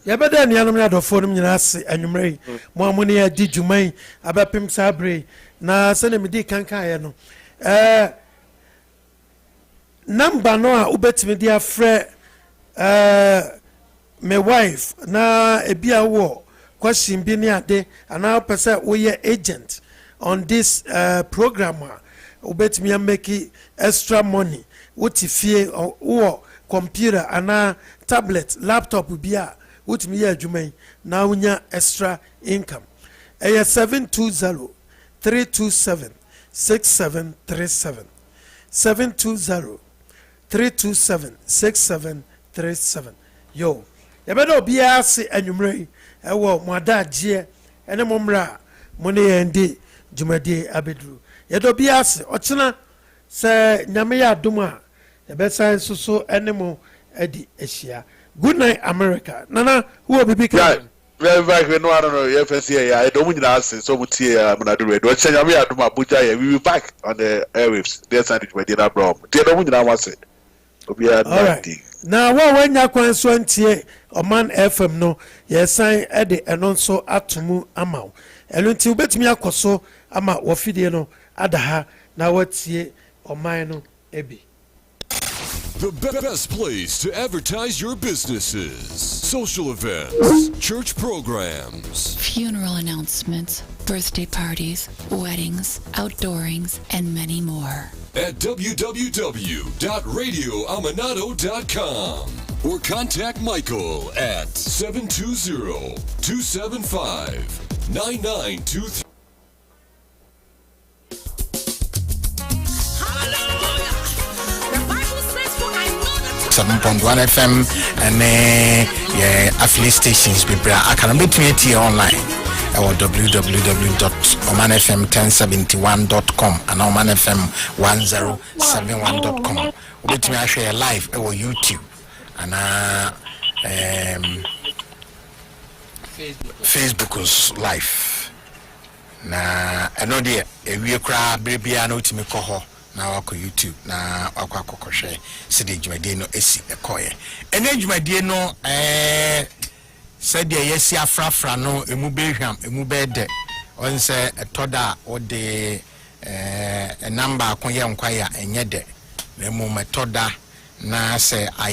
[SPEAKER 4] ya better ni anum ya do phone nyina ase anwumre mo amune ya di dwuman abapem sabre na se ne medi kankan ye no number no a ubetimi dia frɛ my wife na ebia wo question bi ni ade ana pese wo ye agent on this program ubetimi ya make extra money wuti fie wo computer ana tablet laptop bia wutimi ya adwuman na unya extra income 720 327 6737 720 327 6737 yo yabedo bia se anwumre ewo moadagie ene momra mone yende dwumade abedru yedo bia se ochina se nyame ya adoma yabesa so enemo edi eshia. Good night, America. Nana, who will be big? Yeah, very no, I don't know. If I see, I don't mean to ask. So much here, I'm not doing. What's saying? We are doing Abuja. We will be back on the airwaves. There's something we did not bro. They don't mean to ask it. We are right. Now, when you can so antie Oman FM no, yes, sign Eddie and also atumu amau. Elunti ubetimi akoso ama wofide no adaha na watie Oman no ebi.
[SPEAKER 7] The best place to advertise your businesses, social events, church programs,
[SPEAKER 22] funeral announcements, birthday parties, weddings, outdoorings, and many more.
[SPEAKER 7] At www.radioamenado.com or contact Michael at 720-275-9923.
[SPEAKER 13] 7.1 FM and affiliate stations be bra. I can meet me here online or www.omanfm1071.com and omanfm1071.com. Meet me actually live or YouTube and Facebook's live. Na I dear we cry baby I know to me coho. Na wako YouTube na wako akokoshe sidi dwumadie no esi ekoye ene dwumadie no said yesi afrafra no emu behwam emu bede onse etoda ode number akoye nkwaya enye de na emu metoda na se